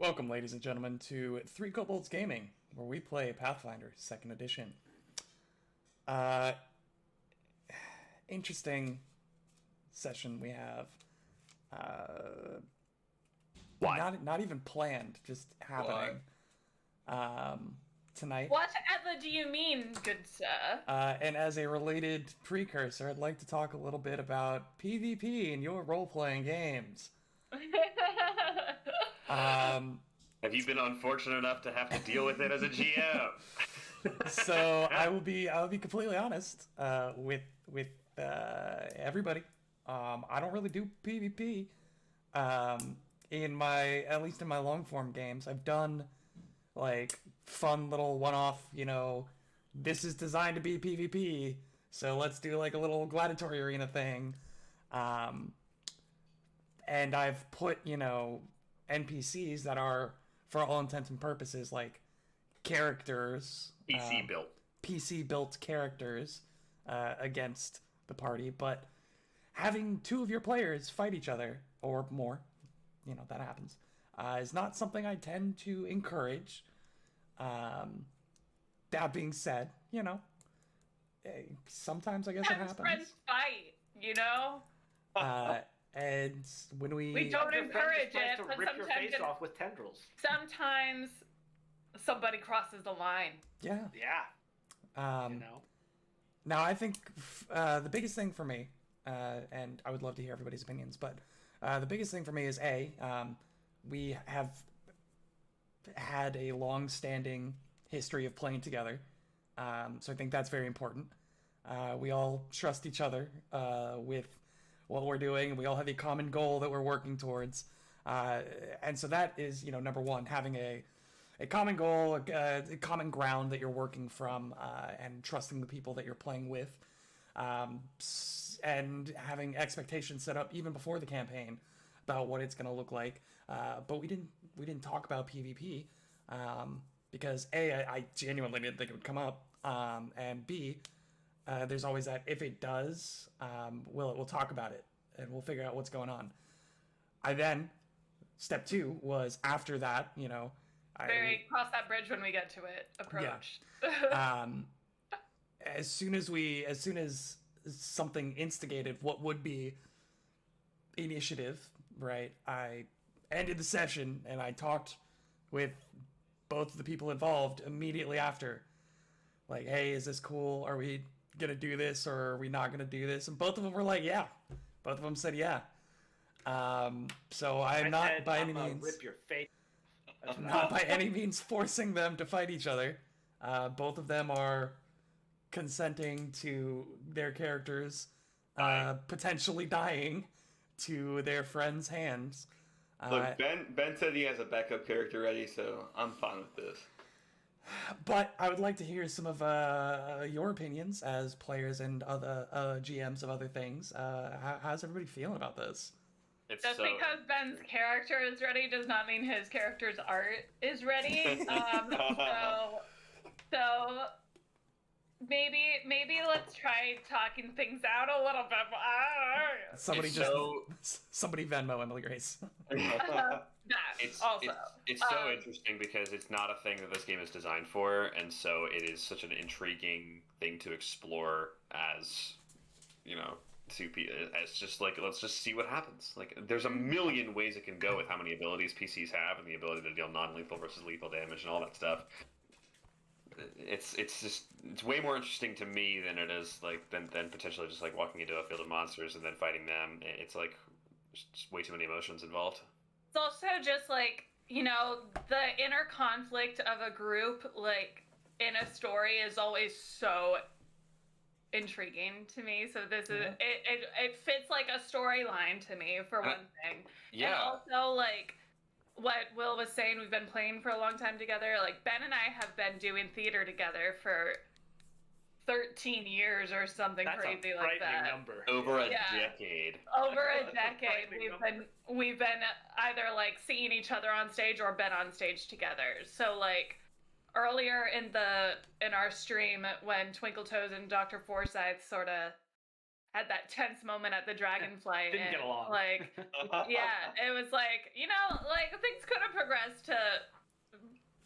Welcome, ladies and gentlemen, to Three Kobolds Gaming, where we play Pathfinder 2nd Edition. Interesting session we have. Why? Not even planned, just happening. Tonight. Whatever do you mean, good sir? And as a related precursor, I'd like to talk a little bit about PvP in your role-playing games. Have you been unfortunate enough to have to deal with it as a GM? So I will be completely honest with everybody. I don't really do PvP. At least in my long form games, I've done like fun little one-off. This is designed to be PvP, so let's do like a little gladiatory arena thing. And I've put NPCs that are, for all intents and purposes, like characters, PC built characters against the party, but having two of your players fight each other or more, that happens, is not something I tend to encourage. That being said, sometimes I guess it happens. Friends fight, And when we don't encourage it, but rip your face off with tendrils. Sometimes somebody crosses the line. Yeah. Yeah. Now I think the biggest thing for me, and I would love to hear everybody's opinions, but the biggest thing for me is we have had a long-standing history of playing together, so I think that's very important. We all trust each other with what we're doing, and we all have a common goal that we're working towards. And so that is, number one, having a common goal, a common ground that you're working from, and trusting the people that you're playing with, and having expectations set up even before the campaign about what it's going to look like. But we didn't talk about PvP because I genuinely didn't think it would come up, and B, there's always that if it does, we'll talk about it and we'll figure out what's going on. Step two was after that, Cross that bridge when we get to it. Approach. Yeah. As soon as something instigated what would be initiative, right? I ended the session and I talked with both of the people involved immediately after. Like, hey, is this cool? Are we gonna do this or are we not gonna do this? And both of them were like, yeah. Both of them said yeah. So I'm not by any means rip your face. not by any means forcing them to fight each other. Both of them are consenting to their characters potentially dying to their friends' hands. Look, Ben said he has a backup character ready, so I'm fine with this. But I would like to hear some of your opinions as players and other GMs of other things. How's everybody feeling about this? Just because Ben's character is ready does not mean his character's art is ready. So maybe let's try talking things out a little bit more. Somebody Venmo Emily Grace. It's so interesting because it's not a thing that this game is designed for, and so it is such an intriguing thing to explore as, as just like, let's just see what happens. Like, there's a million ways it can go with how many abilities PCs have and the ability to deal non-lethal versus lethal damage and all that stuff. It's way more interesting to me than it is than potentially just like walking into a field of monsters and then fighting them. It's like just way too many emotions involved. It's also just like, the inner conflict of a group, like, in a story is always so intriguing to me. So this is, it fits like a storyline to me, for one thing. Yeah. And also, like, what Will was saying, we've been playing for a long time together. Like, Ben and I have been doing theater together for 13 years or something crazy like that. Number. Over a decade. Over a decade. We've been either like seeing each other on stage or been on stage together. So like earlier in our stream when Twinkle Toes and Dr. Forsyth sort of had that tense moment at the Dragonflight. Didn't get along. Like, yeah, it was like, like things could have progressed to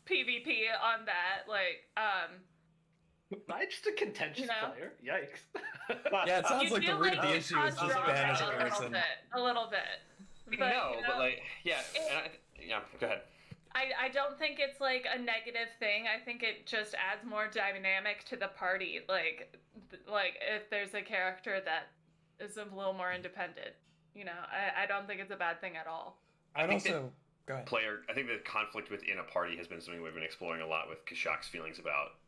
PvP on that. Like, I'm just a contentious player. Yikes. Yeah, it sounds like the root of the issue is just banishing Eriksen. A little bit. But, but like, yeah, go ahead. I don't think it's like a negative thing. I think it just adds more dynamic to the party. Like if there's a character that is a little more independent, I don't think it's a bad thing at all. Go ahead. I think the conflict within a party has been something we've been exploring a lot with Kashak's feelings about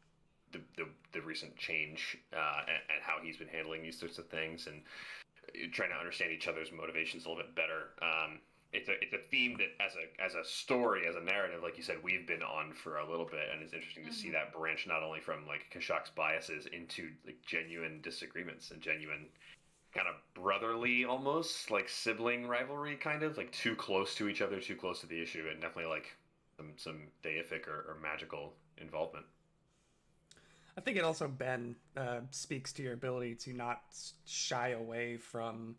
the recent change and how he's been handling these sorts of things and trying to understand each other's motivations a little bit better. It's a theme that as a story, as a narrative, like you said, we've been on for a little bit, and it's interesting to see that branch not only from like Kashak's biases into like genuine disagreements and genuine kind of brotherly, almost like sibling rivalry, kind of like too close to each other, too close to the issue, and definitely like some deific or magical involvement. I think it also, Ben, speaks to your ability to not shy away from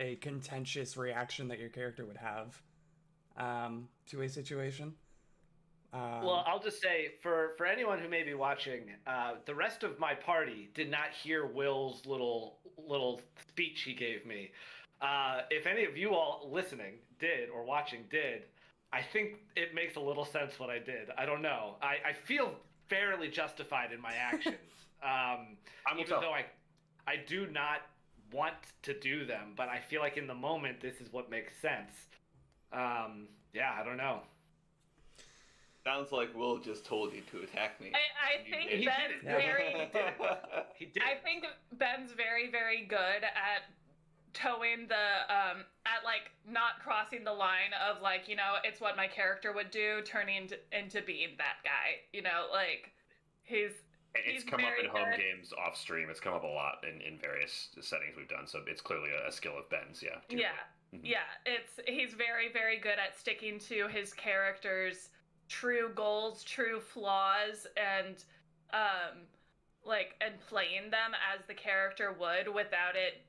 a contentious reaction that your character would have to a situation. Well, I'll just say, for anyone who may be watching, the rest of my party did not hear Will's little speech he gave me. If any of you all listening did or watching did, I think it makes a little sense what I did. I don't know. I feel fairly justified in my actions, even though I do not want to do them, but I feel like in the moment this is what makes sense. Yeah, I don't know. Sounds like Will just told you to attack me. I think Ben's He did. I think Ben's very, very good at towing the at like not crossing the line of like, it's what my character would do, turning into being that guy. Like It's come up in home games off stream. It's come up a lot in various settings we've done. So it's clearly a skill of Ben's. Yeah. Yeah. Mm-hmm. Yeah. He's very, very good at sticking to his character's true goals, true flaws, and and playing them as the character would without it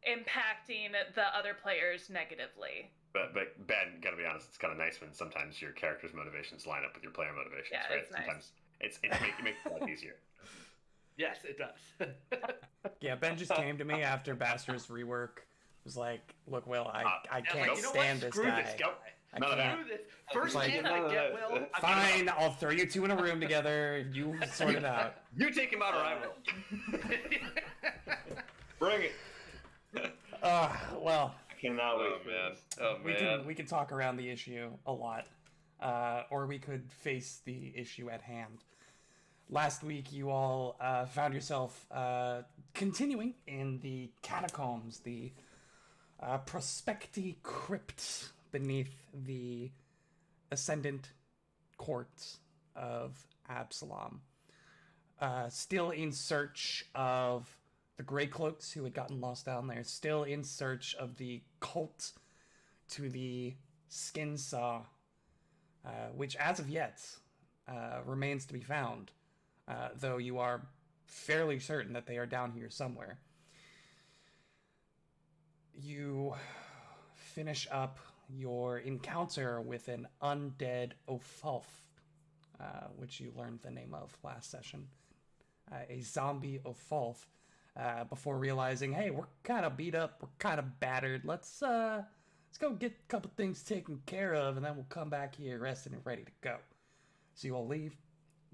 impacting the other players negatively. But Ben, gotta be honest, it's kind of nice when sometimes your character's motivations line up with your player motivations, yeah, right? It's nice. Sometimes it makes it a lot easier. Yes, it does. Yeah, Ben just came to me after Bastard's rework. Was like, look, Will, I can't stand this guy. This guy. None of that. First chance I get, Will. Fine, I'll throw you two in a room together. You sort it out. You take him out, or I will. Bring it. Well. I cannot wait, man. Oh man. We can talk around the issue a lot, or we could face the issue at hand. Last week, you all found yourself continuing in the catacombs, the Prospecti Crypt beneath the Ascendant Court of Absalom. Still in search of the Grey Cloaks who had gotten lost down there. Still in search of the cult to the Skin Saw, which as of yet remains to be found. Though you are fairly certain that they are down here somewhere. You finish up your encounter with an undead Ofulf, which you learned the name of last session. A zombie Ofulf, before realizing, hey, we're kind of beat up, we're kind of battered. Let's go get a couple things taken care of, and then we'll come back here rested and ready to go. So you all leave.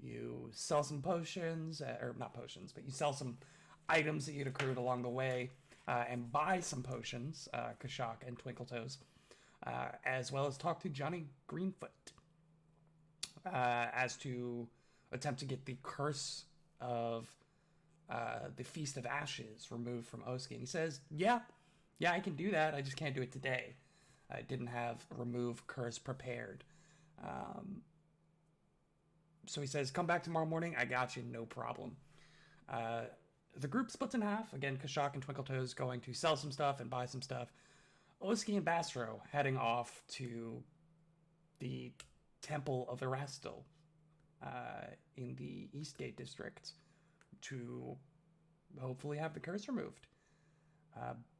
You sell some potions, or not potions, but you sell some items that you'd accrued along the way, and buy some potions, Kashak and Twinkletoes, as well as talk to Johnny Greenfoot, as to attempt to get the curse of the Feast of Ashes removed from Oski. And he says, yeah, I can do that, I just can't do it today. I didn't have remove curse prepared. So he says, come back tomorrow morning, I got you, no problem. The group splits in half. Again, Kashak and Twinkletoes going to sell some stuff and buy some stuff. Oski and Bastro heading off to the Temple of Erastil in the Eastgate district to hopefully have the curse removed.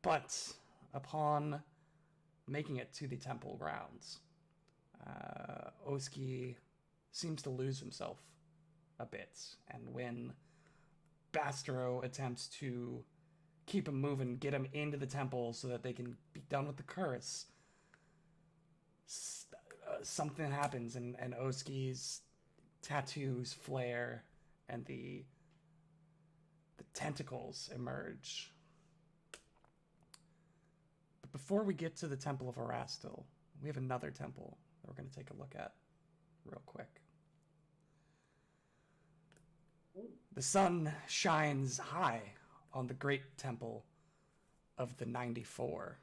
But upon making it to the temple grounds, Oski seems to lose himself a bit, and when Bastero attempts to keep him moving, get him into the temple so that they can be done with the curse, something happens, and Oski's tattoos flare, and the tentacles emerge. But before we get to the Temple of Erastil, we have another temple that we're going to take a look at real quick. The sun shines high on the great temple of the 94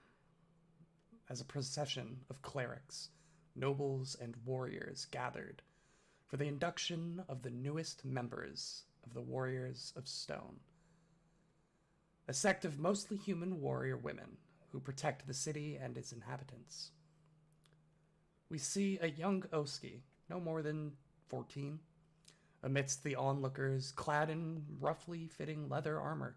as a procession of clerics, nobles, and warriors gathered for the induction of the newest members of the Warriors of Stone, a sect of mostly human warrior women who protect the city and its inhabitants. We see a young Oski, no more than 14, amidst the onlookers, clad in roughly fitting leather armor,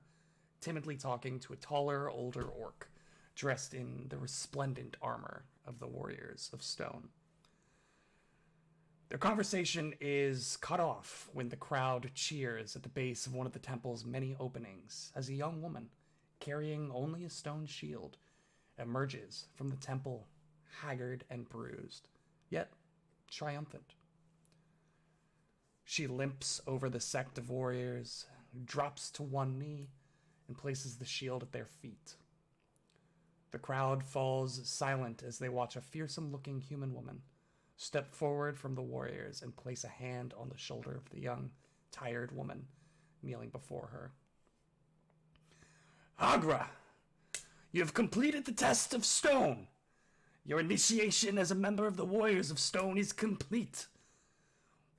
timidly talking to a taller, older orc, dressed in the resplendent armor of the Warriors of Stone. Their conversation is cut off when the crowd cheers at the base of one of the temple's many openings as a young woman, carrying only a stone shield, emerges from the temple, haggard and bruised, yet triumphant. She limps over the sect of warriors, drops to one knee, and places the shield at their feet. The crowd falls silent as they watch a fearsome-looking human woman step forward from the warriors and place a hand on the shoulder of the young, tired woman kneeling before her. Agra, you have completed the test of stone. Your initiation as a member of the Warriors of Stone is complete.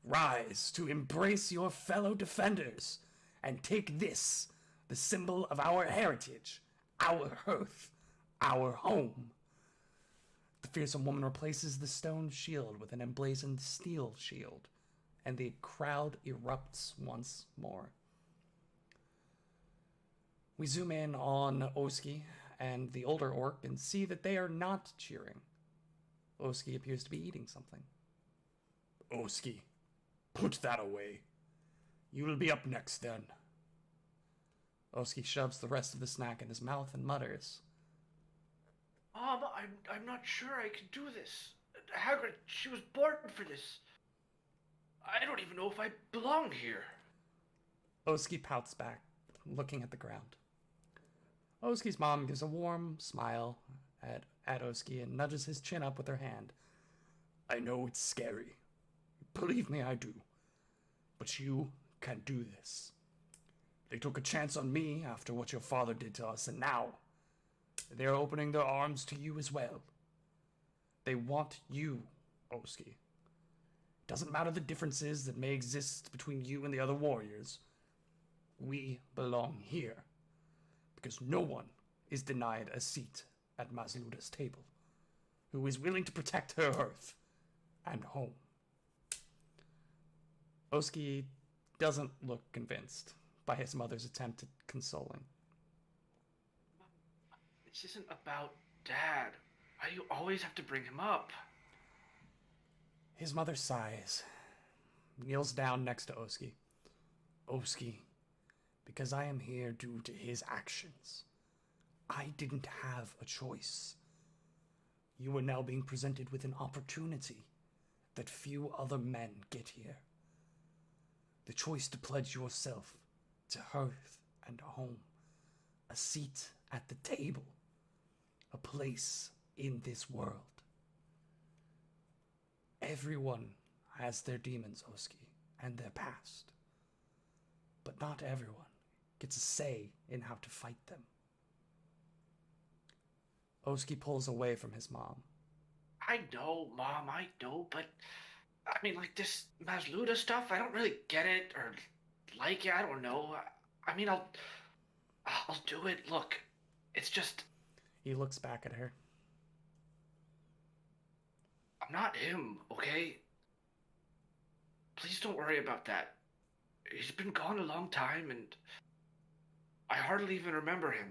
Rise to embrace your fellow defenders and take this, the symbol of our heritage, our hearth, our home. The fearsome woman replaces the stone shield with an emblazoned steel shield, and the crowd erupts once more. We zoom in on Oski and the older orc and see that they are not cheering. Oski appears to be eating something. Oski, put that away. You will be up next then. Oski shoves the rest of the snack in his mouth and mutters, Mom, I'm not sure I can do this. Hagrid, she was born for this. I don't even know if I belong here. Oski pouts back, looking at the ground. Oski's mom gives a warm smile at Oski and nudges his chin up with her hand. I know it's scary. Believe me, I do. But you can do this. They took a chance on me after what your father did to us, and now they are opening their arms to you as well. They want you, Oski. Doesn't matter the differences that may exist between you and the other warriors. We belong here, because no one is denied a seat at Masluda's table, who is willing to protect her hearth and home. Oski doesn't look convinced by his mother's attempt at consoling. This isn't about Dad. Why do you always have to bring him up? His mother sighs, kneels down next to Oski. Oski, because I am here due to his actions. I didn't have a choice. You are now being presented with an opportunity that few other men get here. The choice to pledge yourself to hearth and home, a seat at the table, a place in this world. Everyone has their demons, Oski, and their past. But not everyone gets a say in how to fight them. Oski pulls away from his mom. I know, Mom, I know, but I mean, like this Masluda stuff, I don't really get it or like it. I don't know. I mean, I'll do it. Look, it's just. He looks back at her. I'm not him, okay? Please don't worry about that. He's been gone a long time, and I hardly even remember him.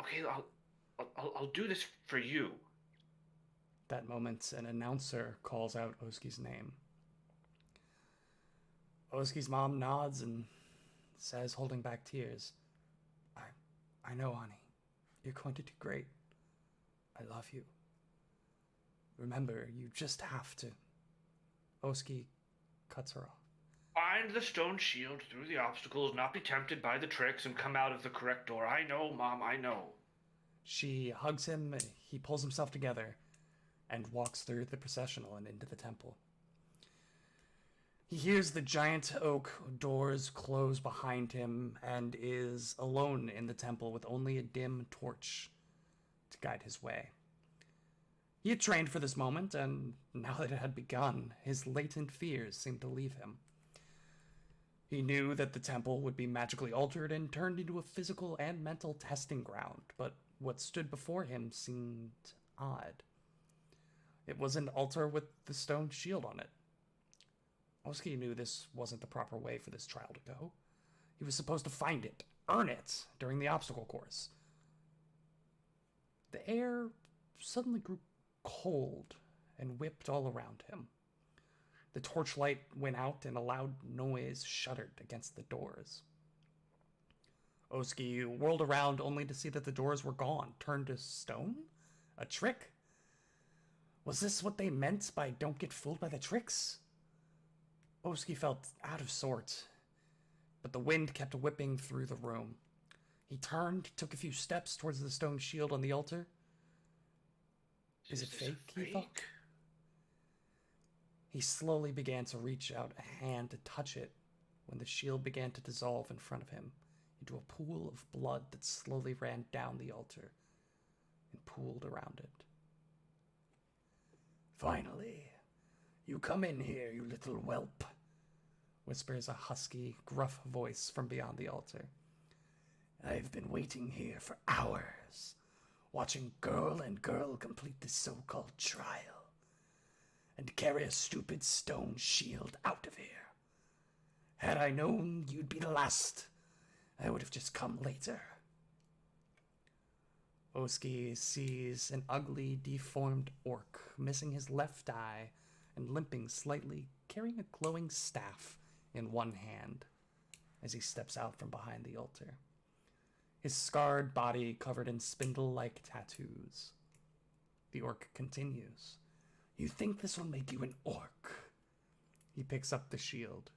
Okay, I'll do this for you. That moment, an announcer calls out Oski's name. Oski's mom nods and says, holding back tears, I know, honey. You're going to do great. I love you. Remember, you just have to. Oski cuts her off. Find the stone shield through the obstacles, not be tempted by the tricks, and come out of the correct door. I know, Mom, I know. She hugs him, he pulls himself together, and walks through the processional and into the temple. He hears the giant oak doors close behind him and is alone in the temple with only a dim torch to guide his way. He had trained for this moment, and now that it had begun, his latent fears seemed to leave him. He knew that the temple would be magically altered and turned into a physical and mental testing ground, but what stood before him seemed odd. It was an altar with the stone shield on it. Oski knew this wasn't the proper way for this trial to go. He was supposed to find it, earn it, during the obstacle course. The air suddenly grew cold and whipped all around him. The torchlight went out and a loud noise shuddered against the doors. Oski whirled around only to see that the doors were gone, turned to stone? A trick? Was this what they meant by don't get fooled by the tricks? Oski felt out of sorts, but the wind kept whipping through the room. He turned, took a few steps towards the stone shield on the altar. Is it fake, he thought? He slowly began to reach out a hand to touch it when the shield began to dissolve in front of him into a pool of blood that slowly ran down the altar and pooled around it. Finally, you come in here, you little whelp, whispers a husky, gruff voice from beyond the altar. I've been waiting here for hours, watching girl and girl complete this so-called trial, and carry a stupid stone shield out of here. Had I known you'd be the last, I would have just come later. Oski sees an ugly, deformed orc, missing his left eye and limping slightly, carrying a glowing staff in one hand as he steps out from behind the altar. His scarred body covered in spindle-like tattoos. The orc continues. You think this will make you an orc? He picks up the shield.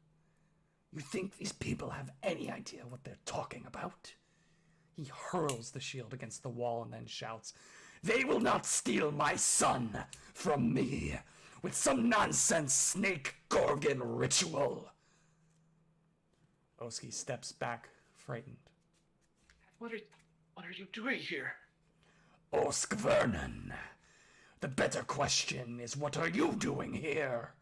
You think these people have any idea what they're talking about? He hurls the shield against the wall and then shouts, They will not steal my son from me with some nonsense snake gorgon ritual. Oski steps back, frightened. What are you doing here? Oskvernon, the better question is, what are you doing here?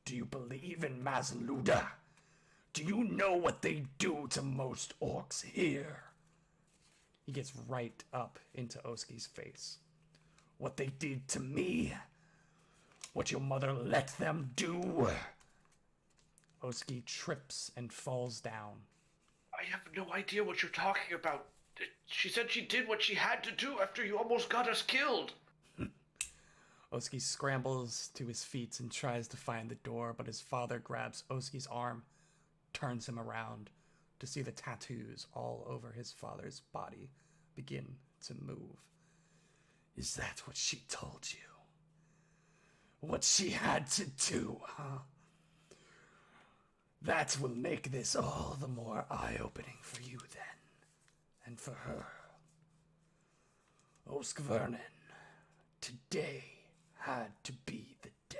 Do you believe in Mazluda? Do you know what they do to most orcs here? He gets right up into Oski's face. What they did to me? What your mother let them do? Oski trips and falls down. I have no idea what you're talking about. She said she did what she had to do after you almost got us killed. Oski scrambles to his feet and tries to find the door, but his father grabs Oski's arm, turns him around to see the tattoos all over his father's body begin to move. Is that what she told you? What she had to do, huh? That will make this all the more eye-opening for you then, and for her. Oskvernon, today had to be the day.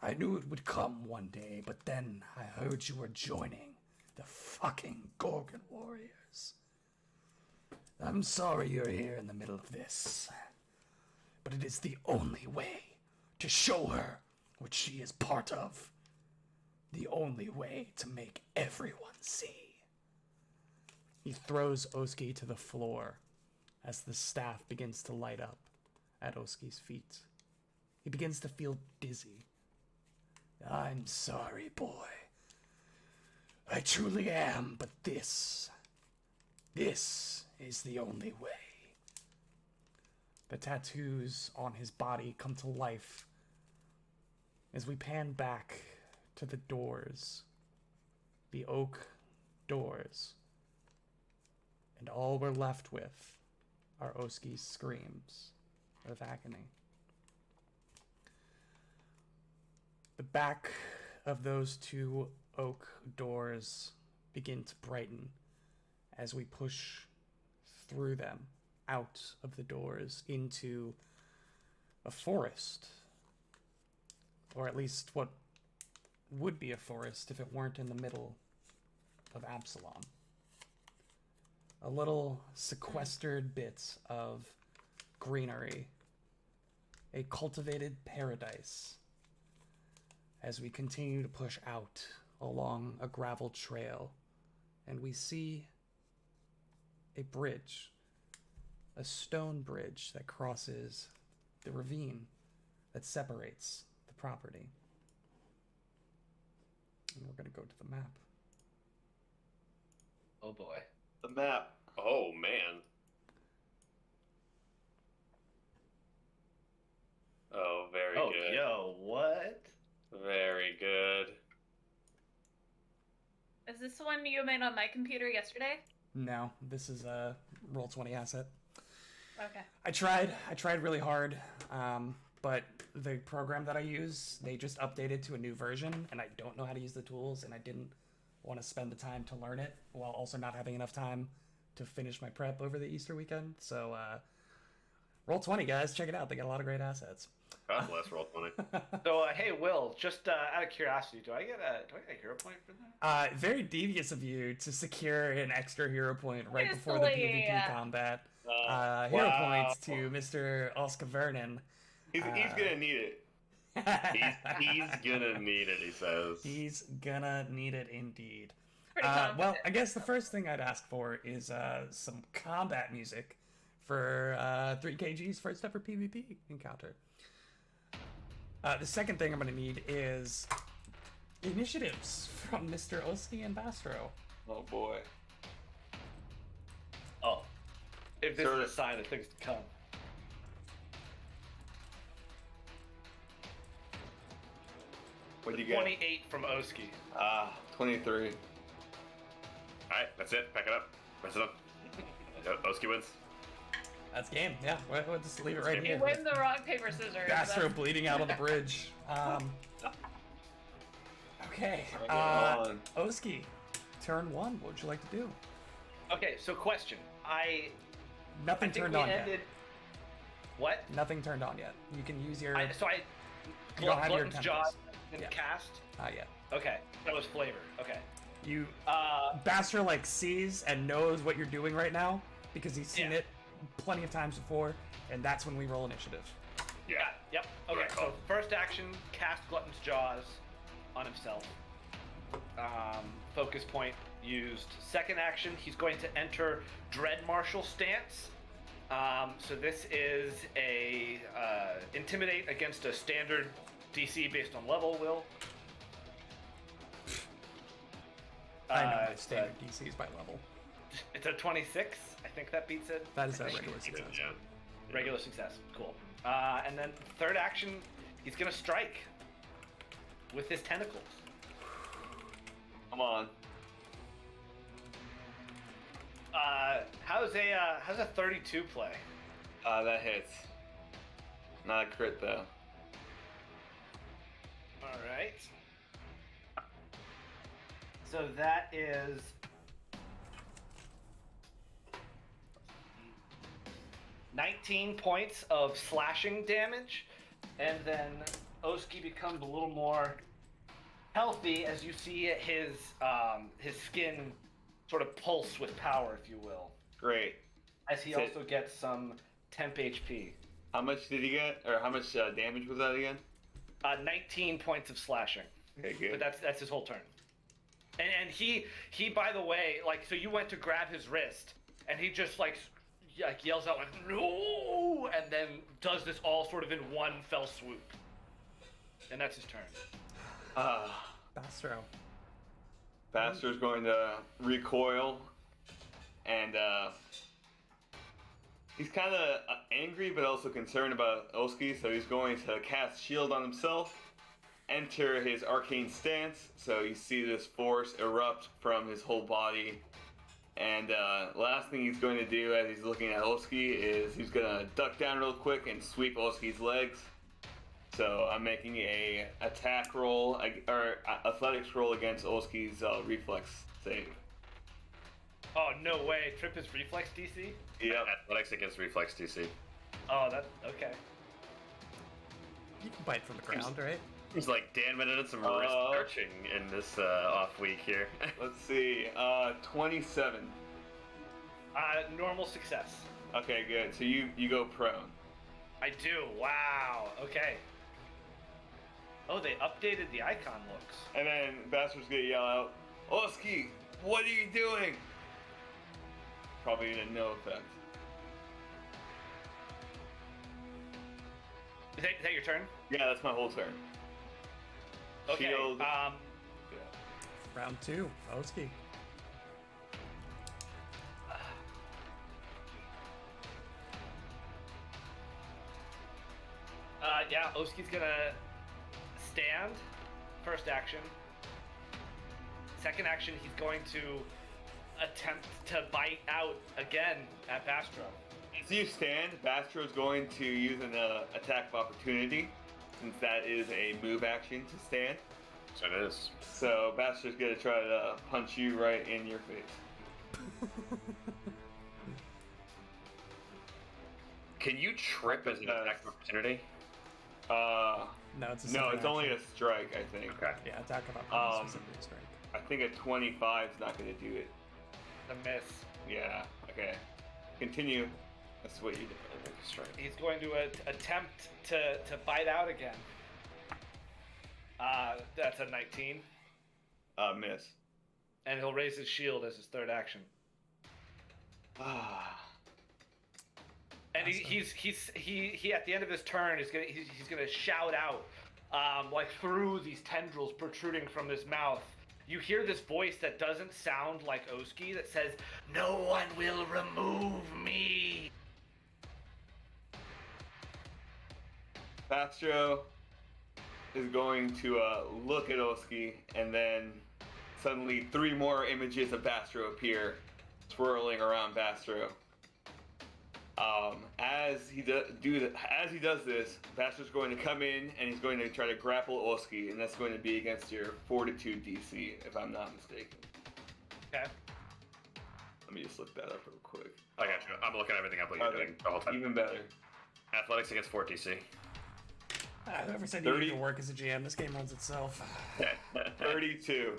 I knew it would come one day, but then I heard you were joining the fucking Gorgon Warriors. I'm sorry you're here in the middle of this, but it is the only way to show her what she is part of. The only way to make everyone see. He throws Oski to the floor as the staff begins to light up at Oski's feet. He begins to feel dizzy. I'm sorry, boy. I truly am, but this is the only way. The tattoos on his body come to life as we pan back to the doors, the oak doors, and all we're left with are Oski's screams of agony. The back of those two oak doors begin to brighten as we push through them, out of the doors, into a forest. Or at least what would be a forest if it weren't in the middle of Absalom. A little sequestered bit of greenery. A cultivated paradise. As we continue to push out along a gravel trail, and we see a bridge, a stone bridge that crosses the ravine that separates the property. And we're gonna go to the map. Oh boy. The map. Oh man. Oh, very good. Yo, what? Very good. Is this the one you made on my computer yesterday? No, this is a Roll20 asset. Okay. I tried really hard, but the program that I use, they just updated to a new version, and I don't know how to use the tools, and I didn't want to spend the time to learn it, while also not having enough time to finish my prep over the Easter weekend. So, Roll20, guys, check it out. They got a lot of great assets. God bless Roll20. So, hey, Will, just out of curiosity, do I get a hero point for that? Very devious of you to secure an extra hero point right Just before the like, PvP yeah. combat. Hero Wow. points to Mr. Oscar Vernon. He's gonna need it. He's gonna need it, he says. He's gonna need it indeed. Pretty Well, confident. I guess the first thing I'd ask for is some combat music for 3KG's first ever PvP encounter. The second thing I'm gonna need is initiatives from Mr. Oski and Bastro. Oh boy. Oh. If this Sure. is a sign of things to come. What do you get? 28 from Oski. 23. Alright, that's it. Pack it up. Mess it up. Oski wins. That's game. Yeah, we'll just leave it right You here. win the rock, paper, scissors. Bastro That's- bleeding out on the bridge. Okay. On. Oski, turn one. What would you like to do? Okay, so question. I Nothing think turned we on ended. yet. What? Nothing turned on yet. You can use your. I You don't have your Glutton's Jaw temples. and Yeah. cast. Not yet. Okay, that was flavor. Okay. You. Uh, Bastro like sees and knows what you're doing right now because he's seen Yeah. it plenty of times before, and that's when we roll initiative. Yeah. Yep. Okay. Right, So cool. first action, cast Glutton's Jaws on himself. Focus point used. Second action, he's going to enter Dread Martial stance. So this is a intimidate against a standard DC based on level. Will. I know my It's standard DCs by level. It's a 26. I think that beats it. That is a I think. regular success. Yeah. Regular success. Cool. And then third action, he's gonna strike with his tentacles. Come on. How's a 32 play? That hits. Not a crit though. All right. So that is 19 points of slashing damage, and then Oski becomes a little more healthy as you see his skin sort of pulse with power, if you will, Great. as he So- also gets some temp HP. How much did he get? Or how much damage was that again? 19 points of slashing. Okay, good. But that's his whole turn. And he by the way, like, so you went to grab his wrist, and he just like yells out like no, and then does this all sort of in one fell swoop. And that's his turn. Bastro. Bastro's going to recoil, and he's kind of angry but also concerned about Oski, so he's going to cast Shield on himself, enter his arcane stance, so you see this force erupt from his whole body. And last thing he's going to do as he's looking at Oski is he's going to duck down real quick and sweep Oski's legs. So I'm making a attack roll, or athletics roll against Oski's reflex save. Oh, no way. Trip is reflex DC? Yep. Athletics against reflex DC. Oh, that, okay. You can bite from the ground, right? Seems like Dan been in some wrist searching in this off week here. Let's see, 27. Normal success. Okay, good. So you go prone. I do. Wow. Okay. Oh, they updated the icon looks. And then Bastro's gonna yell out, Oski, what are you doing? Probably to no effect. Is that your turn? Yeah, that's my whole turn. Okay. Shield. Yeah. Round 2, Oski. Yeah, Oski's gonna stand. First action. Second action, he's going to attempt to bite out again at Bastro. As you stand, Bastro's going to use an attack of opportunity, since that is a move action to stand. So it is. So Bastro's gonna try to punch you right in your face. Can you trip as an attack of opportunity? No, it's a No, second it's only action. a strike, I think. Okay. Yeah, attack of opportunity, specifically a strike. I think a 25 is not gonna do it. The miss. Yeah. Okay. Continue. That's what you did. Strike. He's going to attempt to bite out again. That's a 19. Miss. And he'll raise his shield as his third action. Ah. And he at the end of his turn he's gonna shout out, like through these tendrils protruding from his mouth. You hear this voice that doesn't sound like Oski that says, "No one will remove me." Bastro is going to look at Oski, and then suddenly 3 more images of Bastro appear, swirling around Bastro. As he does this, Bastro's going to come in and he's going to try to grapple Oski, and that's going to be against your Fortitude DC, if I'm not mistaken. Okay. Let me just look that up real quick. I got you. I'm looking at everything up what you're doing the whole time. Even better. Athletics against 4 DC. Whoever said you 30. need to work as a GM, this game runs itself. 32.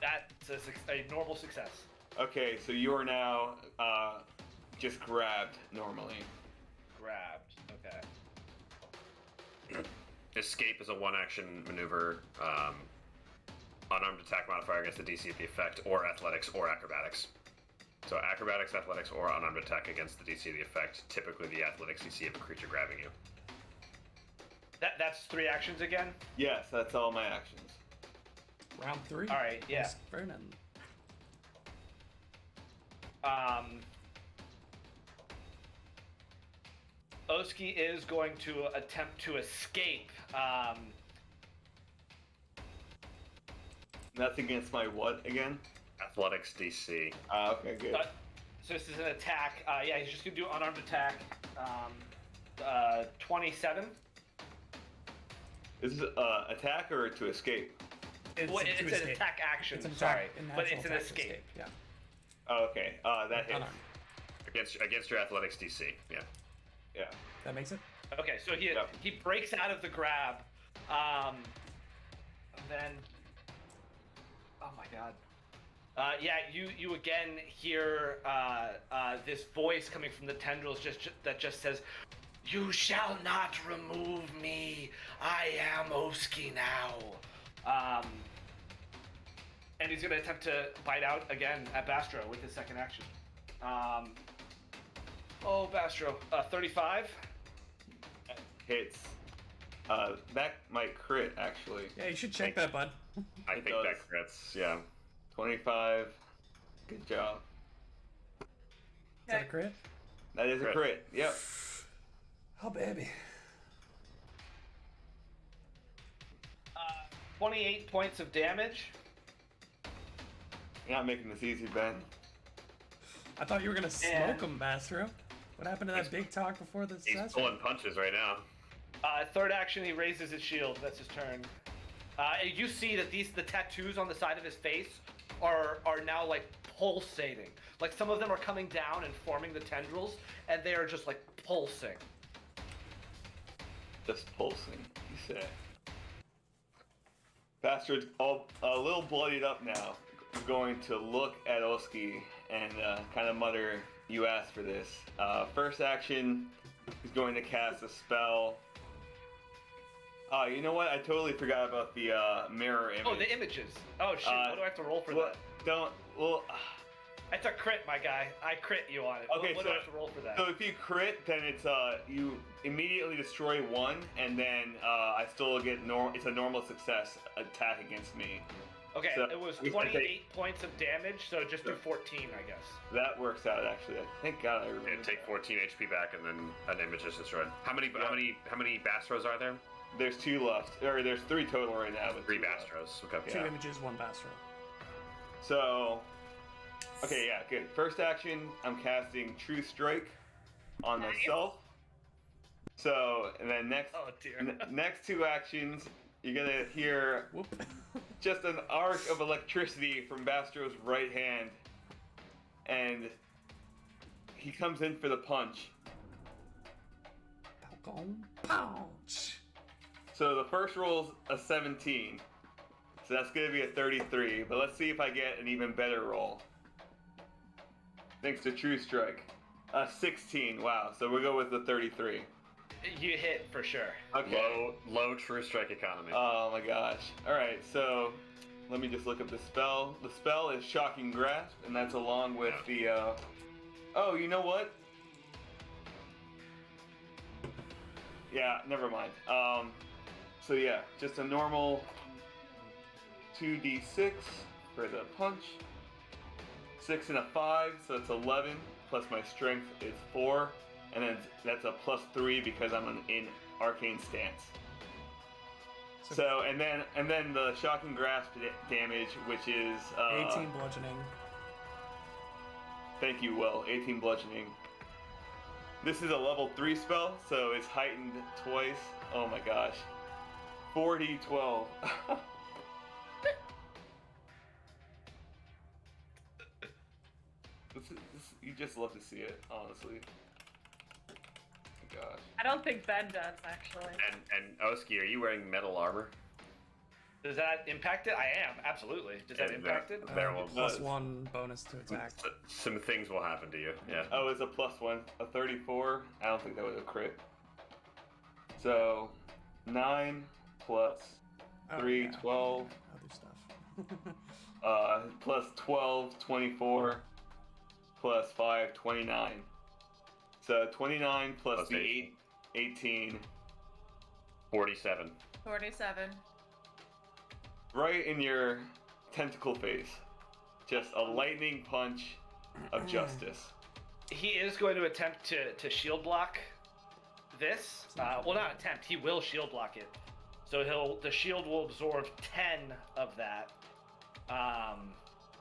That's a normal success. Okay, so you are now just grabbed normally. Grabbed. Okay. Escape is a one-action maneuver. Unarmed attack modifier against the DC of the effect, or athletics, or acrobatics. So acrobatics, athletics, or unarmed attack against the DC of the effect. Typically, the athletics DC of a creature grabbing you. That's 3 actions again? Yes, that's all my actions. Round 3. All right, yeah. Vernon. Oski is going to attempt to escape. That's against my what again? Athletics DC. Okay, good. So this is an attack. Yeah, he's just going to do unarmed attack. 27. Is this attack or to escape? It's an attack action. It's an sorry, attack, but it's an attack escape. Yeah. Oh, okay. That hits. Unarmed. Against your athletics DC. Yeah. Yeah. That makes it? Okay, so he breaks out of the grab, and then, oh my god, yeah, you again hear this voice coming from the tendrils that just says, "You shall not remove me. I am Oski now." And he's gonna attempt to bite out again at Bastro with his second action. Bastro, 35. Hits. That might crit, actually. Yeah, you should check that, bud. I It think does. that crits. Yeah. 25. Good job. Is that a crit? That is a Crit. crit. Yep. Oh, baby. 28 points of damage. You're not making this easy, Ben. I thought you were gonna smoke And- him, Bastro. What happened to that big talk before the He's session? pulling punches right now. Third action, he raises his shield. That's his turn. And you see that the tattoos on the side of his face are now like pulsating. Like some of them are coming down and forming the tendrils, and they are just like pulsing. Just pulsing, you say. Bastard's all a little bloodied up now. I'm going to look at Oski and kind of mutter, "You asked for this." First action, he's going to cast a spell. You know what? I totally forgot about the mirror image. Oh, the images. Oh shit! What do I have to roll for Well, that? don't. Well, It's a crit, my guy. I crit you on it. Okay, what do I have to roll for that? so if you crit, then it's you immediately destroy one, and then I still get it's a normal success attack against me. Okay, so it was we can 28 take- points of damage, so just do 14, I guess. That works out actually. Thank God I remember. And take that. 14 HP back, and then an image is destroyed. How many Bastros are there? There's 2 left, or there's 3 total right now. With 3 2 left. Bastros. Okay. Two Yeah. images, one Bastro. So, okay, yeah, good. First action, I'm casting True Strike on Nice. myself. So, and then next, Oh dear. next 2 actions, you're gonna hear Whoop. just an arc of electricity from Bastro's right hand, and he comes in for the punch. Falcon Pouch. So the first roll's a 17, so that's gonna be a 33. But let's see if I get an even better roll. Thanks to True Strike, 16. Wow. So we'll go with the 33. You hit for sure. Okay. Low True Strike economy. Oh my gosh. All right. So let me just look up the spell. The spell is Shocking Grasp, and that's along with the. Oh, you know what? Yeah. Never mind. So yeah, just a normal 2d6 for the punch. 6 and a 5, so it's 11. Plus my strength is 4, and then that's a +3 because I'm in arcane stance. So and then the shocking grasp damage, which is 18 bludgeoning. Thank you, Will. 18 bludgeoning. This is a level 3 spell, so it's heightened twice. Oh my gosh. 4d12. You just love to see it, honestly. Oh my gosh. I don't think Ben does actually. And Oski, are you wearing metal armor? Does that impact it? I am, absolutely. Does that impact it? There will +1 bonus to attack. some things will happen to you. Yeah. Oh, it's a +1. A 34. I don't think that was a crit. So, 9 plus Oh, 3, yeah. 12. Other stuff. Plus 12, 24. Plus 5, 29. So 29 plus Plus the 18. 18. 47. 47. Right in your tentacle face. Just a lightning punch of justice. He is going to attempt to shield block this. Well, not attempt. He will shield block it. So the shield will absorb 10 of that.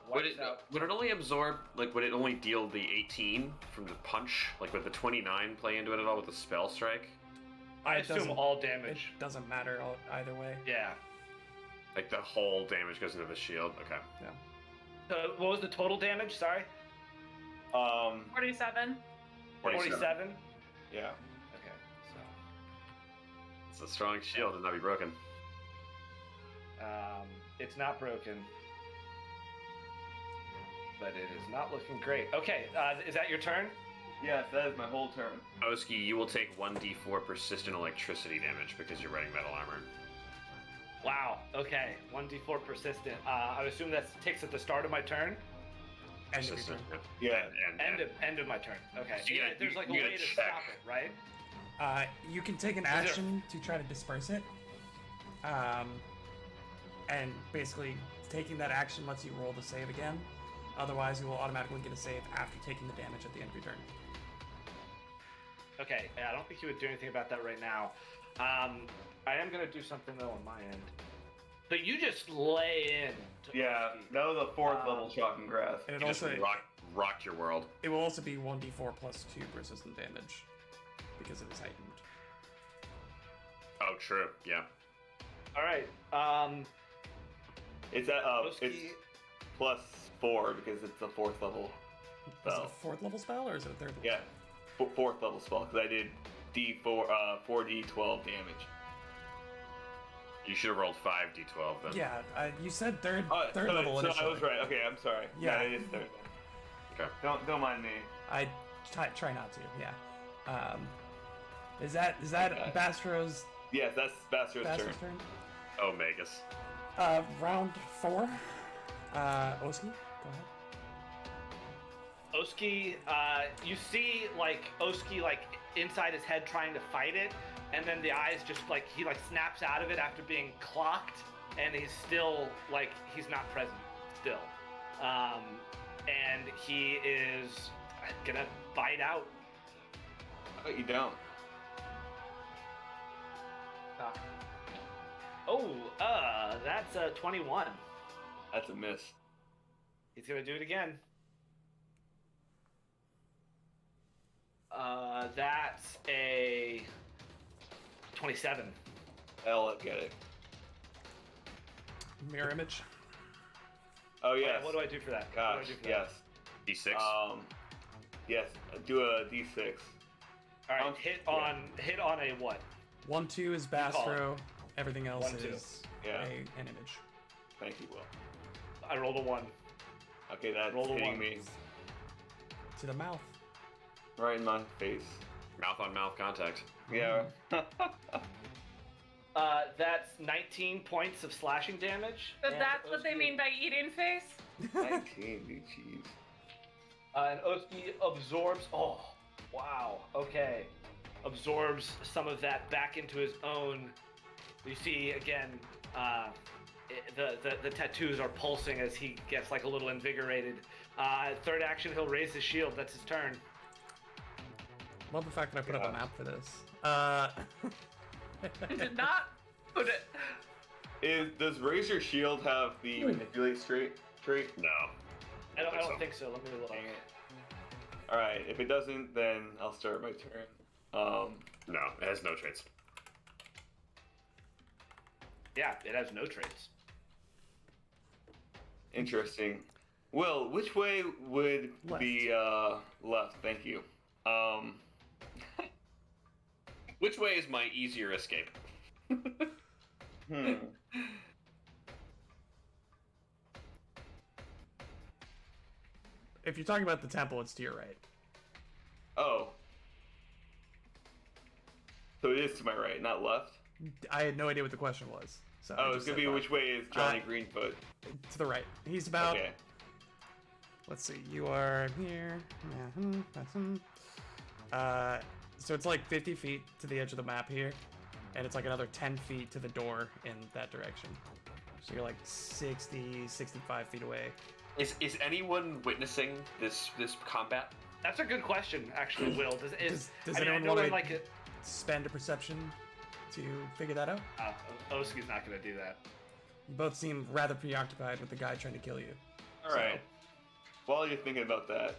Would it only absorb, like, would it only deal the 18 from the punch? Like, would the 29 play into it at all with the spell strike? I It assume doesn't- all It damage. doesn't matter either way. Yeah. Like, the whole damage goes into the shield? Okay. Yeah. So what was the total damage? Sorry. 47. 47. Yeah. Okay. So. It's a strong shield and not be broken. It's not broken, but it is not looking great. Okay, is that your turn? Yes, that is my whole turn. Oski, you will take 1d4 persistent electricity damage because you're wearing metal armor. Wow. Okay, 1d4 persistent. I assume that takes at the start of my turn. End of your Persistent. turn. Yeah. And End of my turn. Okay. So you Yeah, gotta- there's like a you way gotta to check. stop it, right? You can take an action to try to disperse it. And basically, taking that action lets you roll the save again. Otherwise, you will automatically get a save after taking the damage at the end of your turn. Okay, I don't think you would do anything about that right now. I am going to do something, though, on my end. So you just lay in. Yeah, that was a 4th level shock and grasp. And it You just also rocked your world. it will also be 1d4 plus 2 resistant damage because it is heightened. Oh, true. Yeah. All right. It's at it's Oski- plus 4 because it's a 4th level Is it spell. a 4th level spell or is it a 3rd level? Yeah, 4th level spell because I did 4d12 damage. You should have rolled 5d12 then. Yeah, you said third So level I initially. was right. Okay, I'm sorry. Yeah. It is 3rd. Okay. Don't mind me. I try not to. Yeah. Is that Okay. Bastro's Yes, that's Bastro's turn. turn? Oh, Magus. Round 4. Oski, go ahead. Oski, you see, like, Oski, like, inside his head trying to fight it, and then the eyes just, like, he, like, snaps out of it after being clocked, and he's still, like, he's not present still. And he is gonna bite out. But you don't. That's a 21. That's a miss. He's gonna do it again. That's a 27. I'll get it. Mirror image. Oh Wait, yes. what do I do for that? Gosh, What do I do for yes. D6. Yes. Do a d6. That? All right, hit on a what? 1-2 is call it. Bastro. Everything else 1-2. is Yeah. an image. Thank you, Will. I rolled a 1. Okay, that's Roll a hitting one. me To the mouth. right in my face. Mouth-on-mouth contact. Yeah. That's 19 points of slashing damage. But and that's what they Oski- mean by eating face? 19, dude, jeez. And Oski absorbs. Oh, wow. Okay. Absorbs some of that back into his own. You see again, the tattoos are pulsing as he gets like a little invigorated. Third action, he'll raise his shield. That's his turn. Love the fact that I put up a Gosh. map for this. I did not put it. Does Raise Your Shield have the manipulate trait? No. I don't so. think so. Let me look. Dang it. Alright, if it doesn't, then I'll start my turn. No, it has no traits. Yeah, it has no traits. Interesting. Will, which way would Left. be left? Thank you. Which way is my easier escape? Hmm. If you're talking about the temple, it's to your right. Oh. So it is to my right, not left? I had no idea what the question was. So I Oh, just it's gonna said be left. which way is Johnny Greenfoot? To the right. He's about. Okay. Let's see. You are here. Yeah, that's so it's like 50 feet to the edge of the map here, and it's like another 10 feet to the door in that direction. So you're like 60, 65 feet away. Is anyone witnessing this combat? That's a good question, actually, Will. Does I mean, I anyone know want in, to like spend a perception to figure that out? Oski's not gonna do that. You both seem rather preoccupied with the guy trying to kill you. Alright. While you're thinking about that,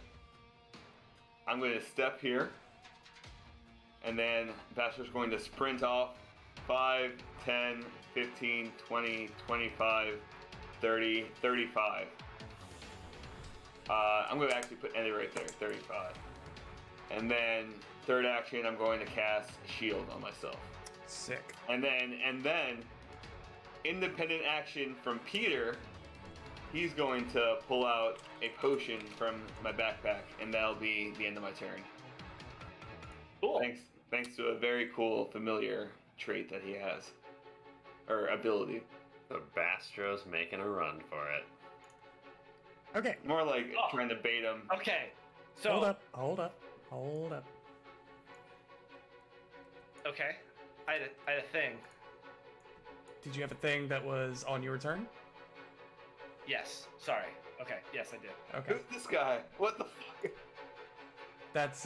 I'm going to step here. And then Bastar's going to sprint off 5, 10, 15, 20, 25, 30, 35. I'm going to actually put Andy right there, 35. And then third action, I'm going to cast Shield on myself. Sick. And then independent action from Peter, he's going to pull out a potion from my backpack, and that'll be the end of my turn. Cool. Thanks to a very cool familiar trait that he has. Or ability. The Bastro's making a run for it. Okay. More like Oh. trying to bait him. Okay. So Hold up. Okay. I had a thing. Did you have a thing that was on your turn? Yes. Sorry. Okay. Yes, I did. Okay. Who's this guy? What the fuck? That's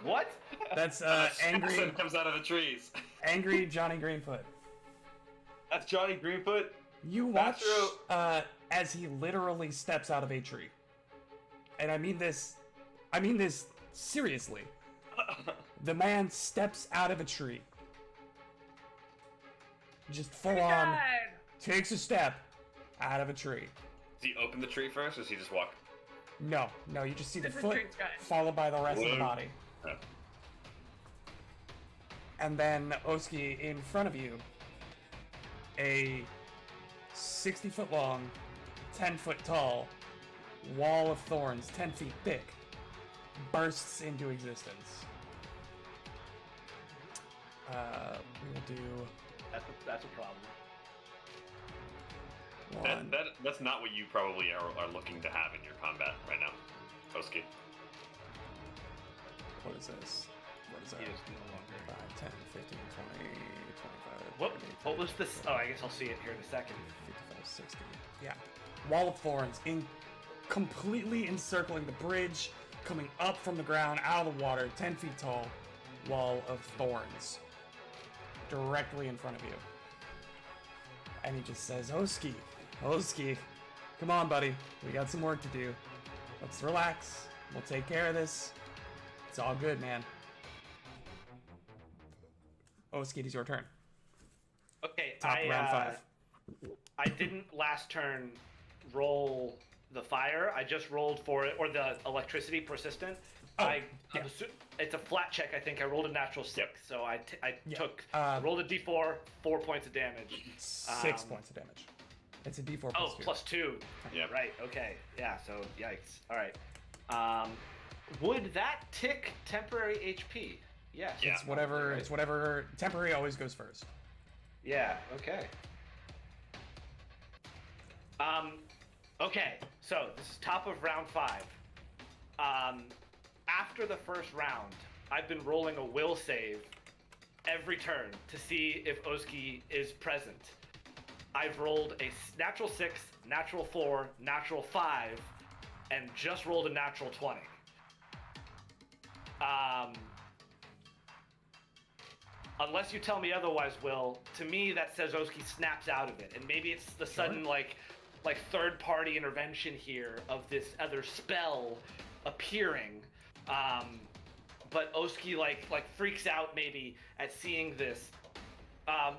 What? that's angry Sun comes out of the trees. angry Johnny Greenfoot. That's Johnny Greenfoot. You watch Bastro. as he literally steps out of a tree. And I mean this seriously. The man steps out of a tree. Just full on God. takes a step out of a tree. Does he open the tree first, or does he just walk? No, you just see the It's a foot tree's guy. followed by the rest of the Whoa. body. Oh. And then Oski, in front of you, a 60-foot long, 10-foot tall wall of thorns, 10 feet thick, bursts into existence. We will do That's a problem. one. That's not what you probably are looking to have in your combat right now, Oski. What is this? What is that? He is no longer. 5, 10, 15, 20, 25, What 30, what was this? Oh, I guess I'll see it here in a second. 55, 60. Yeah. Wall of thorns completely encircling the bridge, coming up from the ground, out of the water, 10 feet tall. Wall of thorns. Directly in front of you. And he just says, Oski, come on, buddy. We got some work to do. Let's relax. We'll take care of this. It's all good, man. Oski, it is your turn. Okay, Top of round 5. I didn't last turn roll the fire. I just rolled for it, or the electricity persistent. Oh, I'm yeah. it's a flat check. I think I rolled a natural 6, Yep. so I Yeah. took Uh, rolled a d4, 4 points of damage. 6 points of damage. It's a d4 Oh, plus 2. plus 2. Yeah. Right. Okay. Yeah. So yikes. All right. Would that tick temporary HP? Yes. Yeah. It's whatever. Temporary always goes first. Yeah, okay. Okay, so this is top of round 5. After the first round, I've been rolling a will save every turn to see if Oski is present. I've rolled a natural 6, natural 4, natural 5, and just rolled a natural 20. Unless you tell me otherwise, Will, to me that says Oski snaps out of it, and maybe it's the sudden like third-party intervention here of this other spell appearing. But Oski like freaks out maybe at seeing this.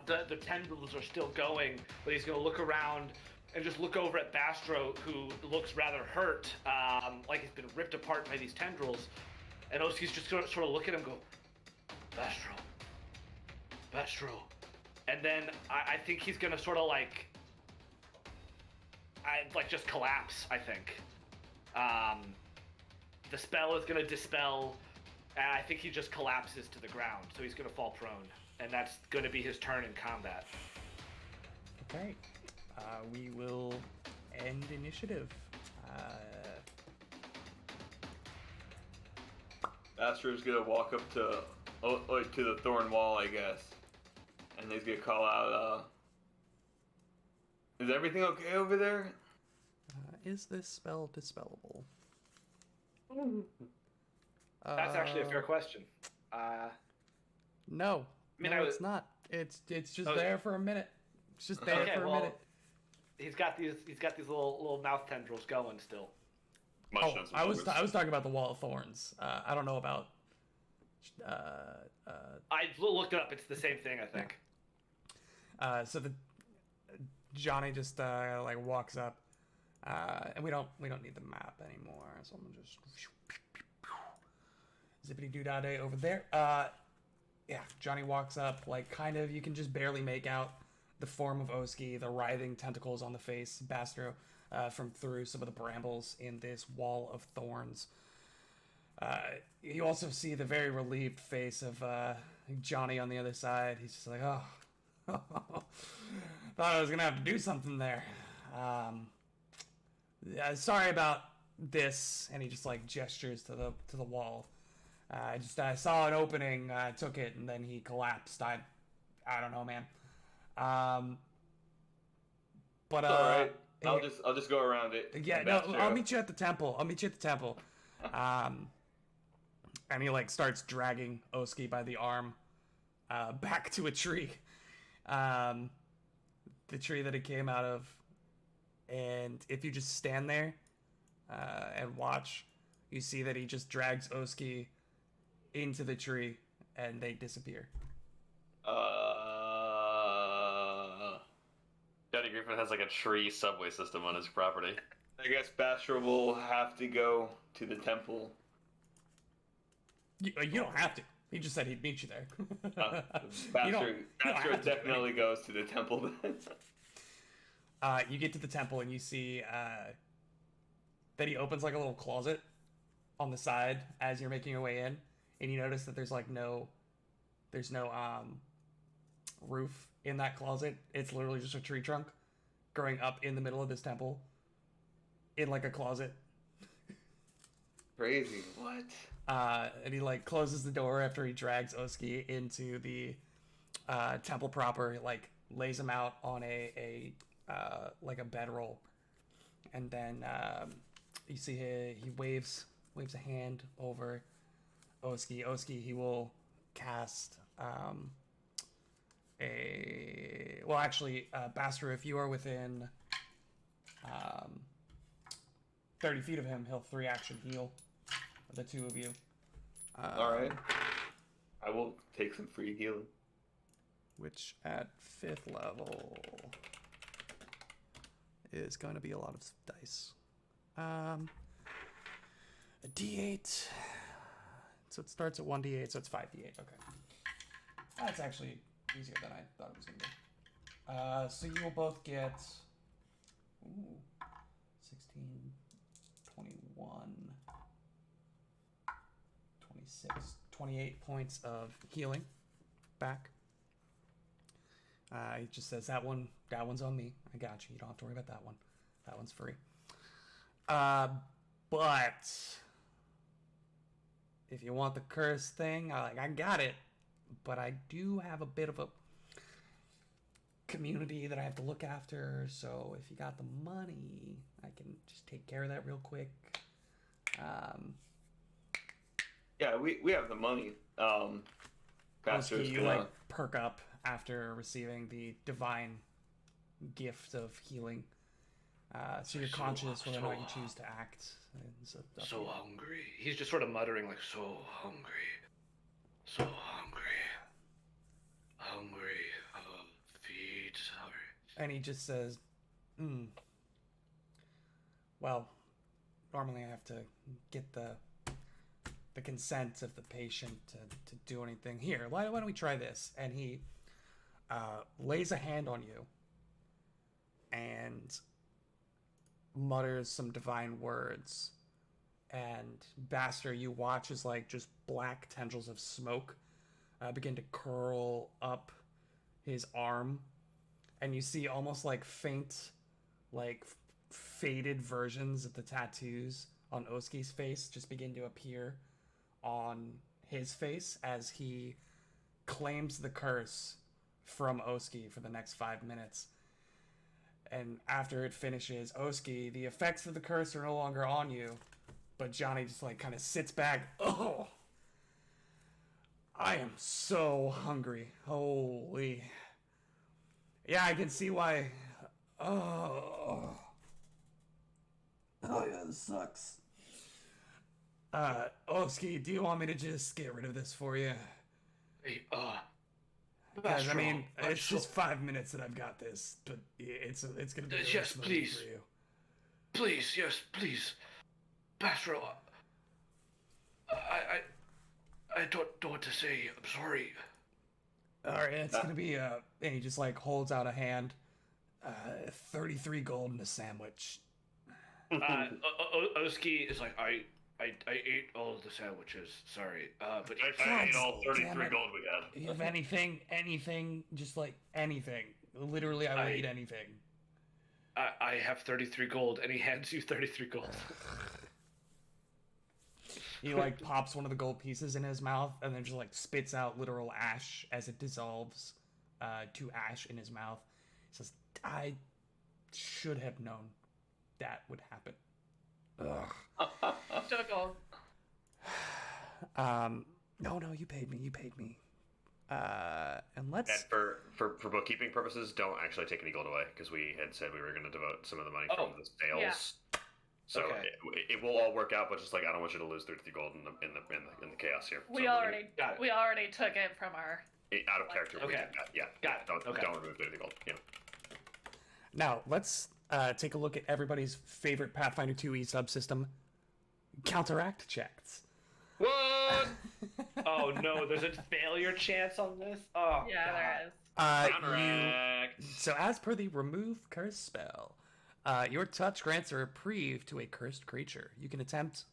The tendrils are still going, but he's gonna look around and just look over at Bastro, who looks rather hurt, like he's been ripped apart by these tendrils. And Oski's just sort of look at him, and go, Bastro. And then I think he's gonna sort of just collapse, I think. The spell is gonna dispel, and I think he just collapses to the ground, so he's gonna fall prone. And that's gonna be his turn in combat. Okay. We will end initiative. Astro's gonna walk up to the thorn wall, I guess, and he's gonna call out, "Is everything okay over there?" Is this spell dispellable? That's actually a fair question. No. mean, no, I it's was- not. It's just Oh. there for a minute. It's just there Okay, for a well, minute. he's got these little mouth tendrils going still. Munched Oh, on some I was sugars. I was talking about the wall of thorns. I don't know about. I looked it up. It's the same thing, I think. So the Johnny just walks up, and we don't need the map anymore. So I'm gonna just zippity doo dah day over there. Yeah, Johnny walks up, kind of. You can just barely make out the form of Oski, the writhing tentacles on the face, Bastro, from through some of the brambles in this wall of thorns. You also see the very relieved face of Johnny on the other side. He's just like, oh, thought I was gonna have to do something there. Sorry about this, and he just gestures to the wall. I saw an opening, took it, and then he collapsed. I don't know, man. But All right. he- I'll just go around it. yeah, and no, bash I'll Tara. meet you at the temple. And he like starts dragging Oski by the arm, back to a tree, the tree that he came out of. And if you just stand there, and watch, you see that he just drags Oski into the tree, and they disappear. Johnny Griffin has like a tree subway system on his property. I guess Bastra will have to go to the temple. You don't have to. He just said he'd meet you there. You don't Bastra have to. definitely goes to the temple then. You get to the temple and you see that he opens like a little closet on the side as you're making your way in, and you notice that there's no roof in that closet. It's literally just a tree trunk growing up in the middle of this temple in like a closet. Crazy. What? And he like closes the door after he drags Oski into the temple proper. He like lays him out on a like a bedroll, and then you see he waves a hand over Oski. He will cast Bastra, if you are within 30 feet of him, he'll 3-action heal the two of you. All right. I will take some free healing. Which at 5th level is going to be a lot of dice. A D8. So it starts at 1D8, so it's 5D8. Okay. That's actually easier than I thought it was going to be. So you will both get 16, 21, 26, 28 points of healing back. He just says that one's on me. I got you. You don't have to worry about that one. That one's free. But if you want the curse thing, I got it. But I do have a bit of a community that I have to look after. So if you got the money, I can just take care of that real quick. Yeah, we have the money. Bastra's You gonna... like perk up after receiving the divine gift of healing. So you're conscious whether or not you choose to act. And so hungry. He's just sort of muttering like, so hungry. So hungry. Hungry. Feed. Sorry. And he just says, well, normally I have to get the consent of the patient to do anything. Here, why don't we try this? And he lays a hand on you and mutters some divine words. And Bastra, you watch as like just black tendrils of smoke begin to curl up his arm, and you see almost like faint, like faded versions of the tattoos on Oski's face just begin to appear on his face as he claims the curse from Oski for the next 5 minutes. And after it finishes, Oski, the effects of the curse are no longer on you, but Johnny just like kind of sits back. Oh, I am so hungry. Holy. Yeah, I can see why. Oh yeah, this sucks. Oski, do you want me to just get rid of this for you? Hey, Because I mean, Bastra, it's just 5 minutes that I've got this, but it's gonna be really yes, smooth please. for you. Please, yes, please. Bastra, I don't know what to say. I'm sorry. All right, it's gonna be and he just like holds out a hand. 33 gold and a sandwich. Oski is like, I ate all of the sandwiches. Sorry, but I ate all God 33 damn it. gold we got. You have anything, just like anything. Literally, I will eat anything. I have 33 gold, and he hands you 33 gold. He like pops one of the gold pieces in his mouth and then just like spits out literal ash as it dissolves to ash in his mouth. He says, "I should have known that would happen." Ugh. Juggle. No, you paid me. And let's. And for bookkeeping purposes, don't actually take any gold away because we had said we were going to devote some of the money from the sales. Yeah. So it will all work out, but just like I don't want you to lose 33 gold in the chaos here. We already took it from our out of character. Okay. We did that. Yeah. Got it. Don't remove 33 gold. Yeah. Now let's take a look at everybody's favorite Pathfinder 2e subsystem: counteract checks. What? Oh no, there's a failure chance on this? Oh, yeah, God. there is. Counteract. So as per the remove curse spell, your touch grants a reprieve to a cursed creature. You can attempt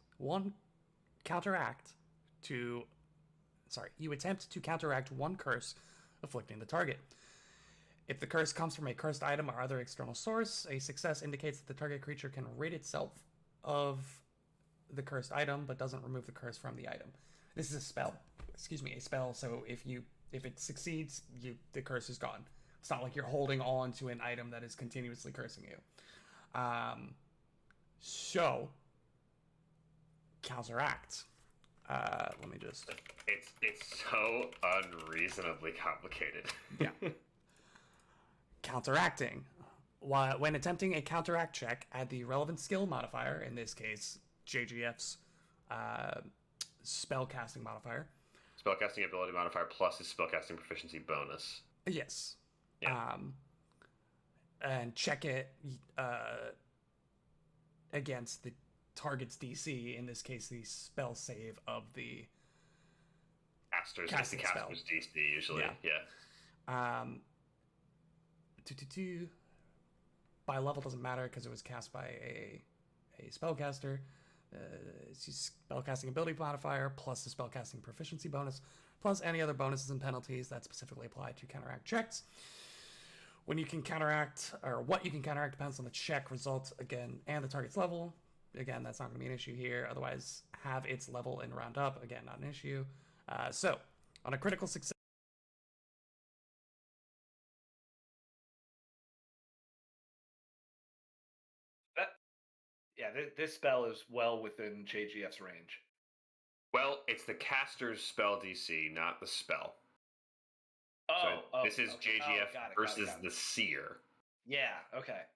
you attempt to counteract one curse afflicting the target. If the curse comes from a cursed item or other external source, a success indicates that the target creature can rid itself of the cursed item, but doesn't remove the curse from the item. This is a spell. A spell. So if it succeeds, the curse is gone. It's not like you're holding on to an item that is continuously cursing you. So counteract. Let me just. It's so unreasonably complicated. Yeah. Counteracting. When attempting a counteract check, add the relevant skill modifier, in this case, JGF's spellcasting modifier. Spellcasting ability modifier plus his spellcasting proficiency bonus. Yes. Yeah. And check it against the target's DC, in this case, the spell save of the Caster's DC usually. Yeah. By level doesn't matter because it was cast by a spellcaster. It's spellcasting ability modifier plus the spellcasting proficiency bonus plus any other bonuses and penalties that specifically apply to counteract checks. When you can counteract, or what you can counteract, depends on the check results again and the target's level. Again, that's not going to be an issue here. Otherwise, have its level and round up. Again, not an issue. So, on a critical success. This spell is well within JGF's range. Well, it's the caster's spell DC, not the spell. This is okay. JGF versus the seer. Yeah, okay.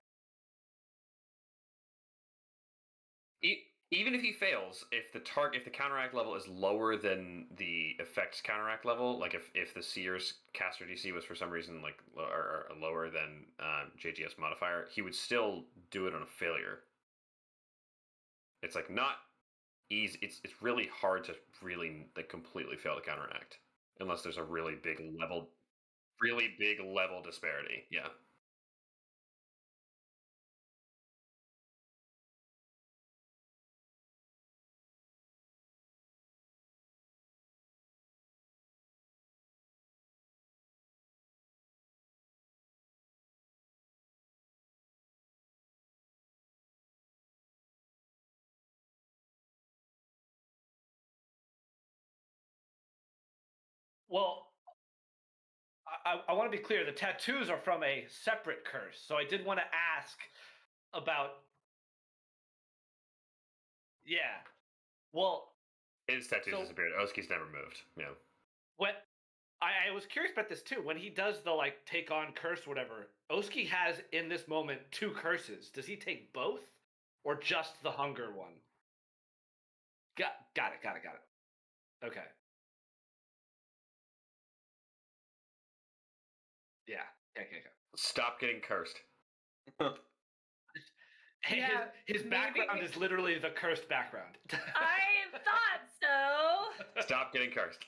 Even if he fails, if the counteract level is lower than the effect's counteract level, like if the seer's caster DC was for some reason like or lower than JGF's modifier, he would still do it on a failure. It's like not easy. It's really hard to really like completely fail to counteract unless there's a really big level disparity. Yeah. Well, I want to be clear. The tattoos are from a separate curse, so I did want to ask about. Yeah. Well, His tattoos disappeared. Oski's never moved. Yeah. When I was curious about this too. When he does the like take on curse, whatever, Oski has in this moment 2 curses. Does he take both, or just the hunger one? Got it. Okay. Yeah. Okay. Stop getting cursed. His background is literally the cursed background. I thought so. Stop getting cursed.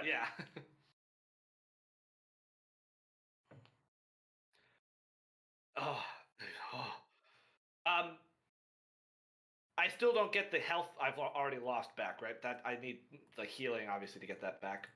Yeah. Oh. I still don't get the health I've already lost back, right? That I need the healing, obviously, to get that back.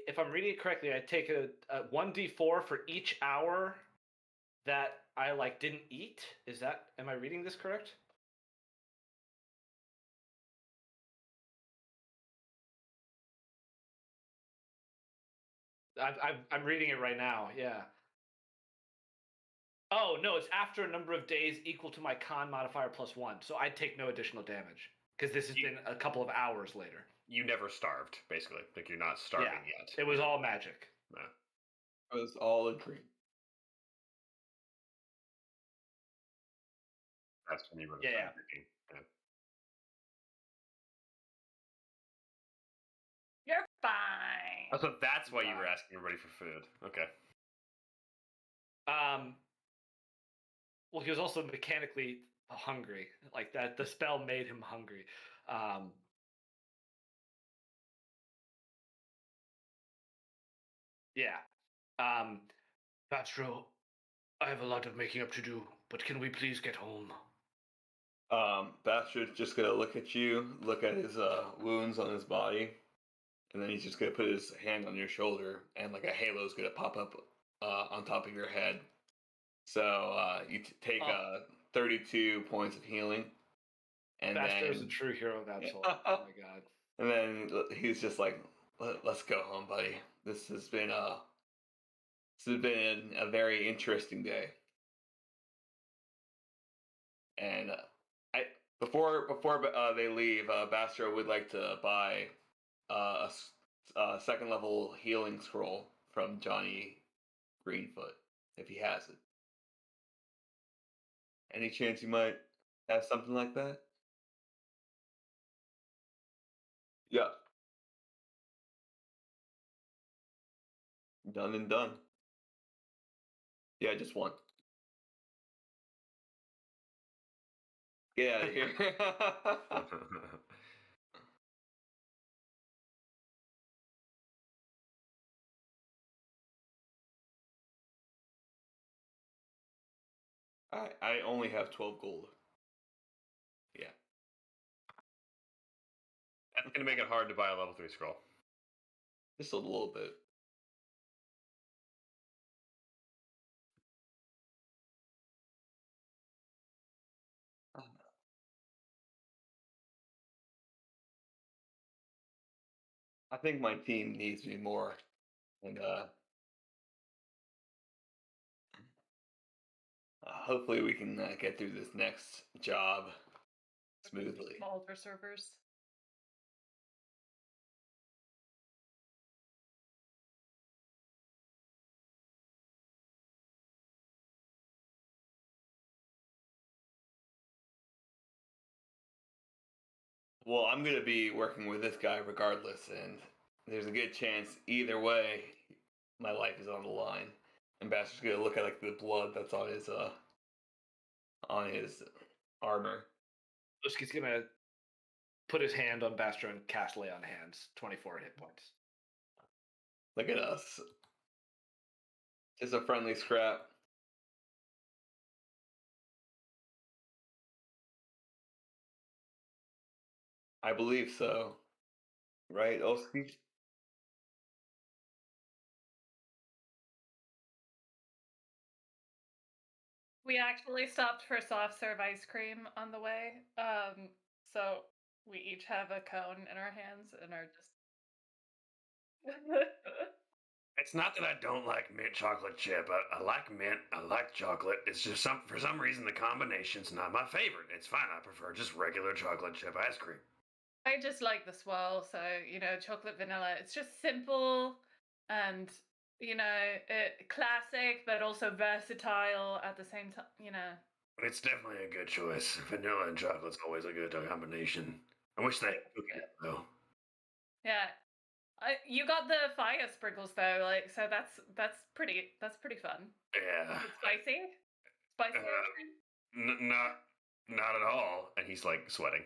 if I'm reading it correctly, I take a 1d4 for each hour that I didn't eat. Am I reading this correct? I'm reading it right now. Yeah. Oh no, it's after a number of days equal to my con modifier +1, so I'd take no additional damage because this has been a couple of hours later. You never starved, basically. Like you're not starving yet. It was all magic. Yeah. It was all a dream. That's when you would have Yeah. started drinking. Yeah. You're fine. Oh, so that's why you were asking everybody for food. Okay. Well, he was also mechanically hungry. Like that, the spell made him hungry. Yeah. Bastro, I have a lot of making up to do, but can we please get home? Bastard's just gonna look at you, look at his wounds on his body, and then he's just gonna put his hand on your shoulder, and like a halo's gonna pop up on top of your head. So you take 32 points of healing, and Bastro's then a true hero of Absol. Oh my god! And then he's just like, "Let's go home, buddy. This has been a very interesting day." And before they leave, Bastro would like to buy a second level healing scroll from Johnny Greenfoot if he has it. Any chance you might have something like that? Yeah. Done and done. Yeah, just one. Get out of here. I only have 12 gold. Yeah. That's gonna make it hard to buy a level 3 scroll. Just a little bit. I think my team needs me more, and hopefully we can get through this next job smoothly. Alter servers. Well, I'm gonna be working with this guy regardless, and there's a good chance either way, my life is on the line. And Bastard's gonna look at like the blood that's on his armor. Uski's gonna put his hand on Bastro and cast Lay on Hands. 24 hit points. Look at us. Just a friendly scrap. I believe so. Right, Oski? We actually stopped for soft serve ice cream on the way. So we each have a cone in our hands and are just. It's not that I don't like mint chocolate chip. I like mint. I like chocolate. It's just for some reason the combination's not my favorite. It's fine. I prefer just regular chocolate chip ice cream. I just like the swirl. So chocolate vanilla. It's just simple and classic, but also versatile at the same time. It's definitely a good choice. Vanilla and chocolate's always a good combination. I wish they had cookies though. Yeah. You got the fire sprinkles though, so that's pretty fun. Yeah. Is it spicy? Spicy ice cream? Not at all. And he's like sweating.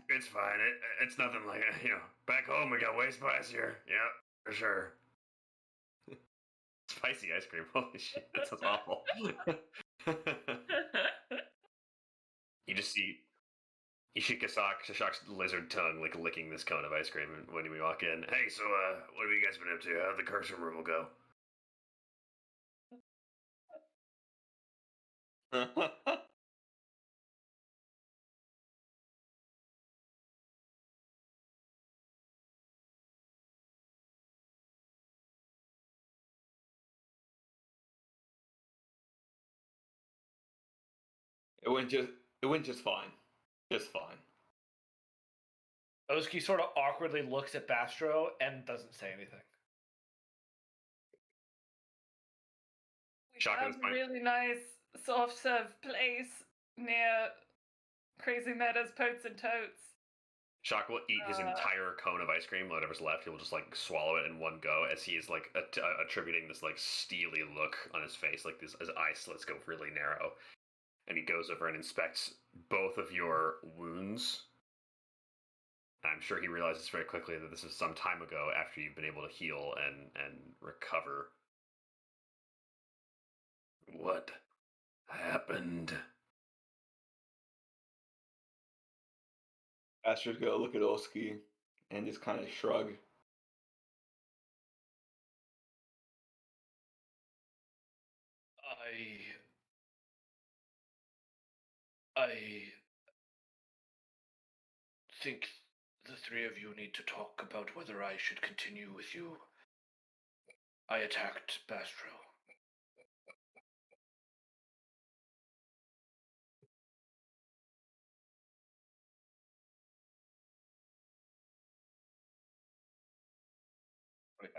It's fine. It's nothing like back home we got way spicier. Yeah, for sure. Spicy ice cream. Holy shit, that sounds awful. You just see You see Kashak's lizard tongue like licking this cone of ice cream when we walk in. Hey, so what have you guys been up to? How'd the curse removal go? It went just fine. Just fine. Oski sort of awkwardly looks at Bastro and doesn't say anything. We have a really nice soft serve place near Crazy Meadows Potes and Totes. Shock will eat his entire cone of ice cream, whatever's left. He will just like swallow it in one go as he is like attributing this like steely look on his face, like his eye slits go really narrow. And he goes over and inspects both of your wounds. I'm sure he realizes very quickly that this is some time ago after you've been able to heal and recover. What happened? Astra's gonna look at Oski and just kind of shrug. I think the three of you need to talk about whether I should continue with you. I attacked Bastro. Okay.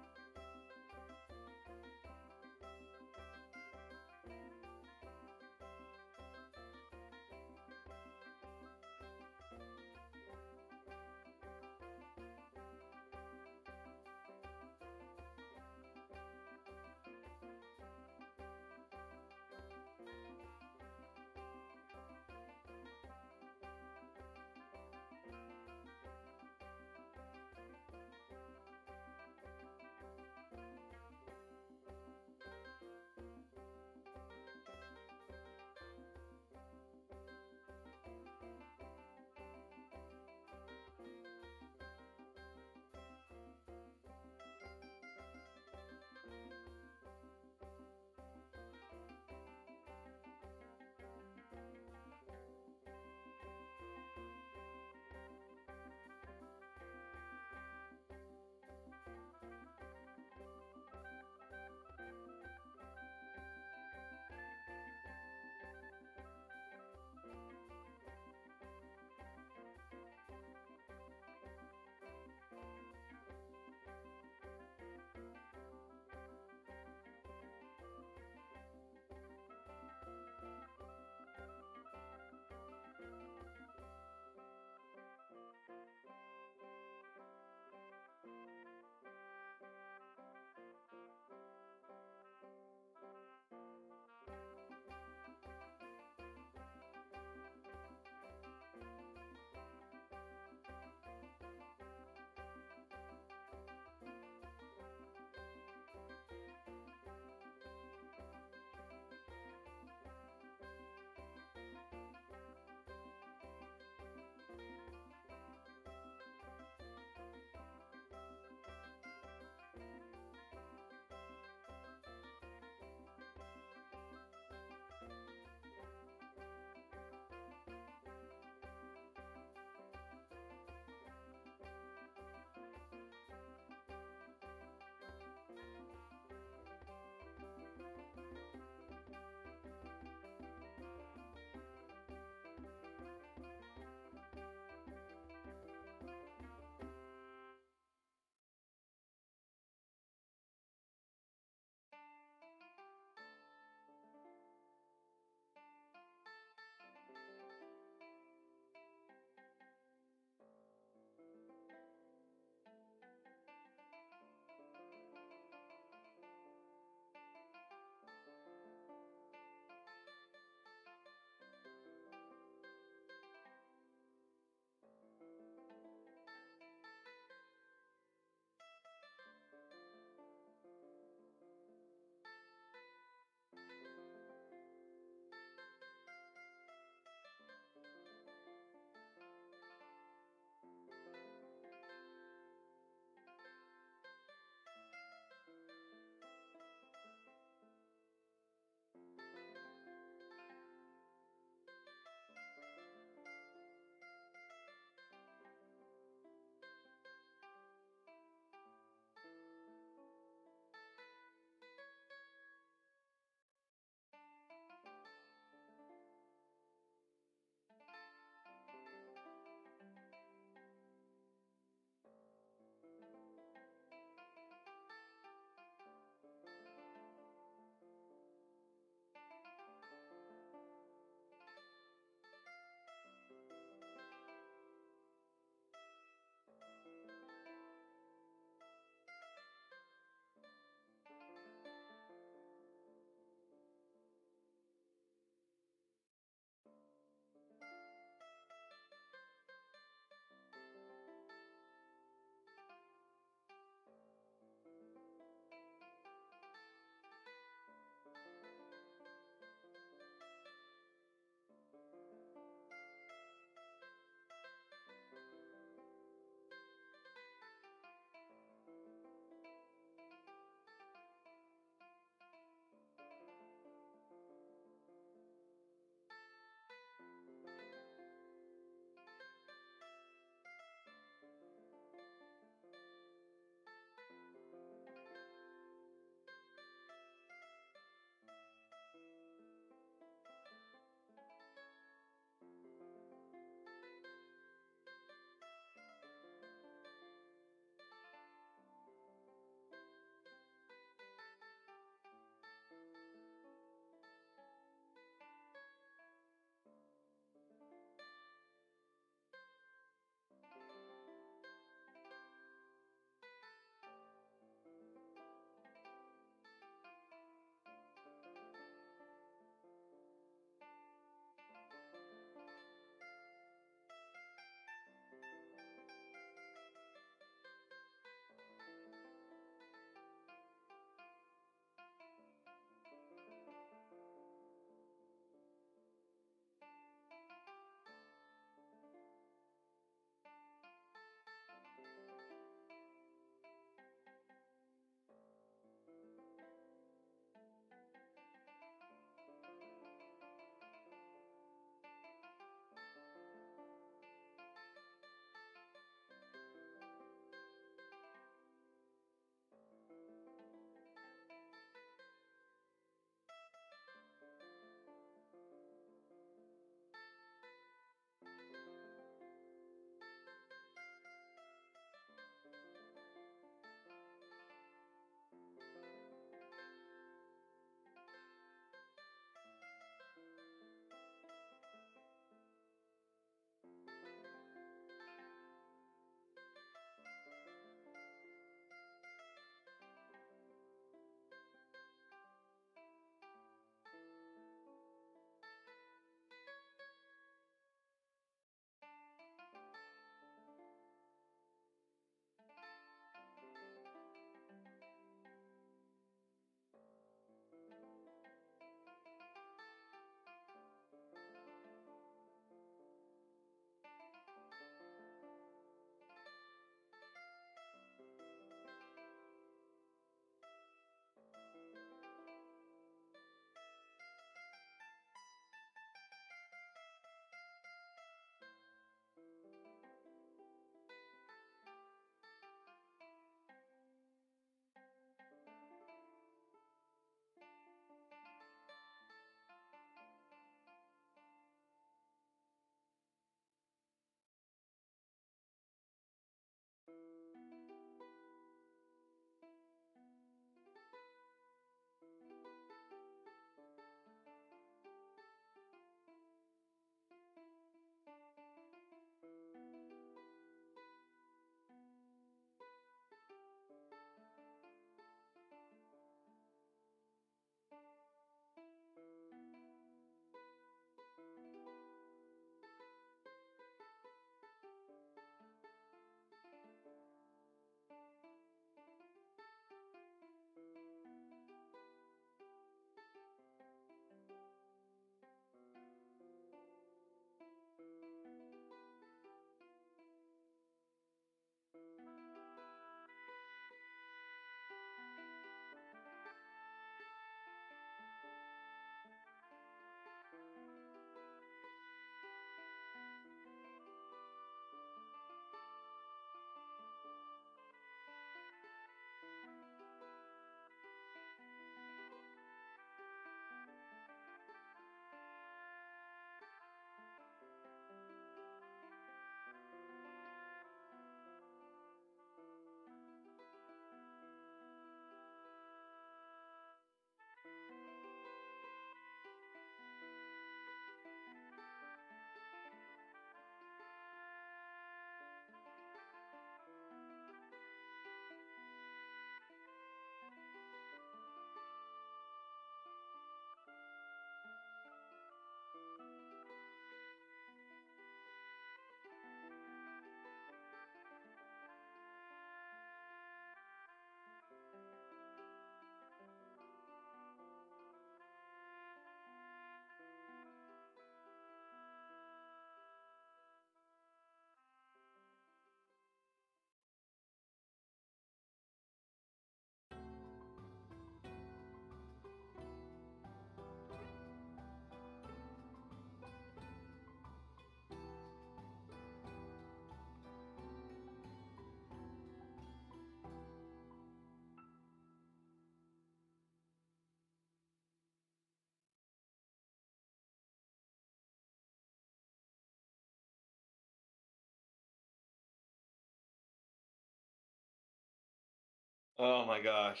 Oh my gosh.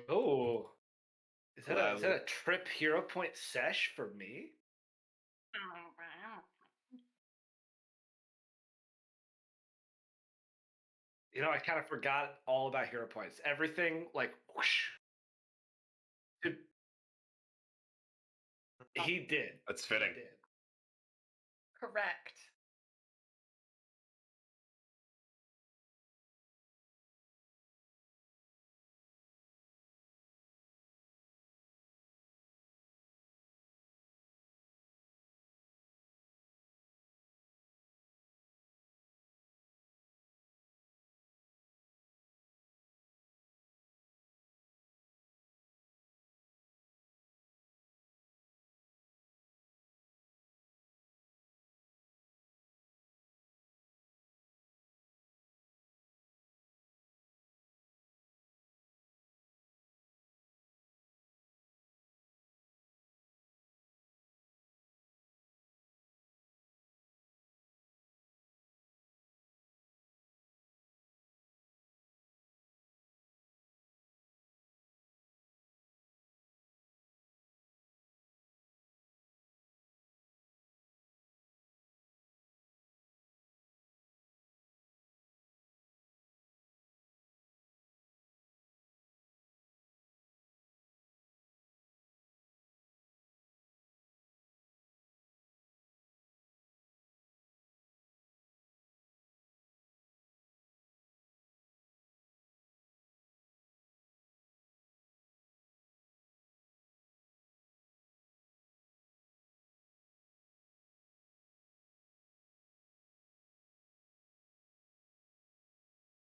Oh, is that Gladly. a trip hero point sesh for me? You know, I kind of forgot all about hero points. Everything like whoosh. Dude, he did. That's fitting. He did. Correct.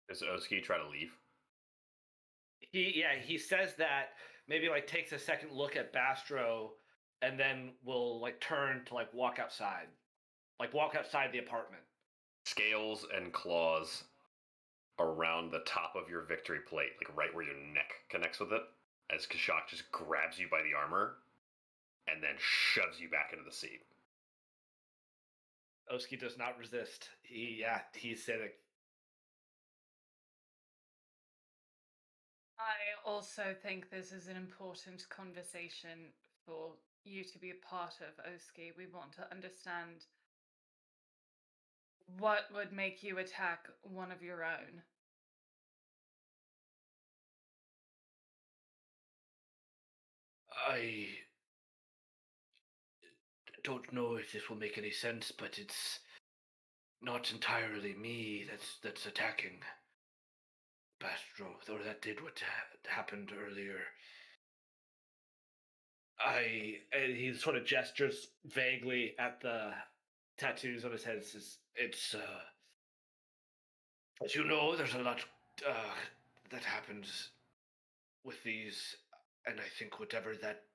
Does Oski try to leave? He says that maybe like takes a second look at Bastro and then will like turn to like walk outside. Like walk outside the apartment. Scales and claws around the top of your victory plate, like right where your neck connects with it, as Kashak just grabs you by the armor and then shoves you back into the seat. Oski does not resist. He said it. I also think this is an important conversation for you to be a part of, Oski. We want to understand what would make you attack one of your own. I don't know if this will make any sense, but it's not entirely me that's attacking Bastro, or that did what happened earlier. And he sort of gestures vaguely at the tattoos on his head. Says, "It's as you know, there's a lot that happens with these, and I think whatever that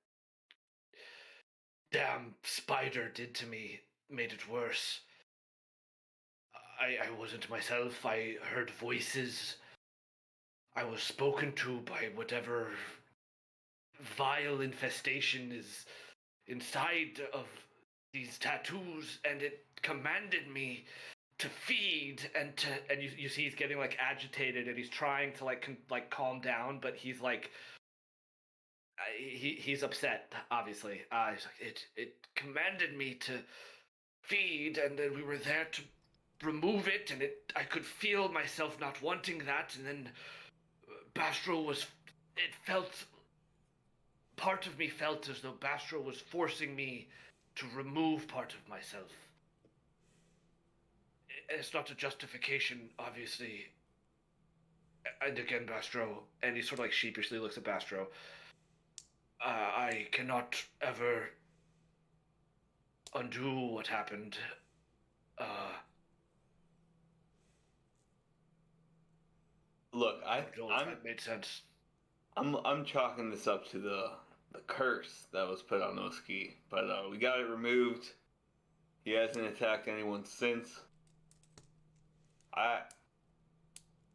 damn spider did to me made it worse. I wasn't myself. I heard voices. I was spoken to by whatever vile infestation is inside of these tattoos, and it commanded me to feed and you see he's getting like agitated and he's trying to like calm down, but he's like he's upset, obviously. He's like, it commanded me to feed, and then we were there to remove it, and I could feel myself not wanting that, and then Bastro was. It felt. Part of me felt as though Bastro was forcing me to remove part of myself. It's not a justification, obviously. And again, Bastro, and he sort of like sheepishly looks at Bastro. I cannot ever undo what happened. Look, I don't know if that made sense. I'm chalking this up to the curse that was put on Oski, but we got it removed. He hasn't attacked anyone since. I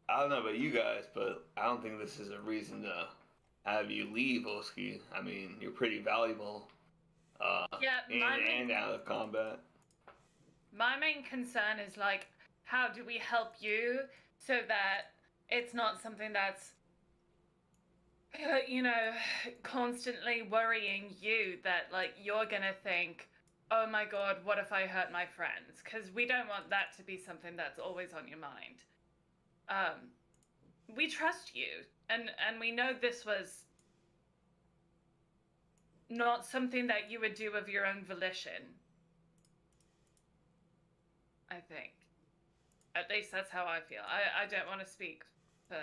don't know about you guys, but I don't think this is a reason to have you leave, Oski. I mean, you're pretty valuable. And out of combat. My main concern is like, how do we help you so that it's not something that's you know, constantly worrying you that, like, you're gonna think, oh my god, what if I hurt my friends? Because we don't want that to be something that's always on your mind. We trust you, and we know this was not something that you would do of your own volition. I think. At least that's how I feel. I don't want to speak for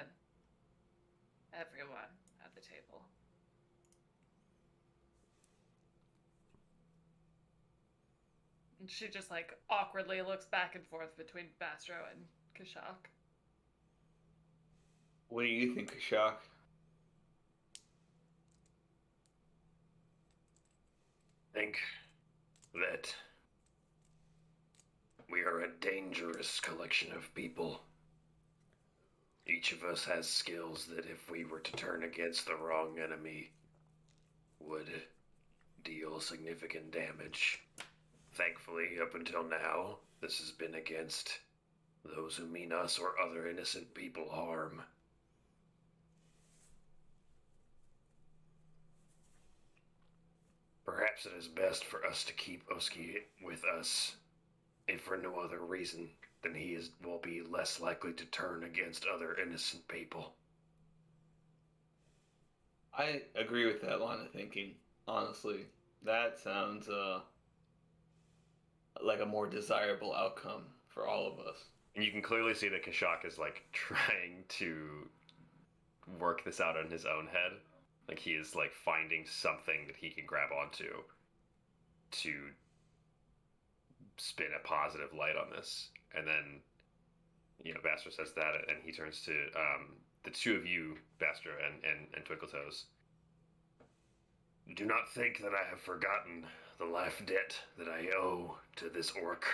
everyone at the table. And she just, like, awkwardly looks back and forth between Bastro and Kashak. What do you think, Kashak? I think that we are a dangerous collection of people. Each of us has skills that if we were to turn against the wrong enemy would deal significant damage. Thankfully, up until now, this has been against those who mean us or other innocent people harm. Perhaps it is best for us to keep Oski with us, if for no other reason than will be less likely to turn against other innocent people. I agree with that line of thinking, honestly. That sounds like a more desirable outcome for all of us. And you can clearly see that Kashak is, like, trying to work this out in his own head. Like, he is, like, finding something that he can grab onto to spin a positive light on this. And then, you know, Bastro says that, and he turns to the two of you, Bastro and Twinkletoes. Do not think that I have forgotten the life debt that I owe to this orc.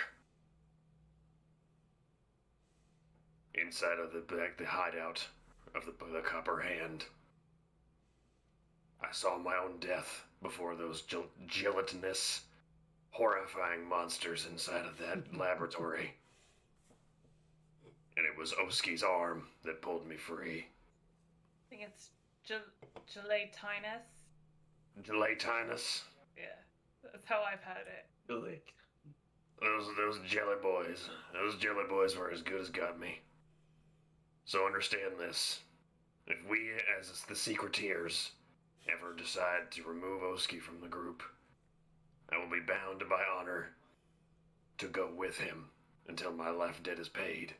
Inside of the hideout of the Copper Hand, I saw my own death before those gelatinous, horrifying monsters inside of that laboratory. And it was Oski's arm that pulled me free. I think it's Gelatinus. Gelatinus. Yeah, that's how I've heard it. Like, Those jelly boys. Those jelly boys were as good as got me. So understand this. If we, as the Secreteers, ever decide to remove Oski from the group, I will be bound by honor to go with him until my life debt is paid.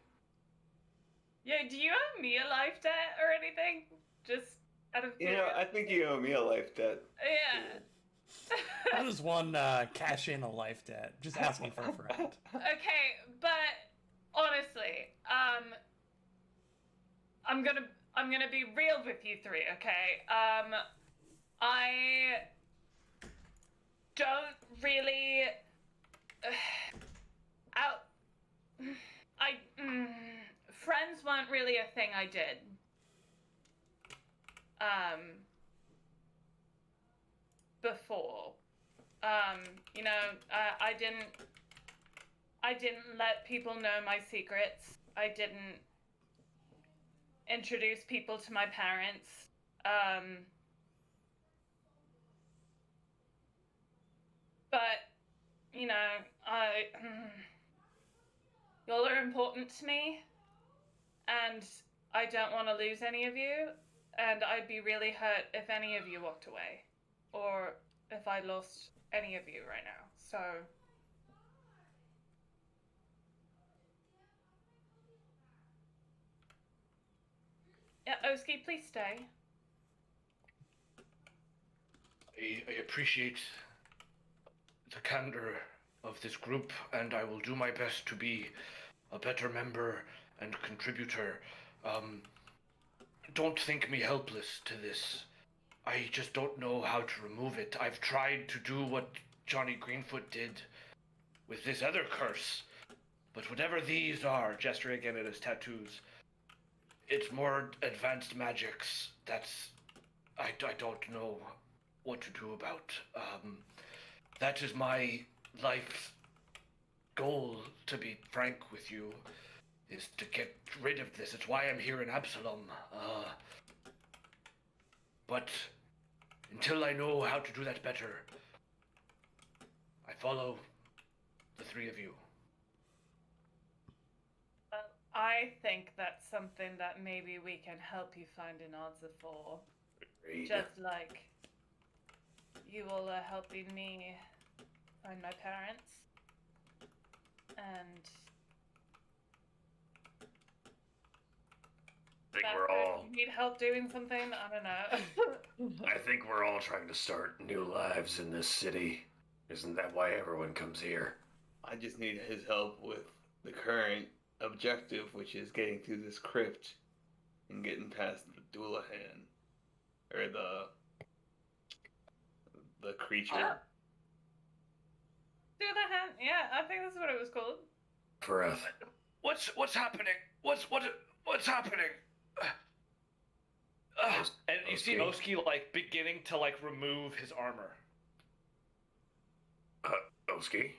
Yeah, do you owe me a life debt or anything? Just out of you know, I think you owe me a life debt. Yeah. How does one cash in a life debt? Just asking for a friend. Okay, but honestly, I'm gonna be real with you three, okay? I don't really friends weren't really a thing I did. Before. You know, I didn't let people know my secrets. I didn't introduce people to my parents. But, you know, y'all are important to me, and I don't want to lose any of you, and I'd be really hurt if any of you walked away, or if I lost any of you right now, so... Yeah, Oski, please stay. I appreciate the candor of this group, and I will do my best to be a better member and contributor. Don't think me helpless to this. I just don't know how to remove it. I've tried to do what Johnny Greenfoot did with this other curse, but whatever these are, gesturing again at his tattoos, it's more advanced magics. I don't know what to do about. That is my life goal, to be frank with you, is to get rid of this. It's why I'm here in Absalom. But until I know how to do that better, I follow the three of you. I think that's something that maybe we can help you find an answer for. Agreed. Just like you all are helping me find my parents. And I think that we're all. need help doing something? I don't know. I think we're all trying to start new lives in this city. Isn't that why everyone comes here? I just need his help with the current objective, which is getting through this crypt and getting past the Doulahan. Or the creature. Do the hand? Yeah, I think that's what it was called. Fareth. What's happening? What's happening? And you see Oski. Oski like beginning to like remove his armor. Oski?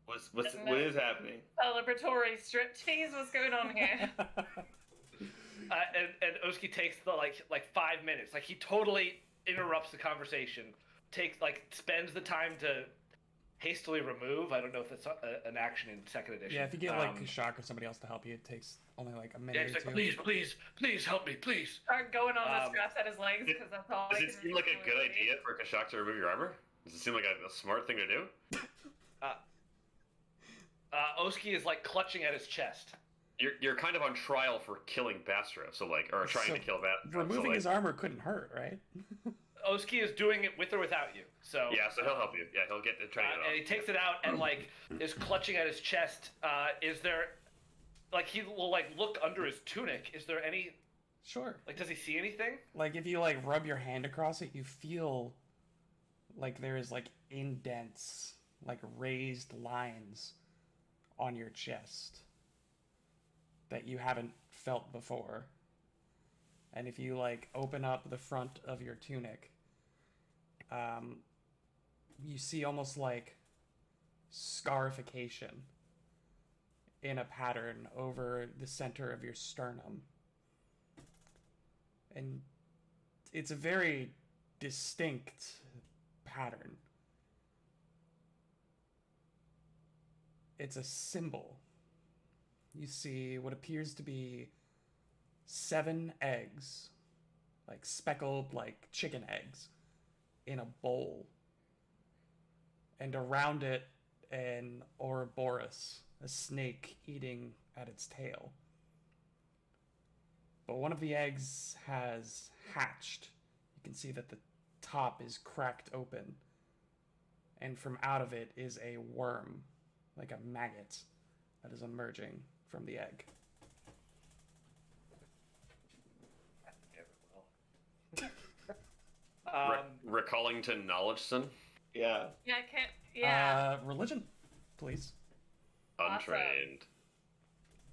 What is happening? Celebratory striptease? What's going on here? And Oski takes the like 5 minutes. Like he totally interrupts the conversation. Spends the time to hastily remove. I don't know if that's an action in second edition. Yeah, if you get like Kashak or somebody else to help you, it takes only like a Yeah, minute he's or like, two. please help me, please. Start going on the straps at his legs because that's all. Does I it can seem like a really good believe. idea for Kashak to remove your armor? Does it seem like a smart thing to do? Oski is like clutching at his chest. You're kind of on trial for killing Bastro, so like, or trying So, to kill Bastro. Removing so, like, his armor couldn't hurt, right? Oski is doing it with or without you. So Yeah, so he'll help you. Yeah, he'll get to try it and he takes it out and like is clutching at his chest. Is there like he will like look under his tunic? Is there any Sure. like does he see anything? Like if you like rub your hand across it, you feel like there is like indents, like raised lines on your chest that you haven't felt before. And if you like open up the front of your tunic, you see almost like scarification in a pattern over the center of your sternum. And it's a very distinct pattern. It's a symbol. You see what appears to be 7 eggs, like speckled like chicken eggs, in a bowl. And around it, an Ouroboros, a snake eating at its tail. But one of the eggs has hatched. You can see that the top is cracked open. And from out of it is a worm, like a maggot, that is emerging from the egg. recalling to knowledge, son. Yeah. Yeah, I can't. Yeah. Religion, please. Untrained.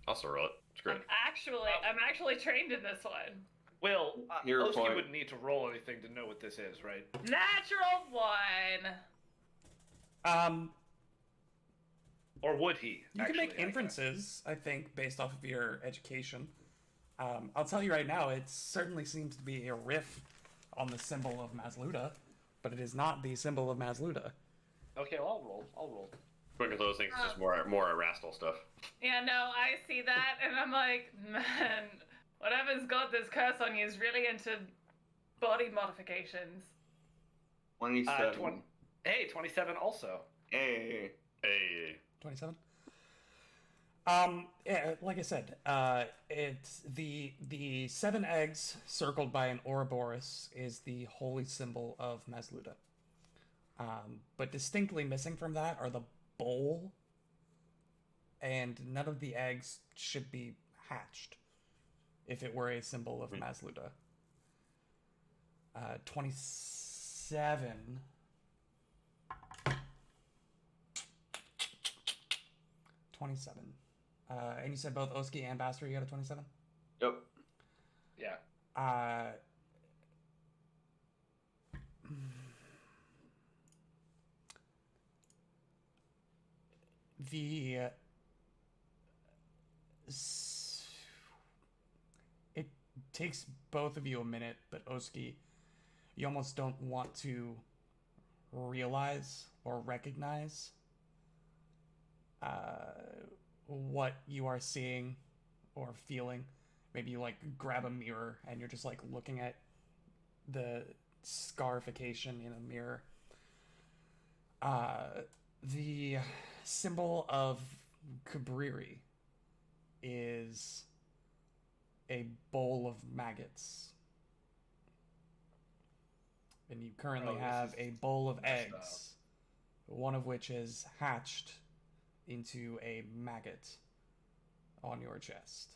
Also roll it. It's great. I'm actually trained in this one. Will Hero Oski point. wouldn't need to roll anything to know what this is, right? Natural one. Or would he? You can make actually, I guess? inferences, I think, based off of your education. I'll tell you right now, it certainly seems to be a riff on the symbol of Masluda, but it is not the symbol of Masluda. Okay, well, I'll roll. Quick of those things is just more Erastal stuff. Yeah, no, I see that, and I'm like, man, whatever's got this curse on you is really into body modifications. 27. Hey, 27 also. Hey. Hey. 27? Yeah, like I said, it's the 7 eggs circled by an Ouroboros is the holy symbol of Masluda. But distinctly missing from that are the bowl, and none of the eggs should be hatched if it were a symbol of Masluda. 27. 27. And you said both Oski and Baster, you got a 27? Yep. Yeah. It takes both of you a minute, but Oski, you almost don't want to realize or recognize what you are seeing or feeling. Maybe you like grab a mirror and you're just like looking at the scarification in a mirror. The symbol of Cabriri is a bowl of maggots. And you currently have a bowl of eggs, one of which is hatched into a maggot on your chest.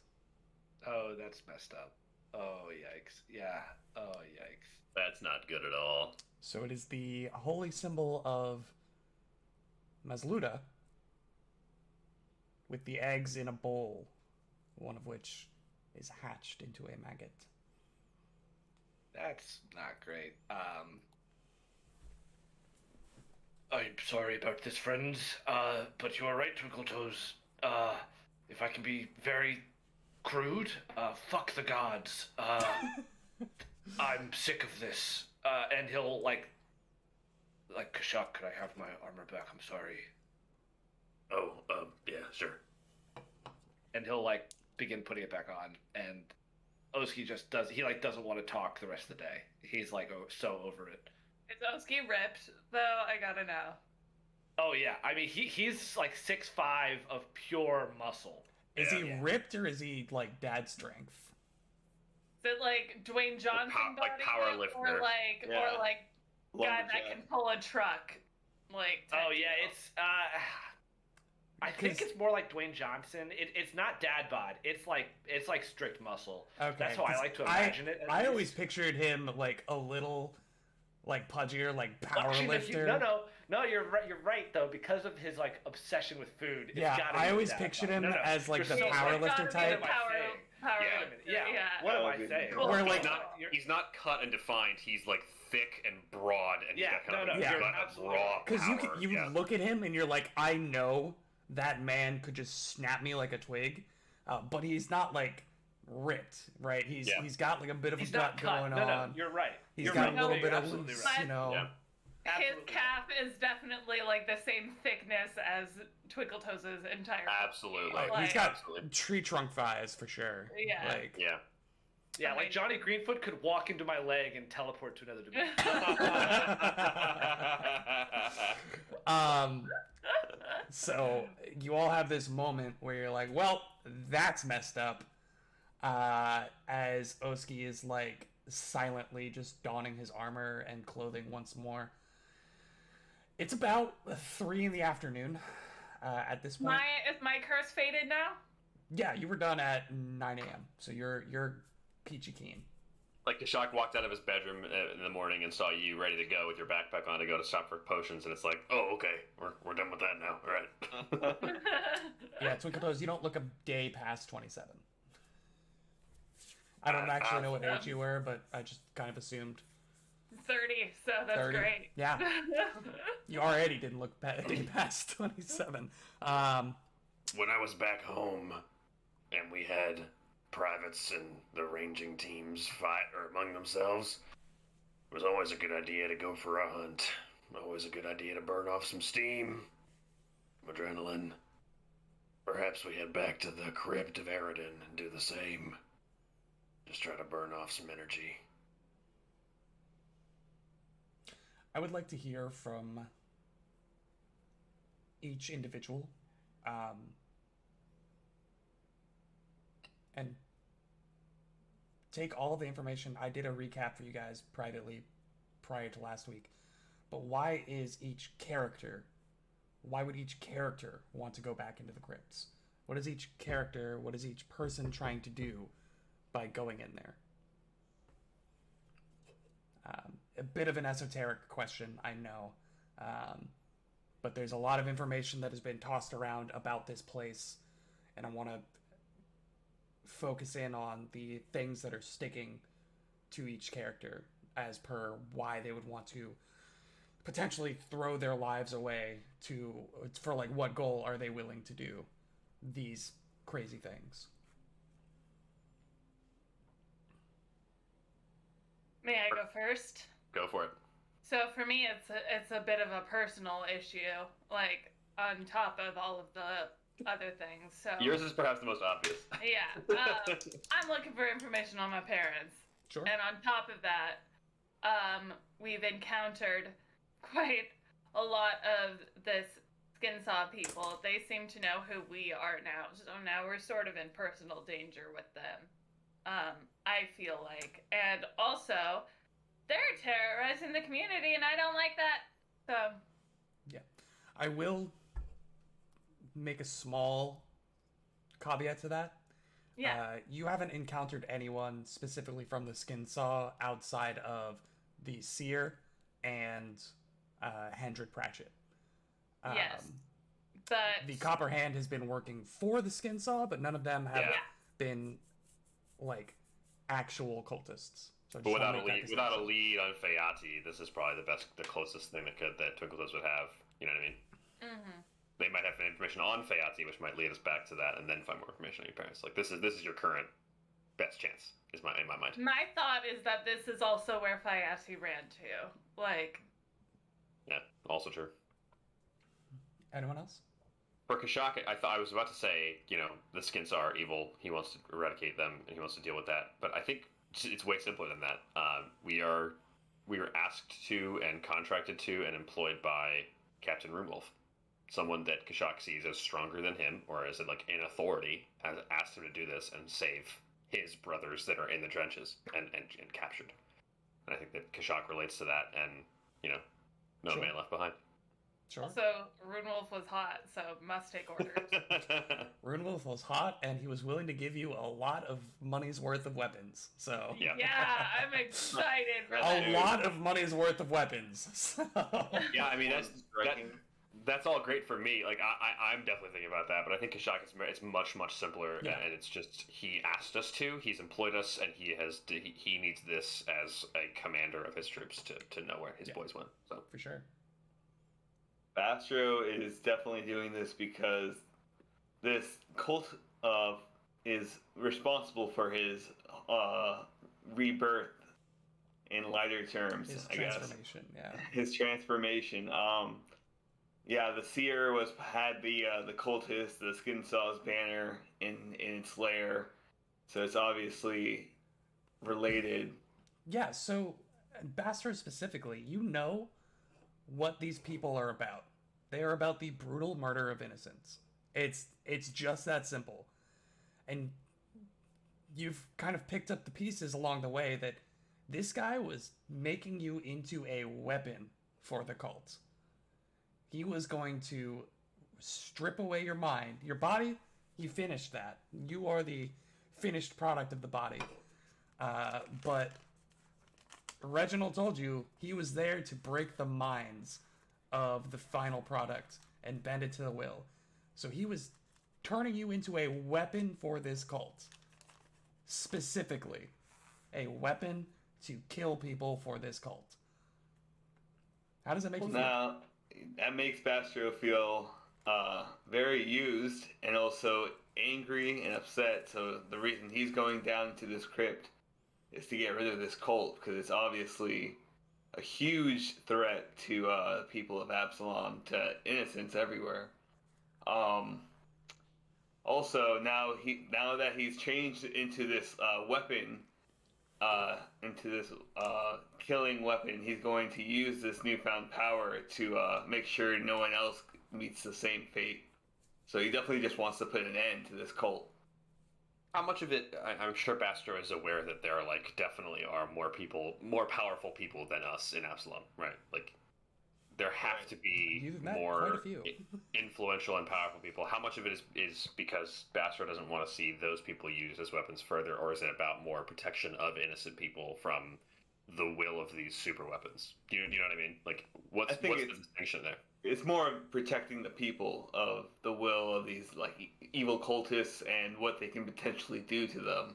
Oh, that's messed up. Oh, yikes. Yeah. Oh, yikes. That's not good at all. So it is the holy symbol of Masluda with the eggs in a bowl, one of which is hatched into a maggot. That's not great. I'm sorry about this, friends. But you are right, Twinkletoes. If I can be very crude, fuck the gods. I'm sick of this. And he'll like Kashak, could I have my armor back? I'm sorry. Oh, yeah, sure. And he'll like begin putting it back on, and Oski just doesn't want to talk the rest of the day. He's like so over it. Is Oski ripped though? I gotta know. Oh yeah, I mean he's like 6'5" of pure muscle. Is he ripped or is he like dad strength? Is it like Dwayne Johnson like body power weight, lifter. or like guy that Lumberjack. can pull a truck? Like Oh yeah, deal? it's I think it's more like Dwayne Johnson. It's not dad bod. It's like strict muscle. Okay, That's how I 'cause like to imagine it. at I least. always pictured him like a little, like pudgier, like power Actually, lifter. No, you're right. You're right though, because of his like obsession with food. It's Yeah, gotta I be always dad pictured bod. him as, like, You're the so power right. lifter It's gotta be type. the power Yeah, lifter, yeah. yeah. What am I Okay. saying? Or like- He's not cut and defined. He's like thick and broad, and Yeah, he's got kind no, of no, a, you're got a absolutely raw right. Because power. you yeah. look at him and you're like, I know that man could just snap me like a twig, but he's not like ripped, right? He's got like a bit of He's a gut not cut. going No, on. you're right. He's You're got right. a little You're bit of absolutely loose, right. you know. Yeah. His Absolutely. calf is definitely like the same thickness as Twinkletoes' entire. Absolutely. Like, Like- he's got Absolutely. tree trunk thighs for sure. Yeah. Like, Yeah. Yeah, like Johnny Greenfoot could walk into my leg and teleport to another dimension. So you all have this moment where you're like, well, that's messed up. As Oski is like silently just donning his armor and clothing once more. It's about 3 p.m. At this point. Is my curse faded now? Yeah, you were done at 9 a.m. So you're peachy keen. Like Kashak walked out of his bedroom in the morning and saw you ready to go with your backpack on to go to stop for potions, and it's like, oh, okay, we're done with that now. All right. Yeah, Twinkletoes, you don't look a day past 27. I don't actually know what age you were, but I just kind of assumed 30, so that's 30. great. Yeah. You already didn't look a day past 27. When I was back home and we had privates and the ranging teams fight or among themselves, it was always a good idea to go for a hunt. Always a good idea to burn off some steam, adrenaline. Perhaps we head back to the crypt of Eridan and do the same. Just try to burn off some energy. I would like to hear from each individual. And take all of the information. I did a recap for you guys privately prior to last week. But why would each character want to go back into the crypts? What is each person trying to do by going in there? A bit of an esoteric question, I know. But there's a lot of information that has been tossed around about this place, and I want to focus in on the things that are sticking to each character as per why they would want to potentially throw their lives away for like what goal are they willing to do these crazy things. May I go first? Go for it. So for me, it's a bit of a personal issue, like on top of all of the other things. So Yours is perhaps the most obvious. yeah, I'm looking for information on my parents, Sure. and on top of that, we've encountered quite a lot of this skin saw people. They seem to know who we are now, so now we're sort of in personal danger with them. I feel like, and also they're terrorizing the community, and I don't like that. So Yeah. I will make a small caveat to that. yeah, You haven't encountered anyone specifically from the Skin Saw outside of the Seer and Hendrik Pratchett. yes, but The Copper Hand has been working for the Skin Saw, but none of them have Yeah. been like actual cultists. So I But just wanna without a make that without a distinction. lead on Fayati, this is probably the closest thing that Twinkle Toes would have. You know what I mean? Mhm. They might have information on Fayati, which might lead us back to that, and then find more information on your parents. Like this is your current best chance, in my mind. My thought is that this is also where Fayati ran to. Like, Yeah, also true. Anyone else? For Kashak, I was about to say, the skins are evil. He wants to eradicate them, and he wants to deal with that. But I think it's way simpler than that. We were asked to and contracted to and employed by Captain Runewolf, someone that Kashak sees as stronger than him, or as like in authority, has asked him to do this and save his brothers that are in the trenches and captured. And I think that Kashak relates to that, and no Sure. man left behind. Sure. also, Runewolf was hot, so must take orders. Runewolf was hot, and he was willing to give you a lot of money's worth of weapons. So Yeah. Yeah, I'm excited for A that. a lot of money's worth of weapons. So Yeah, I mean Striking. that's all great for me. Like I'm definitely thinking about that, but I think Kashak it's much simpler, Yeah. and it's just he asked us to. He's employed us, and he needs this as a commander of his troops to know where his Yeah. boys went. So for sure. Bastro is definitely doing this because this cult is responsible for his rebirth in lighter terms, His I guess. transformation, yeah. His transformation. Yeah, the Seer had the cultist, the Skin Saw's banner in its lair, so it's obviously related. Yeah, so Bastard specifically, you know what these people are about. They are about the brutal murder of innocents. It's just that simple. And you've kind of picked up the pieces along the way that this guy was making you into a weapon for the cult. He was going to strip away your mind. Your body, he finished that. You are the finished product of the body. But Reginald told you he was there to break the minds of the final product and bend it to the will. So he was turning you into a weapon for this cult. Specifically, a weapon to kill people for this cult. How does that make you feel? Now, that makes Bastro feel very used and also angry and upset. So the reason he's going down to this crypt is to get rid of this cult, because it's obviously a huge threat to people of Absalom, to innocents everywhere. Also, now that he's changed into this weapon, into this killing weapon, he's going to use this newfound power to make sure no one else meets the same fate. So he definitely just wants to put an end to this cult. how much of it? I'm sure Bastro is aware that there are definitely are more powerful people than us in Absalom, right? Like there have to be You've met quite more a few. influential and powerful people. How much of it is because Bastro doesn't want to see those people used as weapons further, or is it about more protection of innocent people from the will of these super weapons? Do you know what I mean? Like, what's the distinction there? It's more of protecting the people of the will of these evil cultists and what they can potentially do to them.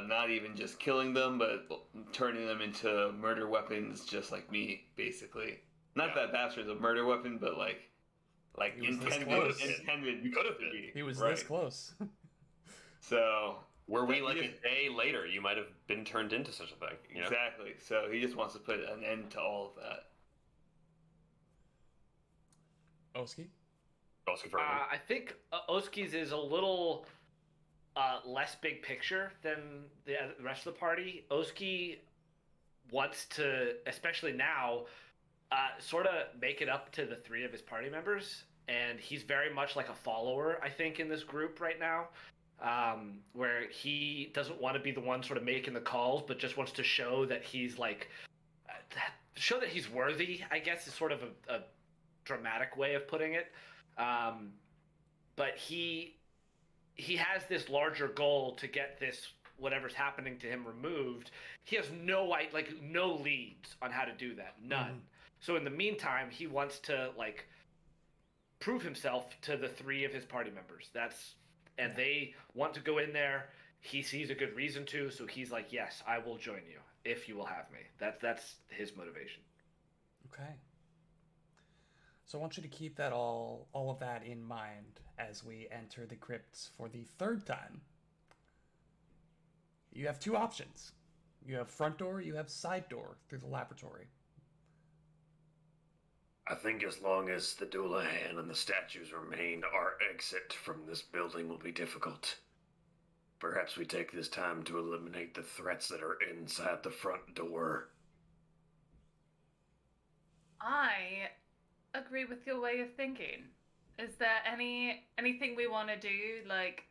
Not even just killing them, but turning them into murder weapons, just like me, basically. Not that Bastard's a murder weapon, but He was this intended close. intended He could have to been. be. He was right. this close. So Were we Yeah, like he a just- day later, you might have been turned into such a thing. You know? Exactly. So he just wants to put an end to all of that. Oski? Oski for everyone. I think Oski's is a little less big picture than the rest of the party. Oski wants to, especially now, sort of make it up to the three of his party members, and he's very much like a follower, I think, in this group right now, where he doesn't want to be the one sort of making the calls, but just wants to show that he's like, show that he's worthy, I guess, is sort of a dramatic way of putting it. But he has this larger goal to get this whatever's happening to him removed. He has no leads on how to do that, none. Mhm. So in the meantime, he wants to like prove himself to the three of his party members. And they want to go in there. He sees a good reason to, so he's like, "Yes, I will join you if you will have me." That's his motivation. Okay. So I want you to keep that all of that in mind as we enter the crypts for the third time. You have two options. You have front door, you have side door through the laboratory. I think as long as the Doulahan and the statues remain, our exit from this building will be difficult. Perhaps we take this time to eliminate the threats that are inside the front door. I agree with your way of thinking. Is there anything we want to do, like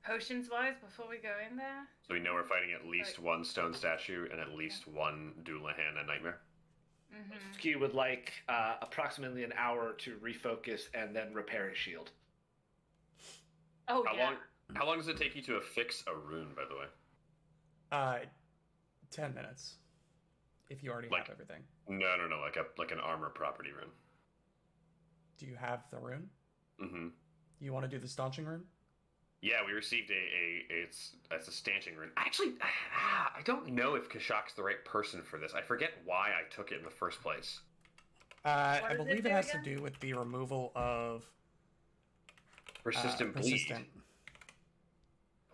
potions wise, before we go in there? So we know we're fighting at least one stone statue and at least one Doulahan and Nightmare. Mm-hmm. Oski would like approximately an hour to refocus and then repair his shield. Oh yeah. How long does it take you to affix a rune, by the way? 10 minutes. If you already Like- have everything. No, like an armor property rune. Do you have the rune? Mm-hmm. You want to do the staunching rune? Yeah, we received it's a stanching rune. Actually, I don't know if Kashak's the right person for this. I forget why I took it in the first place. I does it believe do it has again? to do with the removal of Persistent bleed. persistent.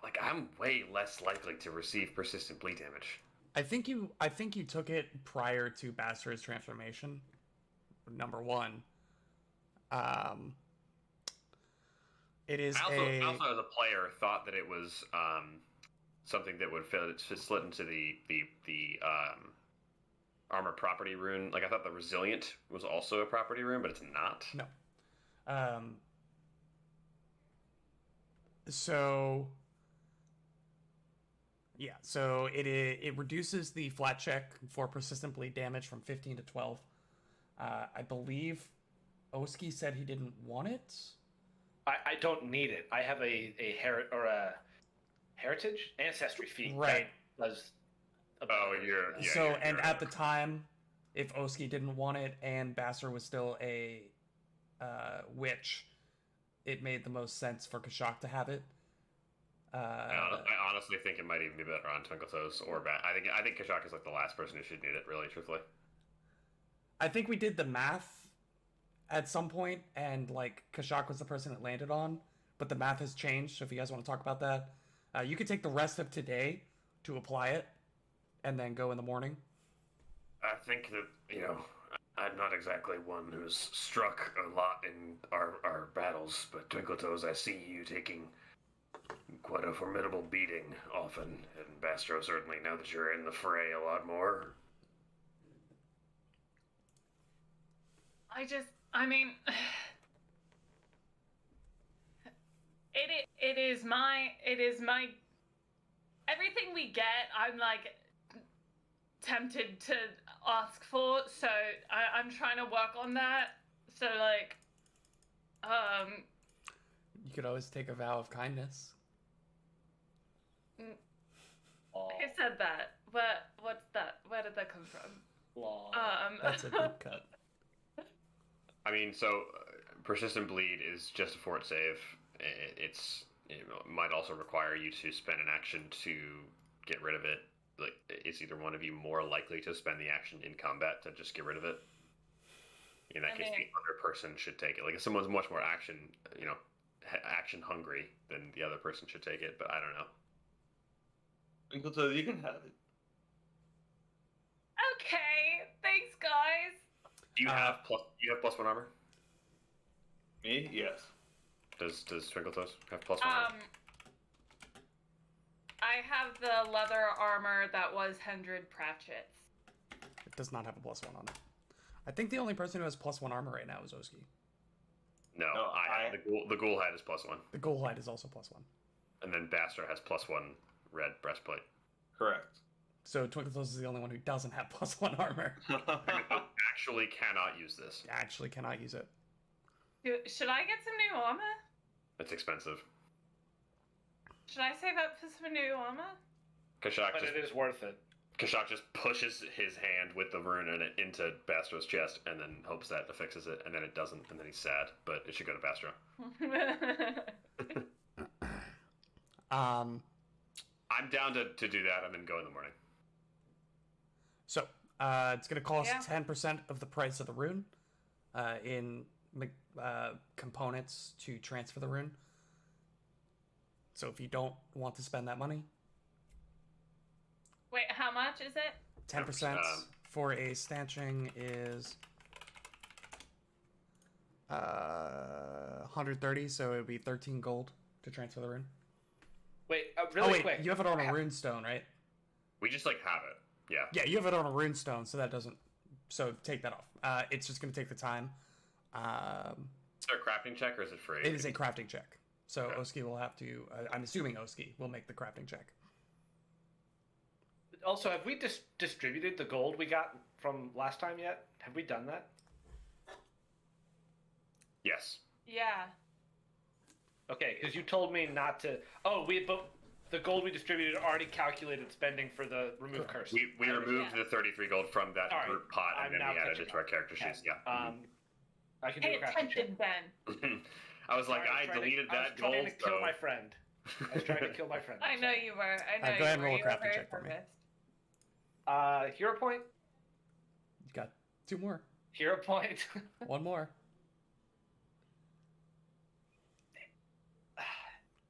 Like I'm way less likely to receive persistent bleed damage. I think you took it prior to Bastar's transformation. Number one. It is I also as a player thought that it was something that would slid into the armor property rune. Like I thought the resilient was also a property rune, but it's not. No. So yeah, so it reduces the flat check for persistent bleed damage from 15 to 12. I believe Oski said he didn't want it. I don't need it. I have a heritage ancestry feat. Right. That was Oh, you're yeah, So you're and right. at the time, if Oski didn't want it and Basser was still a witch, it made the most sense for Kashak to have it. I honestly think it might even be better on Twinkle Toes or Bat. I think Kashak is like the last person who should need it. Really, truthfully. I think we did the math at some point, and like Kashak was the person it landed on, but the math has changed. So if you guys want to talk about that, you could take the rest of today to apply it, and then go in the morning. I think that, I'm not exactly one who's struck a lot in our battles, but Twinkletoes, I see you taking quite a formidable beating often, and Bastro certainly, now that you're in the fray a lot more. I mean, it is my everything we get. I'm like tempted to ask for, so I'm trying to work on that. So like, You could always take a vow of kindness. who said that? What's that? Where did that come from? That's a deep cut. I mean, so persistent bleed is just a fort save. It might also require you to spend an action to get rid of it. Like, is either one of you more likely to spend the action in combat to just get rid of it? In that case, the other person should take it. Like, if someone's much more action hungry, then the other person should take it. But I don't know. Twinkle you can have it. Okay, thanks, guys. Do you have plus one armor? Me? Yes. Does Twinkletoes have plus one armor? I have the leather armor that was 100 Pratchett's. It does not have a +1 on it. I think the only person who has +1 armor right now is Oski. No, I have the ghoul hat is plus one. The gold light is also +1. And then Bastard has plus one red breastplate. Correct. So Twinkletoes is the only one who doesn't have +1 armor. Actually cannot use this. Actually cannot use it. Should I get some new armor? It's expensive. Should I save up for some new armor? Kashak But it is worth it. Kashak just pushes his hand with the rune in it into Bastro's chest and then hopes that fixes it, and then it doesn't, and then he's sad, but it should go to Bastro. I'm down to do that and then go in the morning. So, it's going to cost 10% of the price of the rune in components to transfer the rune. So if you don't want to spend that money... Wait, how much is it? 10% for a stanching is 130, so it would be 13 gold to transfer the rune. Wait, really quick. You have it on a rune stone, right? We just have it. Yeah. Yeah, you have it on a rune stone, so that doesn't. So take that off. It's just going to take the time. Is there a crafting check or is it free? It is a crafting check. So Okay. Oski will have to. I'm assuming Oski will make the crafting check. Also, have we distributed the gold we got from last time yet? Have we done that? Yes. Yeah. Okay, because you told me not to. Oh, but the gold we distributed already calculated spending for the remove curse. We removed the 33 gold from that Sorry, group pot and I'm then now we added catching it to our up. character sheets. Yeah. I can do Pay a crafting check. attention, Ben. I was like, Sorry, I deleted that I was trying gold. to kill my friend. I was trying to kill my friend. I know you were. I know go ahead and you were. roll a You were crafting very check for me. purposed. Hero point. You got 2 more. Hero point. 1 more.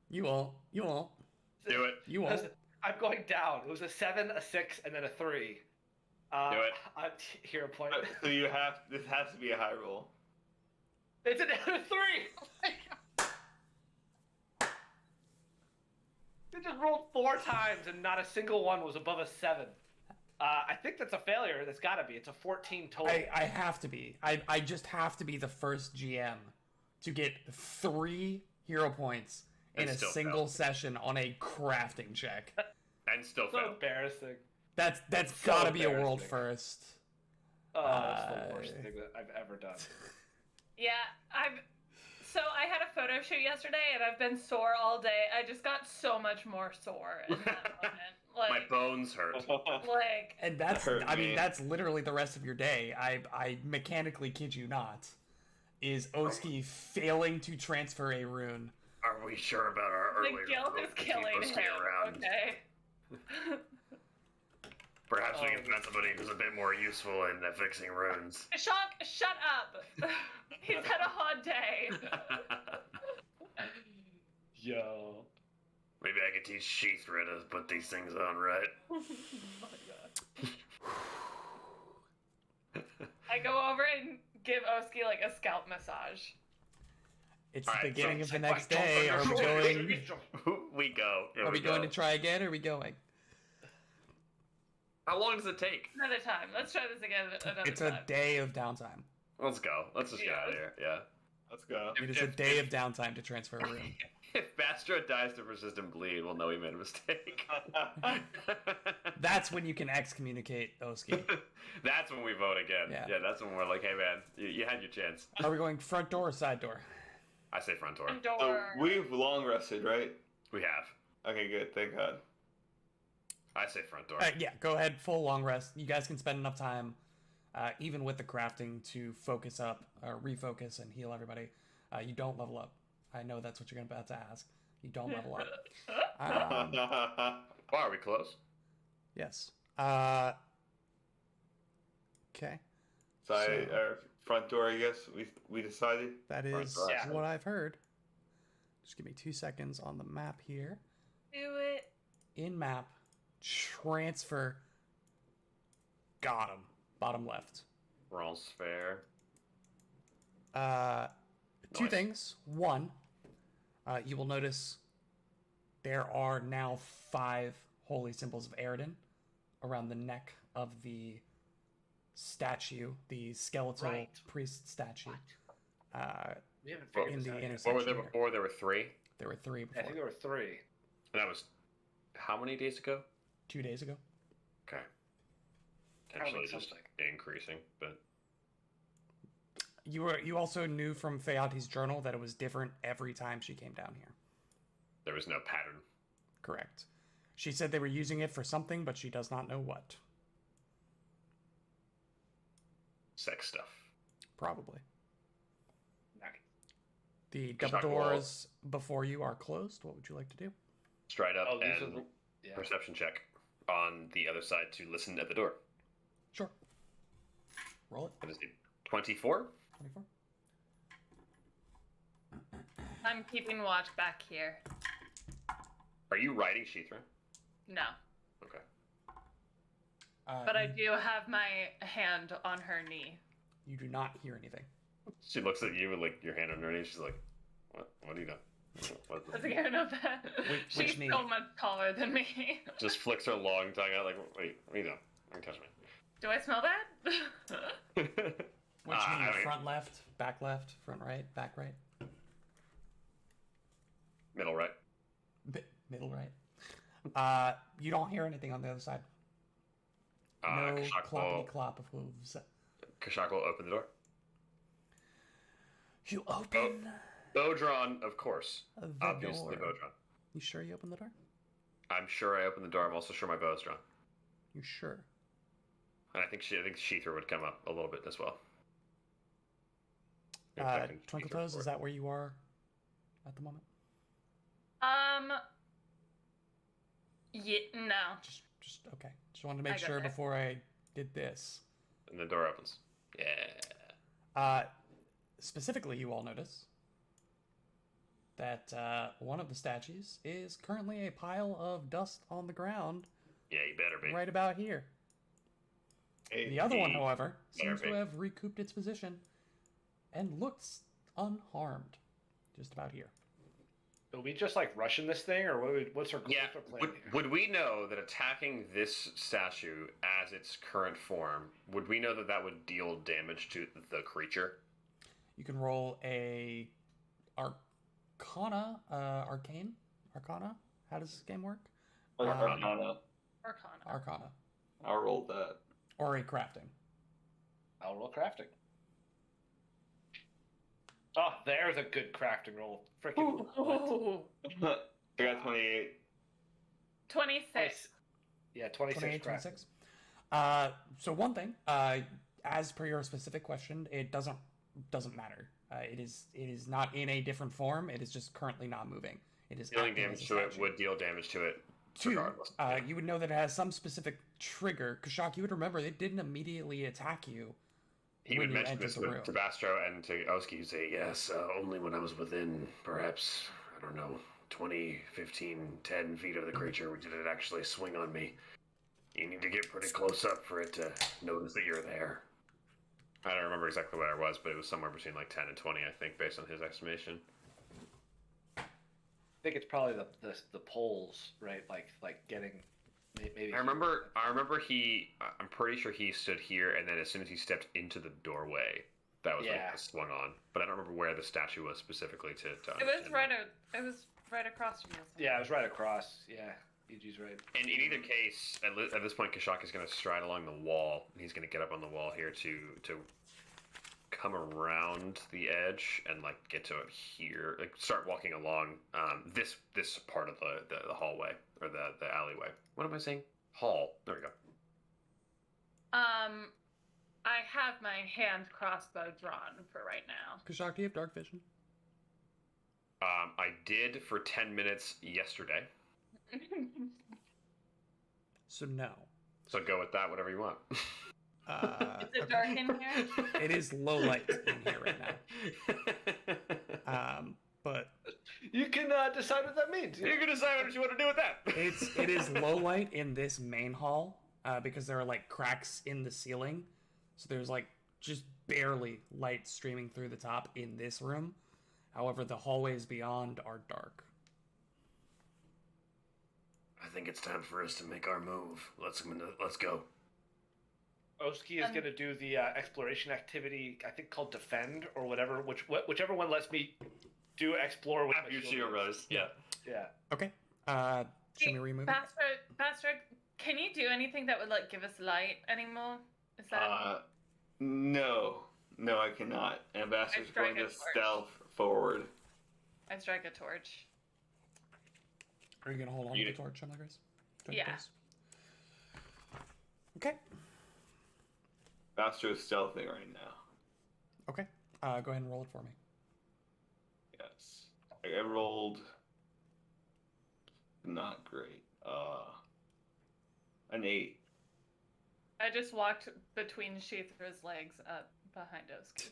You won't. You won't. Do it. You won't. I'm going down. It was a 7, a 6, and then a 3. Do it. Hero point. So this has to be a high roll. It's a 3. They just rolled 4 times and not a single one was above a 7. I think that's a failure. That's got to be. It's a 14 total. I have to be. I just have to be the first GM to get 3 hero points in And a still single fail. session on a crafting check. And still so fail. embarrassing. That's So gotta be a world embarrassing. first. Oh, that's the worst thing that I've ever done. Yeah, So I had a photo shoot yesterday, and I've been sore all day. I just got so much more sore in that moment. My Like, bones hurt. like And that's, Hurt I mean, me. that's literally the rest of your day. I mechanically kid you not, is Oski failing to transfer a rune. Are we sure about our the earlier guilt vote is to keep killing Oski him. around? Okay. Perhaps we can find somebody who's a bit more useful in fixing runes. Shock! Shut up. He's had a hard day. Yo. Maybe I could teach Sheathred to put these things on right. I go over and give Oski like a scalp massage. It's All the right, beginning so of the It's like, next don't day. Are we understand. going? We go. Here Are we going go. to try again? Or are we going? How long does it take? Another time. Let's try this again another It's time. a day of downtime. Let's go. Let's just get Yeah. out of here. Yeah. Let's go. It is a day of downtime to transfer a rune. If Bastro dies to persistent bleed, we'll know he made a mistake. That's when you can excommunicate Oski. That's when we vote again. Yeah. Yeah, that's when we're like, hey man, you had your chance. Are we going front door or side door? I say front door. Door. So we've long rested, right? We have. Okay, good. Thank God. I say front door. Yeah, go ahead. Full long rest. You guys can spend enough time, even with the crafting, to focus up, refocus, and heal everybody. You don't level up. I know that's what you're about to ask. You don't level up. Wow, are we close? Yes. Okay. Side or front door, I guess we decided. That Front is door. Yeah. what I've heard. Just give me 2 seconds on the map here. Do it. In map, transfer. Got him. Bottom left. Rawls fair. Two Nice. things. One, you will notice there are now 5 holy symbols of Eridan around the neck of the statue, the skeletal Right. priest statue. We haven't Well, figured In this the out yet. intersection. What were there here. before? There were 3. There were 3 I before. think there were 3. And that was how many days ago? 2 days ago. Okay. Counting Potentially just something. increasing, but You also knew from Fayati's journal that it was different every time she came down here. there was no pattern. Correct. She said they were using it for something, but she does not know what. Sex stuff. Probably. Nice. The Good double talk, Wall. doors before you are closed. What would you like to do? Stride up Oh, these are and the. Yeah. perception check on the other side to listen at the door. Sure. Roll it. What is it? 24? 24. I'm keeping watch back here. Are you riding Sheethra? No. Okay. But I you, do have my hand on her knee. you do not hear anything. She looks at you with like your hand on her knee. She's like, "What? What are you doing?" What Does he know that? Which She's knee? so much taller than me. Just flicks her long tongue out like, "Wait, what are you doing? Don't touch me." Do I smell bad? Which I knee? mean- Front left, front right, back right, Middle right. middle right. You don't hear anything on the other side. No Kashak cloppity will, clop of hooves. Kashak will open the door. You open Bow drawn, of course. the Obviously, door. bow drawn. You sure you open the door? I'm sure I opened the door. I'm also sure my bow is drawn. You sure? And I think Sheethra would come up a little bit as well. If that can Twinkle speak Toes, for is it. that where you are at the moment? Yeah, no. Just okay. Just wanted to make I got sure there. before I did this. And the door opens. Yeah. Specifically, you all notice that one of the statues is currently a pile of dust on the ground Yeah, you better be. right about here. Hey, The other one, He however, better seems to be. have recouped its position and looks unharmed. Just about here. Are we just like rushing this thing, or what's our Yeah. what's our plan Would, here? would we know that attacking this statue as its current form, would we know that that would deal damage to the creature? You can roll a Arcana, Arcana. How does this game work? Arcana. Arcana. Arcana, I'll roll that. or a crafting. I'll roll crafting. Oh, there's a good crafting roll. Freaking. Ooh. I got 28. 26. Yeah, 26 28, crafting. 26. So one thing, as per your specific question, it doesn't matter. It is not in a different form. It is just currently not moving. It is Dealing acting as damage a to it statue. would deal damage to it Two, regardless. Yeah. you would know that it has some specific trigger. Kashak, you would remember it didn't immediately attack you. He when would you mention entered this the with room. to Bastro and to Oski, who'd say, yes, Only when I was within, perhaps, I don't know, 20, 15, 10 feet of the creature did it actually swing on me. You need to get pretty close up for it to notice that you're there. I don't remember exactly what it was, but it was somewhere between like 10 and 20, I think, based on his estimation. I think it's probably the poles, right? Like getting maybe. I remember I'm pretty sure he stood here, and then as soon as he stepped into the doorway, that was Yeah. like swung on. But I don't remember where the statue was specifically to It was understand right. that. It was right across from us. Yeah, it was right across. Yeah, EG's right. And in either case, at this point, Kashak is going to stride along the wall. He's going to get up on the wall here to come around the edge and like get to it here, like start walking along this part of the hallway or the alleyway. What am I saying? Hall. There we go. I have my hand crossbow drawn for right now. Kashak, do you have dark vision? I did for 10 minutes yesterday, So no. so go with that, whatever you want. Is it dark in here? It is low light in here right now. But You can decide what that means. You can decide what you want to do with that. It is low light in this main hall because there are like cracks in the ceiling, so there's like just barely light streaming through the top in this room. However, the hallways beyond are dark. I think it's time for us to make our move. Let's go. Oski is going to do the exploration activity, I think called Defend or whatever, whichever one lets me do explore with my shield. Yeah. Yeah. Okay. Should we remove it? Pastor, can you do anything that would like give us light anymore? Is that No, I cannot. Ambassador's going to stealth forward. I strike a torch. Are you gonna hold on to the torch, Grace? Yeah. Okay. Ambassador is stealthing right now. Okay. Go ahead and roll it for me. Yes. I rolled not great. An 8. I just walked between Sheethra's legs up behind Oski.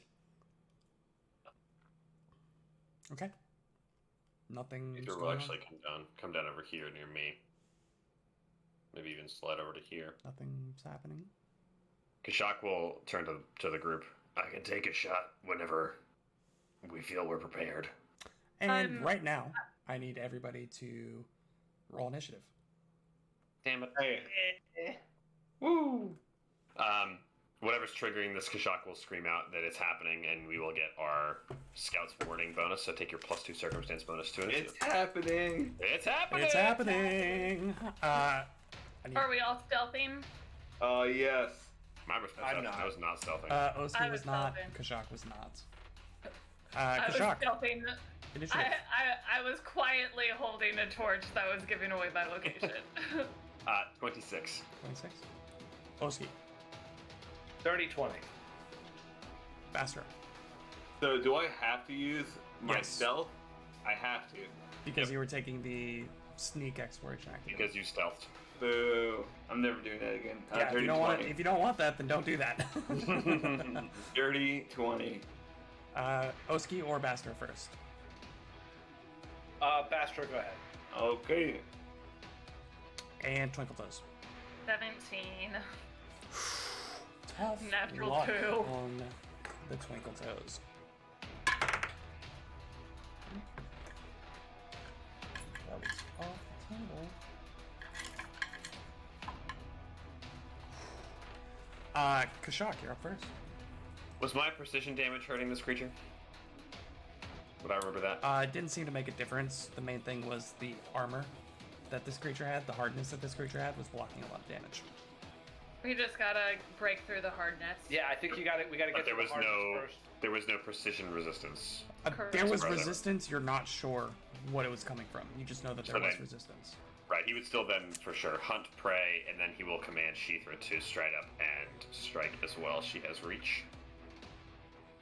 Okay. Nothing. Either will actually come down over here near me. Maybe even slide over to here. Nothing's happening. Kashak will turn to the group. I can take a shot whenever we feel we're prepared. And right now, I need everybody to roll initiative. Damn it. Hey. Woo! Whatever's triggering this, Kashak will scream out that it's happening, and we will get our Scout's Warning bonus. So take your +2 circumstance bonus to initiative. It's happening. It's happening. It's happening. Are we all stealthing? Yes. Mine was I'm not. I was not stealthing. Oski I was was not. stealthing. Kashak was not. I was Kashak, stealthing. initiative. I was quietly holding a torch that was giving away my location. 26. 26. Oski, 30-20. Bastro. So do I have to use my Yes. stealth? I have to. Because you were taking the sneak exploration activity. Because you stealthed. Boo. I'm never doing that again. Yeah, if you don't want that, then don't do that. Dirty 20. Oski or Bastro first. Bastro, go ahead. Okay. And Twinkle Toes. 17. Tough Natural luck 2. on the Twinkle Toes. That was off the table. Kashak, you're up first. Was my precision damage hurting this creature? Would I remember that? It didn't seem to make a difference. The main thing was the armor that this creature had, the hardness that this creature had, was blocking a lot of damage. We just gotta break through the hardness. Yeah, I think we gotta get But to the hardness first. there was no precision resistance. Correct. There was Right. resistance, you're not sure what it was coming from. You just know that there So was then- resistance. Right, he would still then for sure hunt prey, and then he will command Sheethra to stride up and strike as well. She has reach.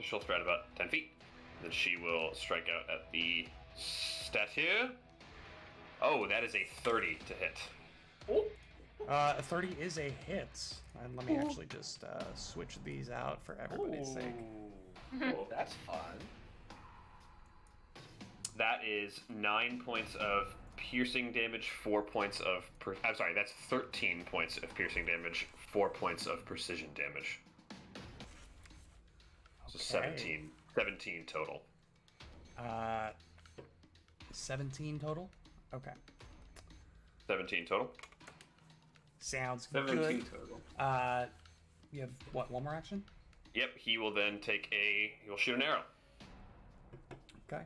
She'll stride about 10 feet. Then she will strike out at the statue. Oh, that is a 30 to hit. A 30 is a hit. And let me actually just switch these out for everybody's sake. Oh, that's fun. That is 9 points of piercing damage, 4 points of... I'm sorry, that's 13 points of piercing damage, 4 points of precision damage. So 17 total. 17 total? Okay. 17 total. Sounds 17 good. total. You have, what, one more action? Yep, he will then he will shoot an arrow. Okay.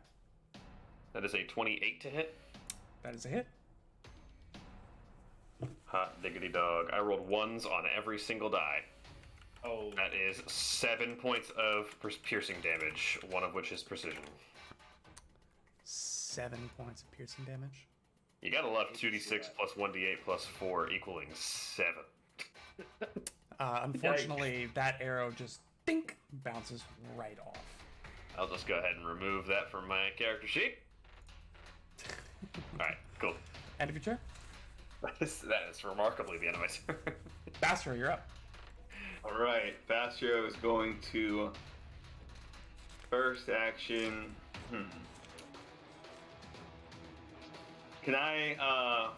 That is a 28 to hit. That is a hit. Hot diggity dog. I rolled ones on every single die. Oh. That is 7 points of piercing damage, one of which is precision. 7 points of piercing damage. You gotta love 2d6 plus 1d8 plus 4 equaling 7. Unfortunately, that arrow just dink bounces right off. I'll just go ahead and remove that from my character sheet. Alright, cool. End of your turn. That is remarkably the end of my turn. Bastro, you're up. Alright, Bastio is going to first action. Can I,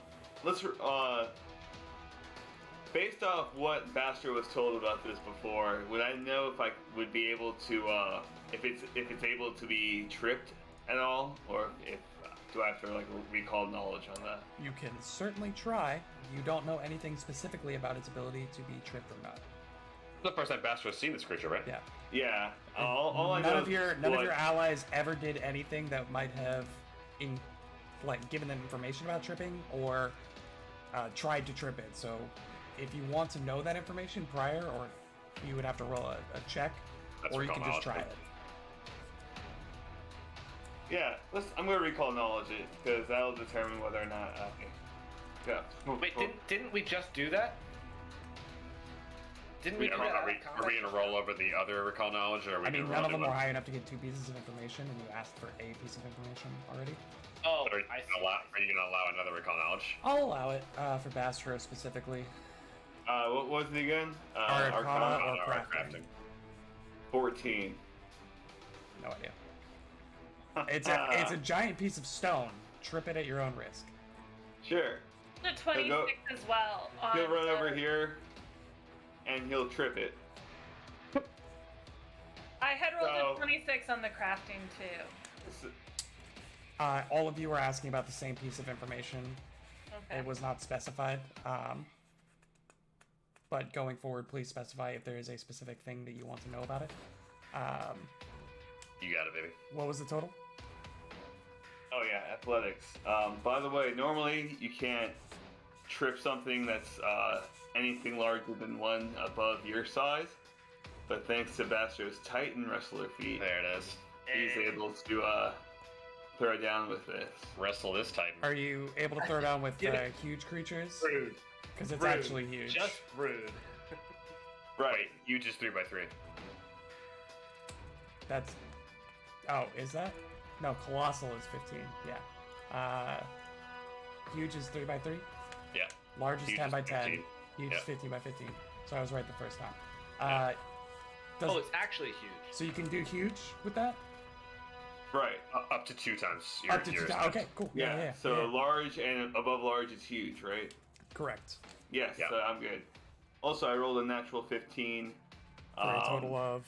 based off what Bastro was told about this before, would I know if I would be able to, if it's able to be tripped at all, or if do I have to like recall knowledge on that? You can certainly try. You don't know anything specifically about its ability to be tripped or not. The first time Bastro's seen this creature, right? Yeah. Yeah. All I know None of is your allies ever did anything that might have, given them information about tripping or tried to trip it. So, if you want to know that information prior, or you would have to roll a check, That's or you recall can just knowledge, try right? it. Yeah, I'm gonna recall knowledge it because that'll determine whether or not. Yeah. Wait, didn't we just do that? Didn't we do that? Are we gonna roll over the other recall knowledge, or are we I mean, gonna none roll of them new were ones? high enough to get 2 pieces of information, and you asked for a piece of information already. Oh, Are you I see. are you gonna allow another recall knowledge? I'll allow it for Bastro specifically. What was it again? Arcana or Art crafting. 14. No idea. It's a giant piece of stone. Trip it at your own risk. Sure. The 26 as well. He'll on run the- over here, and he'll trip it. I had rolled So- a 26 on the crafting too. All of you were asking about the same piece of information. Okay. It was not specified. But going forward, please specify if there is a specific thing that you want to know about it. You got it, baby. What was the total? Oh yeah, athletics. By the way, normally you can't trip something that's anything larger than 1 above your size, but thanks to Bastro's Titan Wrestler feat, There it is. he's able to throw down with this. Wrestle this Titan. Are you able to throw down with Get it. huge creatures? Rude. Because it's Rude. actually huge. Just rude. Right. Wait, you just 3x3. That's. Oh, is that? No, colossal is 15. Yeah. Huge is 3x3. Yeah. Large is Huge 10 is by 10. 15. Huge Yeah. is 15 by 15. So I was right the first time. Oh, it's actually huge. So you can do huge with that? Right. Up to 2 times your, Up to 2 your times. Okay, cool. Yeah. So large and above large is huge, right? Correct. Yes. Yeah. So I'm good. Also, I rolled a natural 15. For a total of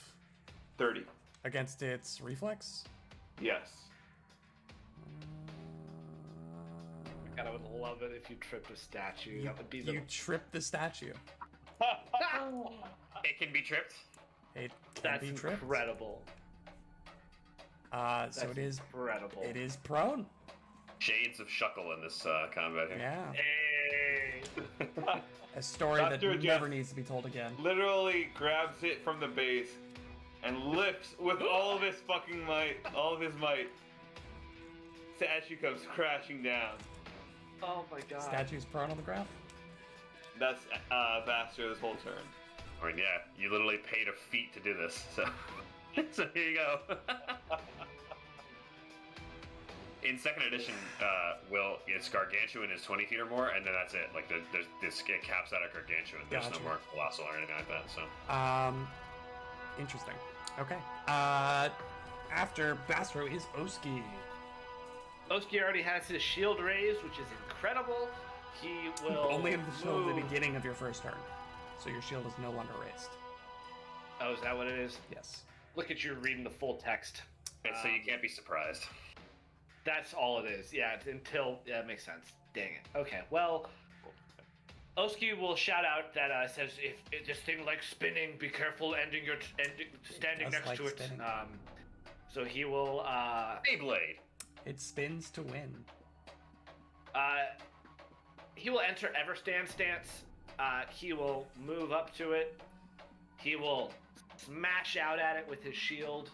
30. against its reflex. Yes. God, I would love it if you tripped a statue. That would be the. You trip the statue. It can be tripped. It can That's be tripped. incredible. So That's it is. incredible. It is prone. Shades of Shuckle in this combat here. Yeah. Hey. A story that Dr. Jeff. never needs to be told again. Literally grabs it from the base and lifts with all of his fucking might, all of his might. Statue comes crashing down. Oh my god. Statue's prone on the ground. That's Bastro this whole turn. I mean, yeah, you literally paid a feat to do this, so so here you go. In second edition, Will, it's Gargantuan is 20 feet or more, and then that's it. Like there's this it caps out at Gargantuan. There's Gotcha. no more colossal or anything like that. So Interesting. Okay. After Bastro is Oski. Oski already has his shield raised, which is incredible. He will Only in the show at the move- beginning of your first turn. So your shield is no longer raised. Oh, is that what it is? Yes. Look at you reading the full text. and so you can't be surprised. That's all it is. Yeah, until yeah, it makes sense. Dang it. Okay, well, Oski will shout out that says if this thing likes spinning, be careful standing Does next like to it. spinning. So he will Beyblade. It spins to win. he will enter Everstand stance. He will move up to it. He will smash out at it with his shield.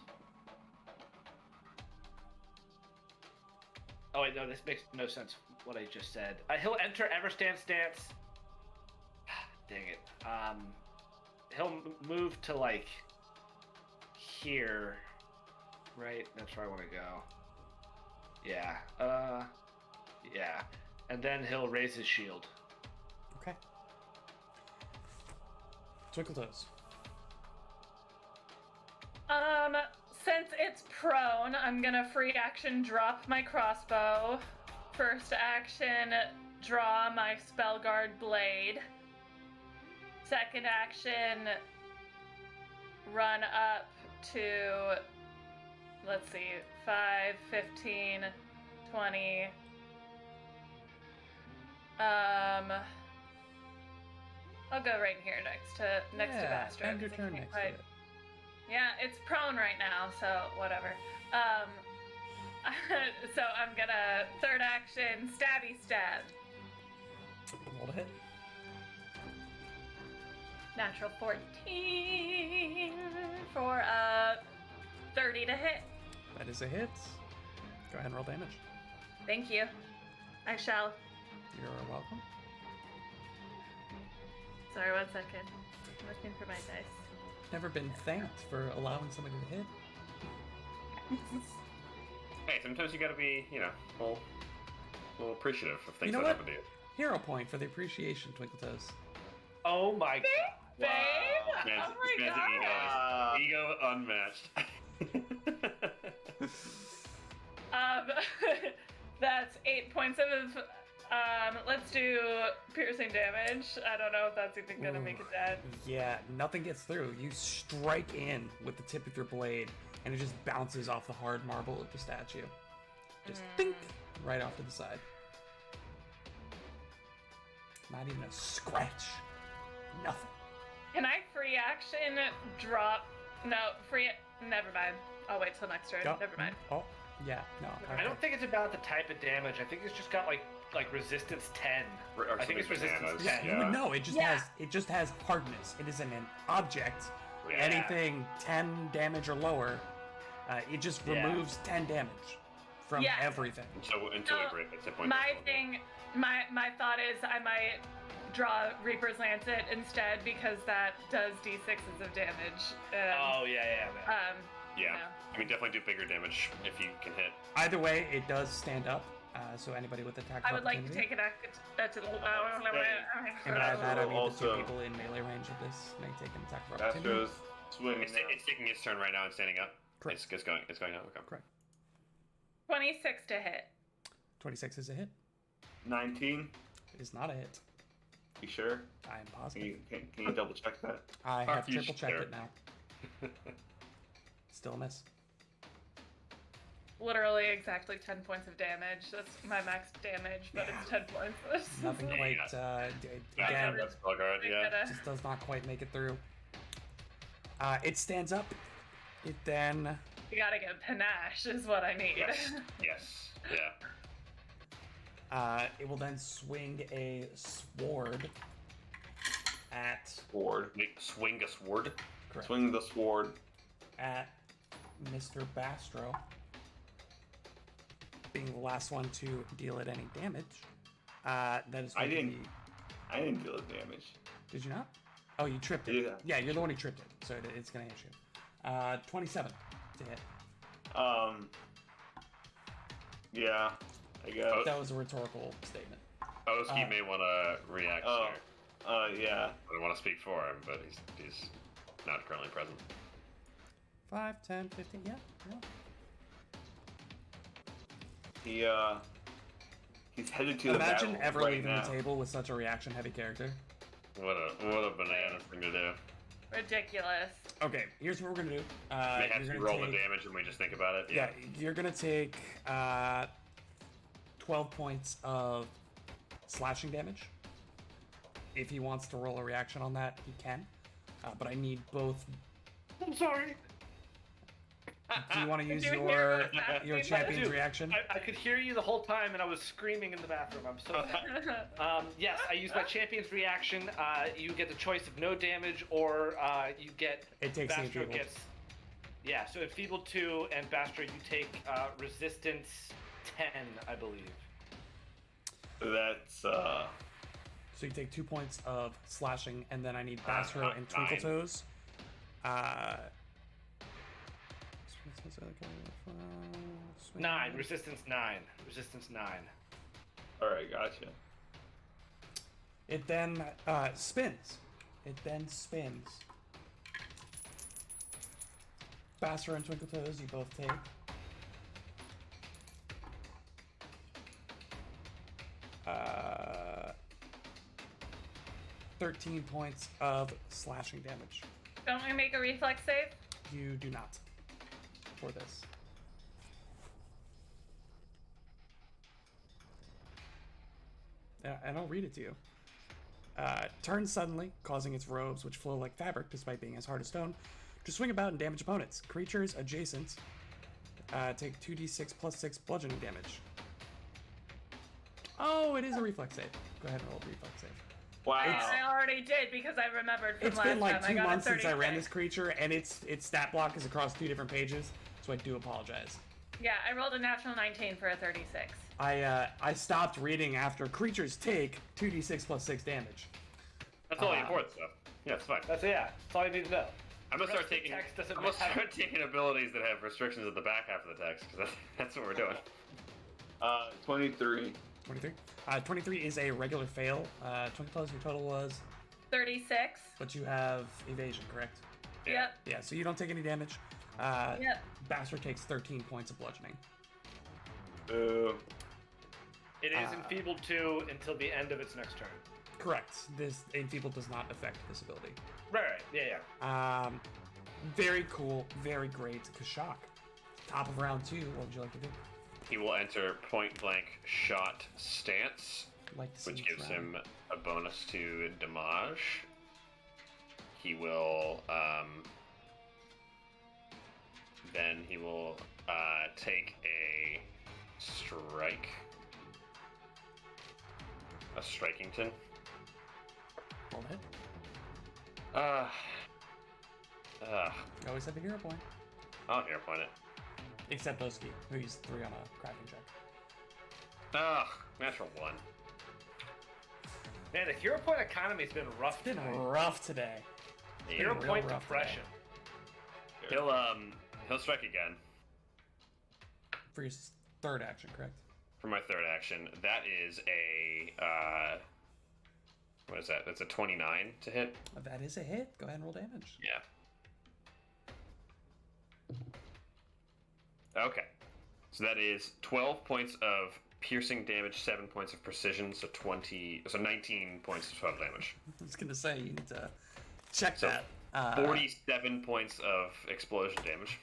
Oh wait, no, this makes no sense. What I just said. He'll enter Everstand stance. Dang it. He'll move to like here. Right, that's where I want to go. Yeah. Yeah. And then he'll raise his shield. Okay. Twinkle Toes. Since it's prone, I'm gonna free action drop my crossbow first action, draw my Spellguard Blade. Second action, run up to, let's see, 5, 15, 20. I'll go right here next to Bastro. End your turn next to it. Yeah, it's prone right now, so whatever. So I'm gonna third action stabby stab. Roll to hit. Natural 14 for 30 to hit. That is a hit. Go ahead and roll damage. Thank you. I shall. You're welcome. Sorry, 1 second. I'm looking for my dice. Never been thanked for allowing somebody to hit. Hey, sometimes you gotta be, a little appreciative of things You know that what? happen to you. Hero point for the appreciation, Twinkle Toes. Oh my god. Babe! Man's- Oh my man's god! ego unmatched. That's 8 points of, let's do piercing damage. I don't know if that's even gonna make it dead. Yeah, nothing gets through. You strike in with the tip of your blade, and it just bounces off the hard marble of the statue. Just think right off to the side. Not even a scratch. Nothing. Can I free action drop? No, never mind. I'll wait till next turn. Oh, Never mind. Oh, yeah, no. I don't think it's about the type of damage. I think it's just got like resistance 10. Or I think it's something resistance bananas. 10. You would know. It just Yeah. has hardness. It isn't an object. Yeah. Anything 10 damage or lower, it just Yeah. removes 10 damage from Yeah. everything. Until we So, break it. Point My thing, my thought is I might draw Reaper's Lancet instead because that does d6s of damage. Oh yeah. Yeah. I mean, definitely do bigger damage if you can hit. Either way, it does stand up. So anybody with attack of I would like to opportunity- take it to the. And by that, I mean the two Also- people in melee range of this may take an attack of opportunity. Astro's swinging. It's taking its turn right now and standing up. Correct. It's going up. Okay. Correct. 26 to hit. 26 is a hit. 19. It is not a hit. You sure? I am Can positive. you double check that? I Are have you triple checked sure? it now. Still a miss. Literally exactly 10 points of damage. That's my max damage, but it's 10 points. Nothing Yeah, quite. Again, That's Spellguard, yeah. just does not quite make it through. It stands up. It then You gotta get panache, is what I need. Yes. Yeah. it will then swing a sword at Sword. Swing a sword. correct, Swing the sword. at Mr. Bastro, being the last one to deal it any damage. That is. I going to didn't- I didn't deal with damage. Did you not? Oh, you tripped it. Yeah. Yeah, you're the one who tripped it, so it's gonna hit you. 27 to hit. Yeah, I guess. That was a rhetorical statement. Oski may want to react Oh. there. Yeah. I don't want to speak for him, but he's not currently present. 5, 10, 15, yeah. He's headed to the Imagine battle ever right leaving now. the table with such a reaction-heavy character. What a bananas thing to do. Ridiculous. Okay, here's what we're gonna do. They have You're to gonna roll the take, damage and we just think about it. yeah, you're gonna take 12 points of slashing damage. If he wants to roll a reaction on that, he can. But I need both. I'm sorry. Do you want to use Do you hear your what's happening? your champion's Dude, reaction? I could hear you the whole time, and I was screaming in the bathroom. I'm so sorry. Yes, I use my champion's reaction. You get the choice of no damage, or you get. It takes the Bastro enfeebled. gets. Yeah, so enfeebled 2, and Bastro, you take resistance 10, I believe. That's So you take 2 points of slashing, and then I need Bastro and Twinkle 9. Toes. Swing. 9, resistance 9, resistance 9. all right. Gotcha. It then spins. It then spins. Bastro and Twinkle Toes, you both take 13 points of slashing damage. Don't we make a reflex save? You do not for this. And I'll read it to you. Turns suddenly, causing its robes, which flow like fabric despite being as hard as stone, to swing about and damage opponents. Creatures adjacent take 2d6 plus 6 bludgeoning damage. Oh, it is a reflex save. Go ahead and roll a reflex save. Wow. I already did because I remembered from It's last been like time. 2 I got months a since I ran 36. this creature, and its stat block is across 2 different pages, so I do apologize. Yeah, I rolled a natural 19 for a 36. I stopped reading after creatures take 2d6 plus 6 damage. That's all important stuff. Yeah, it's fine. That's all you need to know. I'm gonna rest start of the taking. text doesn't I'm gonna matter. start taking abilities that have restrictions at the back half of the text because that's what we're doing. 23. 23. 23 is a regular fail. 20 plus your total was, 36. but you have evasion, correct? Yep. Yeah, so you don't take any damage. Yep. Bastard takes 13 points of bludgeoning. Boo. It is enfeebled 2 until the end of its next turn. Correct. This Enfeeble does not affect this ability. Right. Yeah. Very cool, very great. Kashak. Top of round 2, what would you like to do? He will enter point blank shot stance, Like to see which this gives round. him a bonus to damage. He will then he will take a strike, a strikington. Roll hit. You always have a hero point. I'll hero point it. Except Oski, who used 3 on a cracking check. Natural 1. Man, the hero point economy's been rough Been tonight. rough today. Hero real point rough depression. He'll strike again For your third action, correct? for my third action. That is a what is that? That's a 29 to hit. That is a hit. Go ahead and roll damage. Yeah. Okay. So that is 12 points of piercing damage, 7 points of precision, so 19 points of total damage. I was gonna say you need to check So, that. 47 points of explosion damage.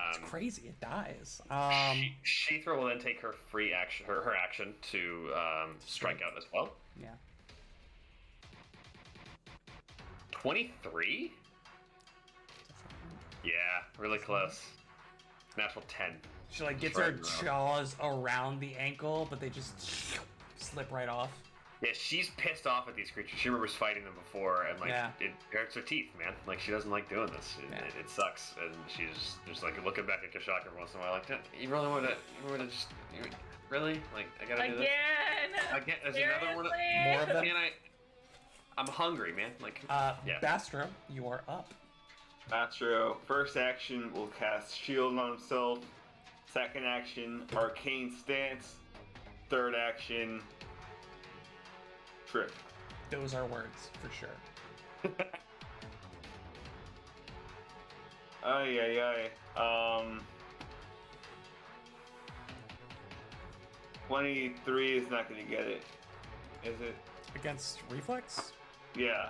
It's crazy. It dies. Sheathra will then take her free action, her action to strike out as well. Yeah. 23? Yeah, really close. Natural 10. She like gets Right her in a row. jaws around the ankle, but they just slip right off. Yeah, she's pissed off at these creatures. She remembers fighting them before, and like Yeah. it hurts her teeth, man. Like she doesn't like doing this. Yeah. It sucks, and she's just like looking back at Kashak every once in a while, like, you really want to just really like I gotta do this again. There's another one. Seriously? More of them. Man, I'm hungry, man. Like yeah. Bastro, you are up. Astro, first action will cast Shield on himself. Second action, Arcane Stance. Third action, Trip. Those are words for sure. Ay. 23 is not gonna get it. Is it? Against reflex, Yeah.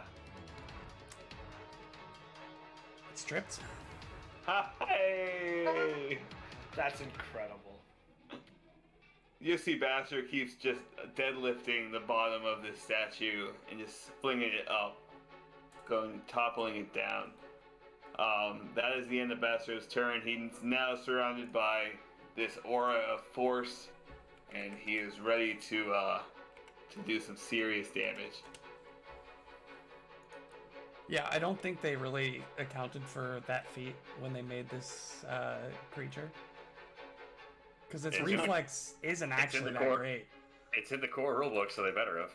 it's tripped. Hey! That's incredible. You see Bastard keeps just deadlifting the bottom of this statue and just flinging it up, toppling it down. That is the end of Bastard's turn. He's now surrounded by this aura of force, and he is ready to do some serious damage. Yeah, I don't think they really accounted for that feat when they made this creature. Because its It's reflex isn't in actually the that core. great. It's in the core rulebook, so they better have.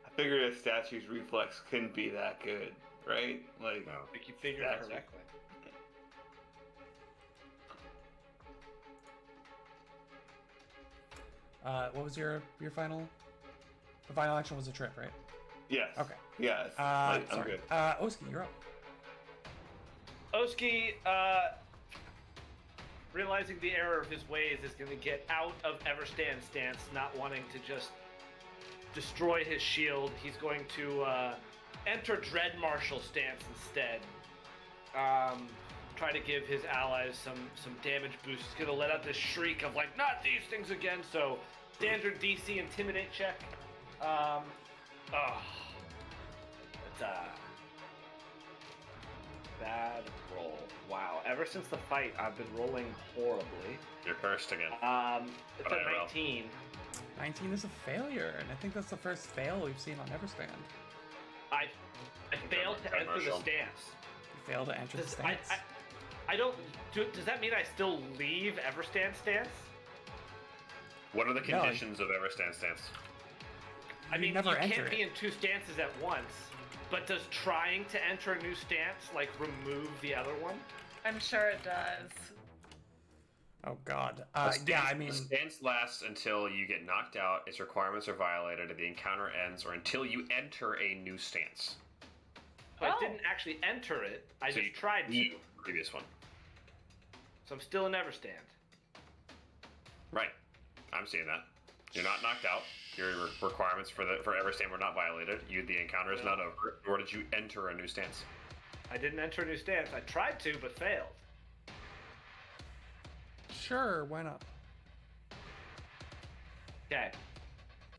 I figured a statue's reflex couldn't be that good, right? Like, No. I think you figured That's- it correctly. What was your final? The final action was a trip, right? yes. Okay. Yes. Sorry. I'm good. Oski, you're up. Oski, realizing the error of his ways, is going to get out of Everstand stance, not wanting to just destroy his shield. He's going to enter Dread Marshal stance instead. Try to give his allies some damage boost. He's going to let out this shriek of like, not these things again. So standard DC Intimidate check. It's a bad roll. Wow. Ever since the fight, I've been rolling horribly. You're cursed again. It's a 19. 19 is a failure, and I think that's the first fail we've seen on Everstand. I failed to enter the stance. You failed to enter the stance. I don't. Does that mean I still leave Everstand stance? What are the conditions of Everstand stance? I mean, never you enter can't it. be in two stances at once. But does trying to enter a new stance like remove the other one? I'm sure it does. Oh God. The stance lasts until you get knocked out, its requirements are violated, and the encounter ends, or until you enter a new stance. So I didn't actually enter it. I just tried to. Previous one. So I'm still in Everstand. Right. I'm seeing that. You're not knocked out. Your requirements for Everstand were not violated. The encounter is not over. Nor did you enter a new stance. I didn't enter a new stance. I tried to, but failed. Sure, why not? Okay.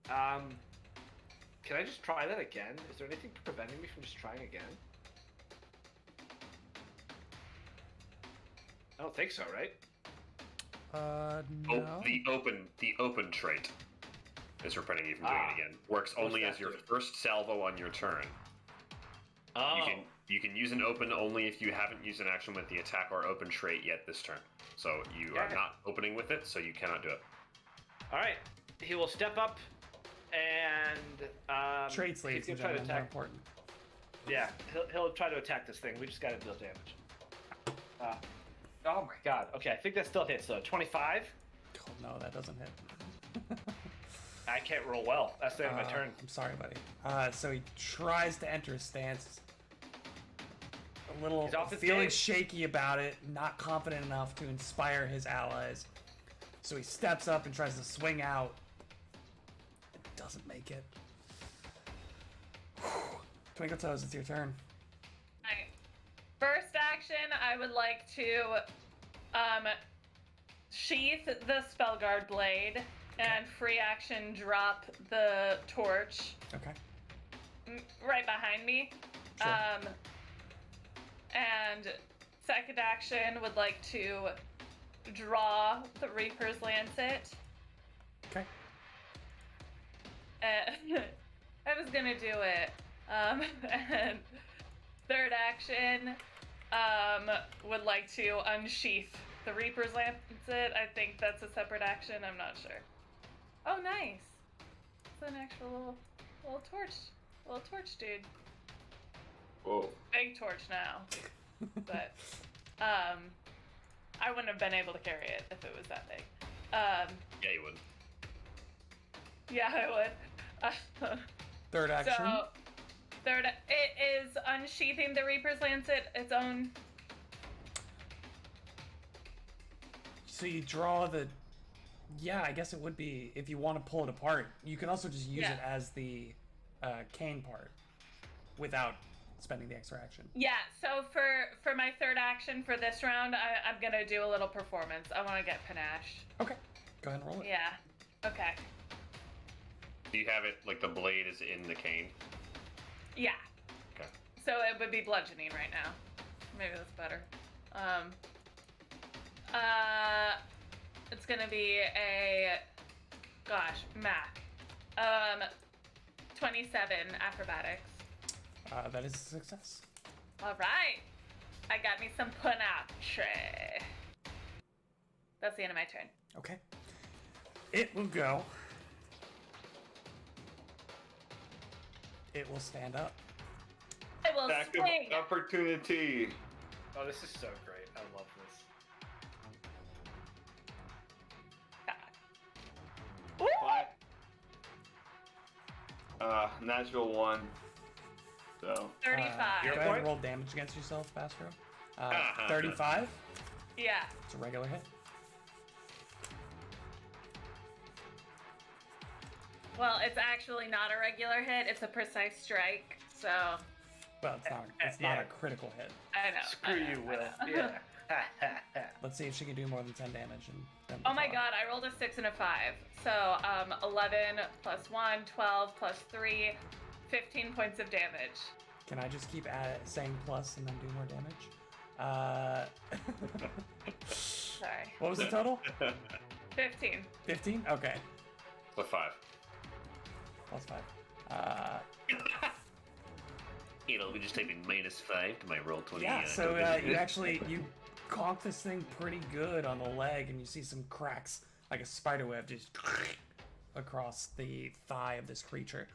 Can I just try that again? Is there anything preventing me from just trying again? I don't think so, right? No. The open trait is preventing you from doing it again. Works only as your first salvo on your turn. Oh. You can use an open only if you haven't used an action with the attack or open trait yet this turn. So you are not opening with it, so you cannot do it. All right. He will step up and Traits, ladies and gentlemen, more important. Yeah, he'll try to attack this thing. We just gotta deal damage. Oh my God. Okay, I think that still hits though. 25. Oh, no, that doesn't hit. I can't roll well. That's the end of my turn. I'm sorry, buddy. So he tries to enter his stance. A little feeling shaky about it, not confident enough to inspire his allies. So he steps up and tries to swing out. It doesn't make it. Twinkle Toes, it's your turn. Alright. First action, I would like to sheath the Spellguard Blade and free action drop the torch. Okay. Right behind me. Sure. And second action would like to draw the Reaper's Lancet. Okay. I was gonna do it. And third action, would like to unsheath the Reaper's Lancet. I think that's a separate action. I'm not sure. Oh, nice. It's an actual little torch dude. Whoa. Big torch now. But I wouldn't have been able to carry it if it was that big. Yeah, you would. Yeah, I would. Third action. So, it is unsheathing the Reaper's Lancet its own. So you draw the. Yeah, I guess it would be if you want to pull it apart. You can also just use it as the cane part without spending the extra action. Yeah, so for my third action for this round, I'm gonna do a little performance. I want to get panache. Okay, go ahead and roll it. Yeah. Okay. Do you have it like the blade is in the cane? Yeah. Okay. So it would be bludgeoning right now. Maybe that's better. It's gonna be a, math. 27 acrobatics. That is a success. All right. I got me some panache. That's the end of my turn. Okay. It will go. It will stand up. It will Back swing. of opportunity. Oh, this is so great. I love this. Woo! Natural 1. So 35. Go ahead and roll damage against yourself, Bastro. 35. Yeah. It's a regular hit. Well, it's actually not a regular hit. It's a precise strike. So. Well, it's not a critical hit. I know. Screw you, Will. Yeah. Let's see if she can do more than 10 damage. And then Oh we'll my talk. god, I rolled a 6 and a 5. So, 11 plus 1, 12 plus 3, 15 points of damage. Can I just keep saying plus and then do more damage? Sorry. What was the total? 15. 15? Okay. Plus 5. Plus 5. It'll be just take me -5 to my roll 20. Yeah, so you conk this thing pretty good on the leg, and you see some cracks, like a spider web, just across the thigh of this creature.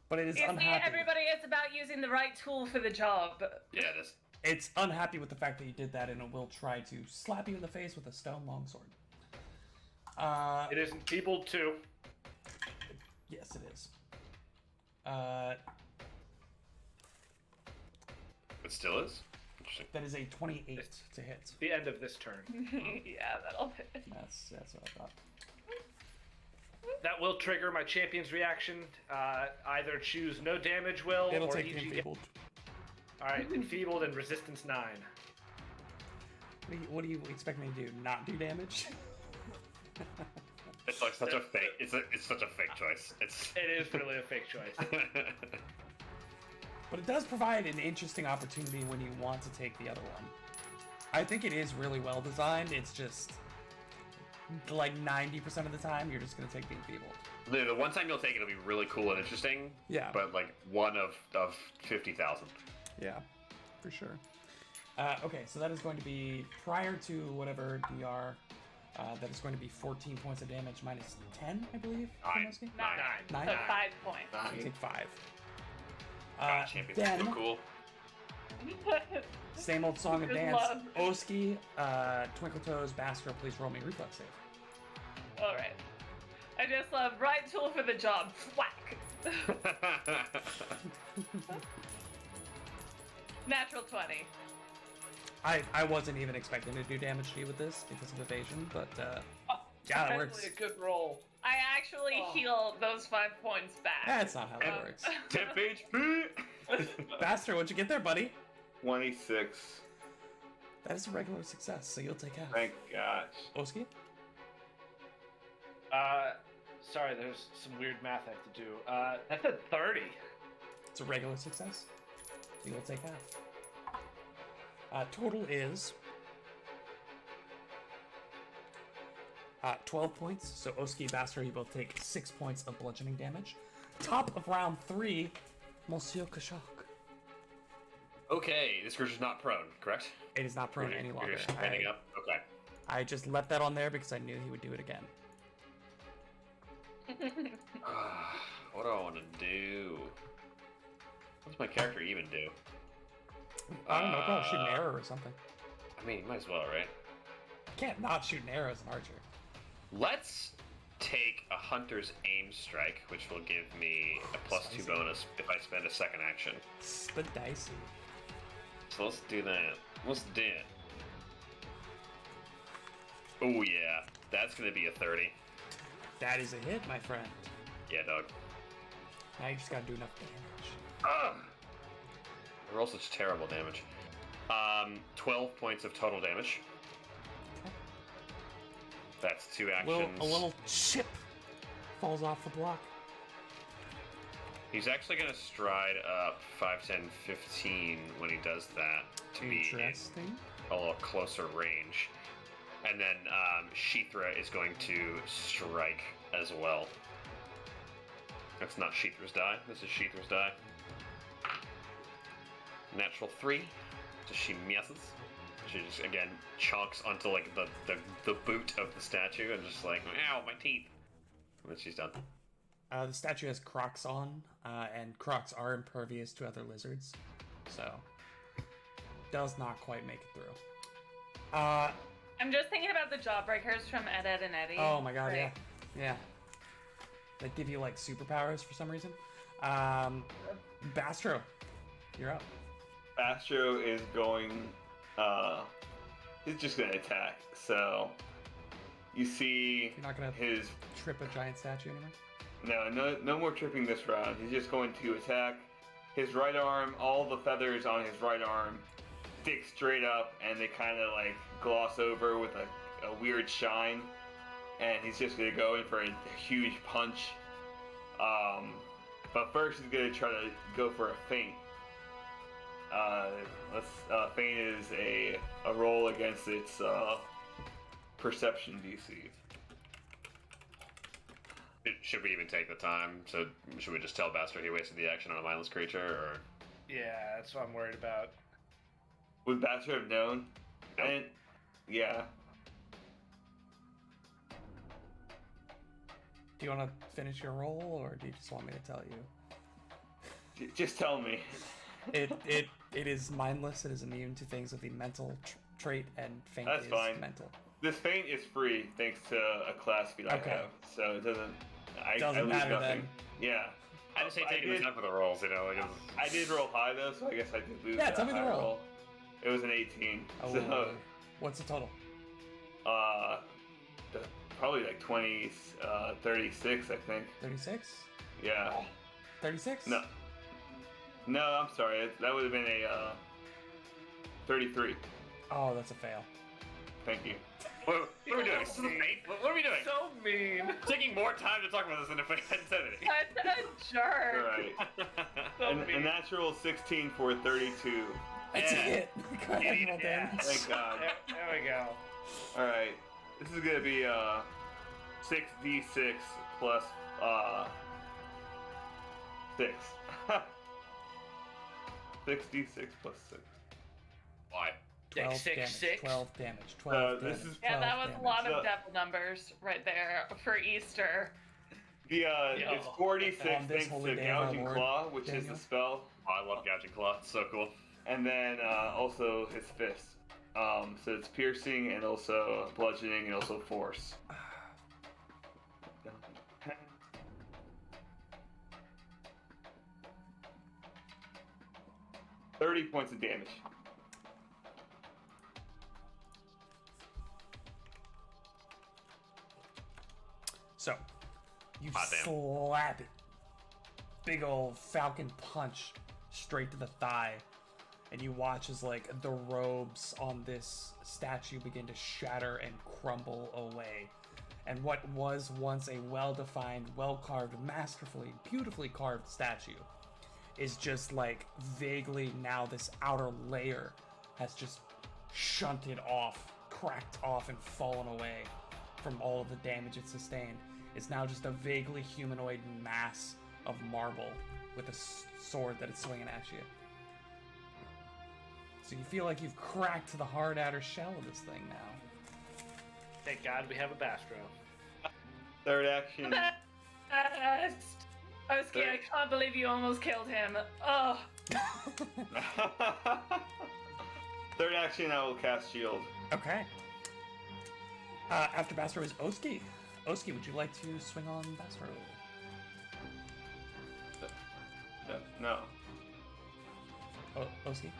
But it is You see, unhappy. everybody, it's about using the right tool for the job. Yeah, it is. It's unhappy with the fact that you did that, and it will try to slap you in the face with a stone longsword. It is enfeebled too. Yes, it is. It still is? Interesting. That is a 28 to hit. The end of this turn. Yeah, that'll hit. That's what I thought. That will trigger my champion's reaction. Either choose no damage, Will, It'll or take the EG. enfeebled. All right, enfeebled and resistance 9. What do you expect me to do? Not do damage? It's like such a fake. It's such a fake choice. It is really a fake choice. But it does provide an interesting opportunity when you want to take the other one. I think it is really well designed. It's just like 90% of the time you're just gonna take the enfeebled. The one time you'll take it, it'll be really cool and interesting. Yeah. But like one of 50,000. Yeah, for sure. Okay, so that is going to be prior to whatever DR. That is going to be 14 points of damage minus 10, I believe. Nine. Tomosuke? 9. 9? So 5 points. So you take 5. God, champions are Then, so cool. same old song and Good dance. love. Oski, Twinkle Toes, Bastro, please roll me reflex save. Alright. I just love right tool for the job. Whack. Natural 20. I wasn't even expecting to do damage to you with this because of evasion, but yeah, that Definitely works. a good roll. I actually heal those 5 points back. That's not how that works. 10 HP. Bastro, what'd you get there, buddy? 26. That is a regular success, so you'll take half. Thank gosh. Oski? Sorry, there's some weird math I have to do. That's a 30. It's a regular success. So you'll take half. Total is 12 points. So Oski, Bastro, you both take 6 points of bludgeoning damage. Top of round 3, Monsieur Kashak. Okay, this creature's not prone, correct? It is not prone any longer. You're standing up. Okay. I just left that on there because I knew he would do it again. What do I want to do? What does my character even do? I don't know, probably shoot an arrow or something. I mean, you might as well, right? Can't not shoot an arrow as an archer. Let's take a hunter's aim strike, which will give me a +2 Spicy. bonus if I spend a second action. Spicy. So let's do that. Let's do it. Oh yeah, that's gonna be a 30. That is a hit, my friend. Yeah, dog. Now you just gotta do enough damage. Ugh. They roll such terrible damage. 12 points of total damage. That's 2 actions. A little chip falls off the block. He's actually going to stride up 5, 10, 15 when he does that to be in Interesting. a little closer range. And then Sheethra is going to strike as well. That's not Sheethra's die. This is Sheethra's die. Natural 3. So she misses. She just, again, chonks onto, like, the boot of the statue and just like, ow, my teeth. And then she's done. The statue has Crocs on, and Crocs are impervious to other lizards, so does not quite make it through. I'm just thinking about the Jawbreakers from Ed, Ed, and Eddie. Oh my god, Right. yeah. They give you, like, superpowers for some reason. Bastro, you're up. Astro is going, he's just gonna attack, so you see You're not gonna his trip a giant statue anymore? no more tripping this round. He's just going to attack his right arm. All the feathers on his right arm stick straight up, and they kind of like gloss over with a weird shine. And he's just gonna go in for a huge punch. But first he's gonna try to go for a feint. Feint is a roll against its perception DC. Should we even take the time? So should we just tell Bastard he wasted the action on a mindless creature, or? Yeah, that's what I'm worried about. Would Bastard have known? Nope. And yeah. Do you want to finish your roll, or do you just want me to tell you? Just tell me. It is mindless. It is immune to things with the mental trait, and feint That's is fine. mental. This feint is free thanks to a class speed I Okay. have, so it doesn't. I Doesn't lose matter nothing. then. Yeah. I just hate taking the time for the rolls, you know. Like I did roll high though, so I guess I did lose. Yeah, that tell me the high roll. It was an 18. Oh, So, what's the total? probably like 20, 36, I think. 36? Yeah. 36? No, I'm sorry. That would have been a 33. Oh, that's a fail. Thank you. what are we doing? This is a feint? What are we doing? So mean. Taking more time to talk about this than if I hadn't said anything. Such a jerk. All right. A natural 16 for 32. That's Yeah. it. Go ahead, roll Yeah. damage. Thank God. There we go. All right. This is gonna be 6d6 plus 6. 6d6 plus 6. Why? 12 Six, damage. six. 12 damage. 12 this damage. is- Yeah, that was 12 a lot damage. of devil numbers right there for Easter. It's 46 On this thanks holy to day of our Gouging Lord, Claw, which is Daniel. the spell, Oh, I love Gouging Claw. It's so cool. and then also his fist. So it's piercing and also bludgeoning and also force. 30 points of damage. So, you Hot damn. slap it. Big old falcon punch straight to the thigh. And you watch as, like, the robes on this statue begin to shatter and crumble away. And what was once a well-defined, well-carved, masterfully, beautifully carved statue is just, like, vaguely now this outer layer has just shunted off, cracked off, and fallen away from all of the damage it sustained. It's now just a vaguely humanoid mass of marble with a sword that it's swinging at you. So you feel like you've cracked the hard outer shell of this thing now. Thank God we have a Bastro. Third action. Oski, I can't believe you almost killed him. Oh, Third action, I will cast shield. Okay. After Bastro is Oski. Oski, would you like to swing on Bastro? No. Oski?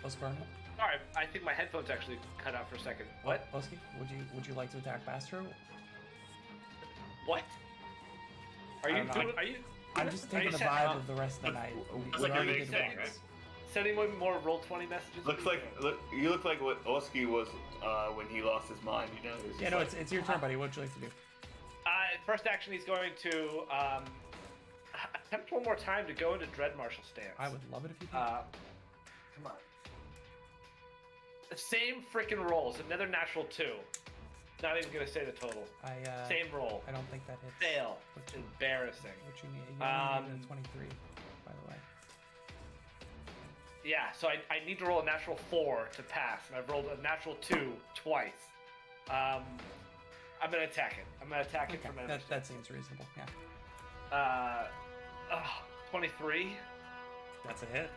Oscarno? Sorry, I think my headphones actually cut out for a second. What? Oski, would you like to attack Bastro? What? Are you I don't know. doing? Are you? I'm just taking the set vibe up? of the rest of the night. That's We like a already big did thing, once. right? Sending one more roll 20 messages. You look like what Oski was when he lost his mind. You know. It was Yeah, just no, like- it's your turn, buddy. What would you like to do? First action, he's going to attempt one more time to go into Dread Martial stance. I would love it if you did. Come on. The same freaking rolls. Another natural 2. Not even gonna say the total. Same roll. I don't think that hits. Fail. What It's you- embarrassing. What you need? You only need a 23, by the way. Yeah, so I need to roll a natural 4 to pass, and I've rolled a natural 2 twice. I'm gonna attack it. I'm gonna attack it Okay, from that seems reasonable. Yeah. 23. That's a hit.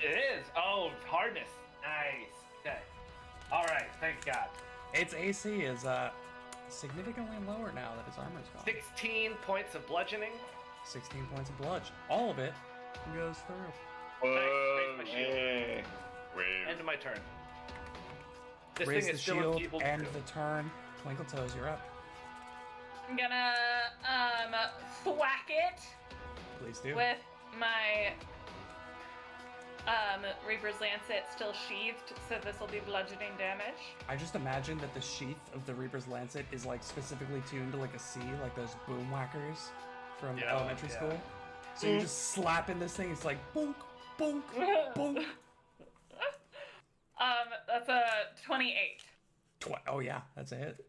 It is. Oh, hardness. Nice. Okay. All right. Thank God. Its AC is significantly lower now that his armor's gone. 16 points of bludgeoning. 16 points of bludge. All of it goes through. Whoa, Nice, my shield. hey. Wave. End of my turn. This Raise thing the is still shield, enfeebled. end the turn. Twinkle Toes, you're up. I'm gonna thwack it Please do. with my Reaper's Lancet still sheathed, so this will be bludgeoning damage. I just imagine that the sheath of the Reaper's Lancet is like specifically tuned to like a C, like those boom whackers from elementary school. So you just slap in this thing, it's like bonk, bonk, bonk. That's a 28. Oh yeah, that's a hit.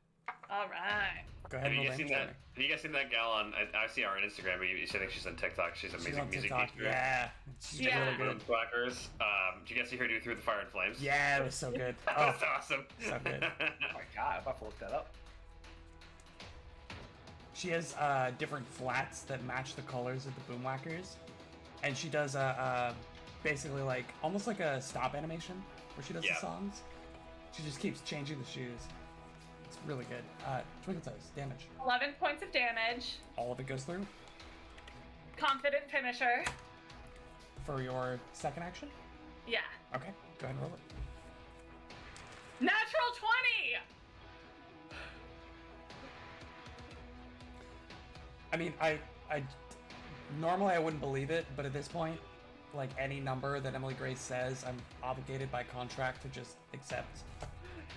All right. Go ahead Have and you roll guys seen damage that? for me. Have you guys seen that gal on? I see her on Instagram, but I think she's on TikTok. She's an She's amazing on music TikTok. teacher. Yeah, she's Yeah. really good. Quackers. Did you guys see her do Through the Fire and Flames? Yeah, it was so good. Oh, That's awesome. so good. Oh my god, I'm about to look that up. She has different flats that match the colors of the boomwhackers, and she does basically like almost like a stop animation where she does the songs. She just keeps changing the shoes. It's really good. Twinkle Toes, damage. 11 points of damage. All of it goes through Confident finisher. for your second action. Yeah. Okay, go ahead and roll it. Natural 20! I mean, I normally I wouldn't believe it, but at this point, like any number that Emily Grace says, I'm obligated by contract to just accept.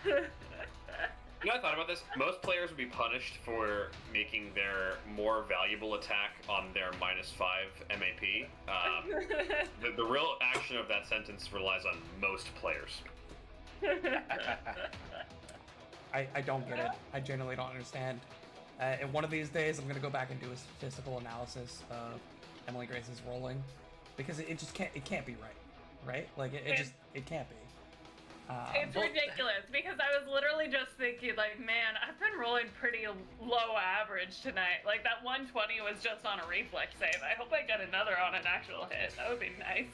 You know, I thought about this. Most players would be punished for making their more valuable attack on their -5 MAP. The real action of that sentence relies on most players. I don't get it. I genuinely don't understand. And one of these days, I'm gonna go back and do a statistical analysis of Emily Grace's rolling, because it just can't be right? Like it can't be. It's ridiculous because I was literally just thinking, like, man, I've been rolling pretty low average tonight. Like, that 120 was just on a reflex save. I hope I get another on an actual hit. That would be nice.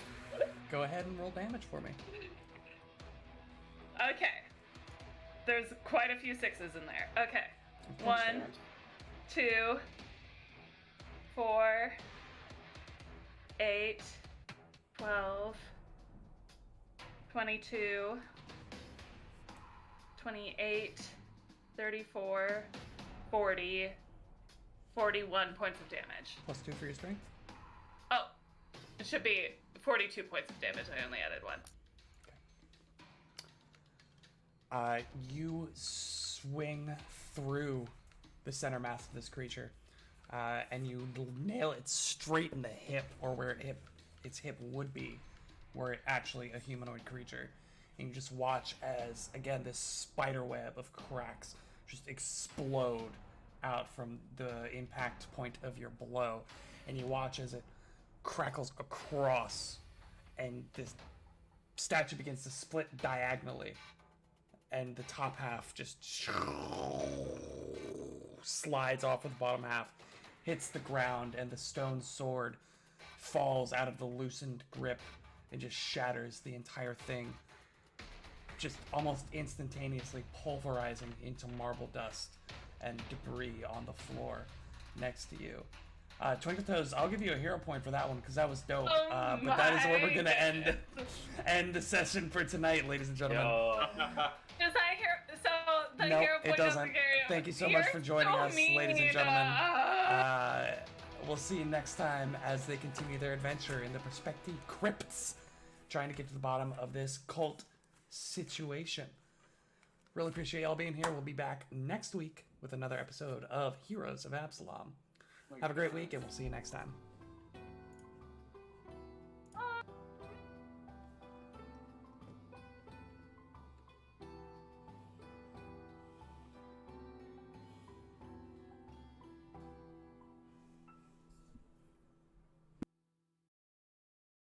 Go ahead and roll damage for me. Okay. There's quite a few sixes in there. Okay. 1, 2, 4, 8, 12, 22, 28, 34, 40, 41 points of damage. +2 for your strength. Oh, it should be 42 points of damage. I only added 1. You swing through the center mass of this creature, and you nail it straight in the hip, or where its hip would be, were it actually a humanoid creature. And you just watch as, again, this spider web of cracks just explode out from the impact point of your blow. And you watch as it crackles across, and this statue begins to split diagonally. And the top half just slides off with the bottom half, hits the ground, and the stone sword falls out of the loosened grip and just shatters the entire thing, just almost instantaneously pulverizing into marble dust and debris on the floor next to you. Twinkle Toes, I'll give you a hero point for that one because that was dope. Oh but that is where we're gonna my end the session for tonight, ladies and gentlemen. Does that hear? So the Nope, hero it point doesn't. carry on. Thank you so much for joining so us, ladies and mean. gentlemen. We'll see you next time as they continue their adventure in the Perspective Crypts, trying to get to the bottom of this cult situation. Really appreciate y'all being here. We'll be back next week with another episode of Heroes of Absalom. Have a great week, and we'll see you next time.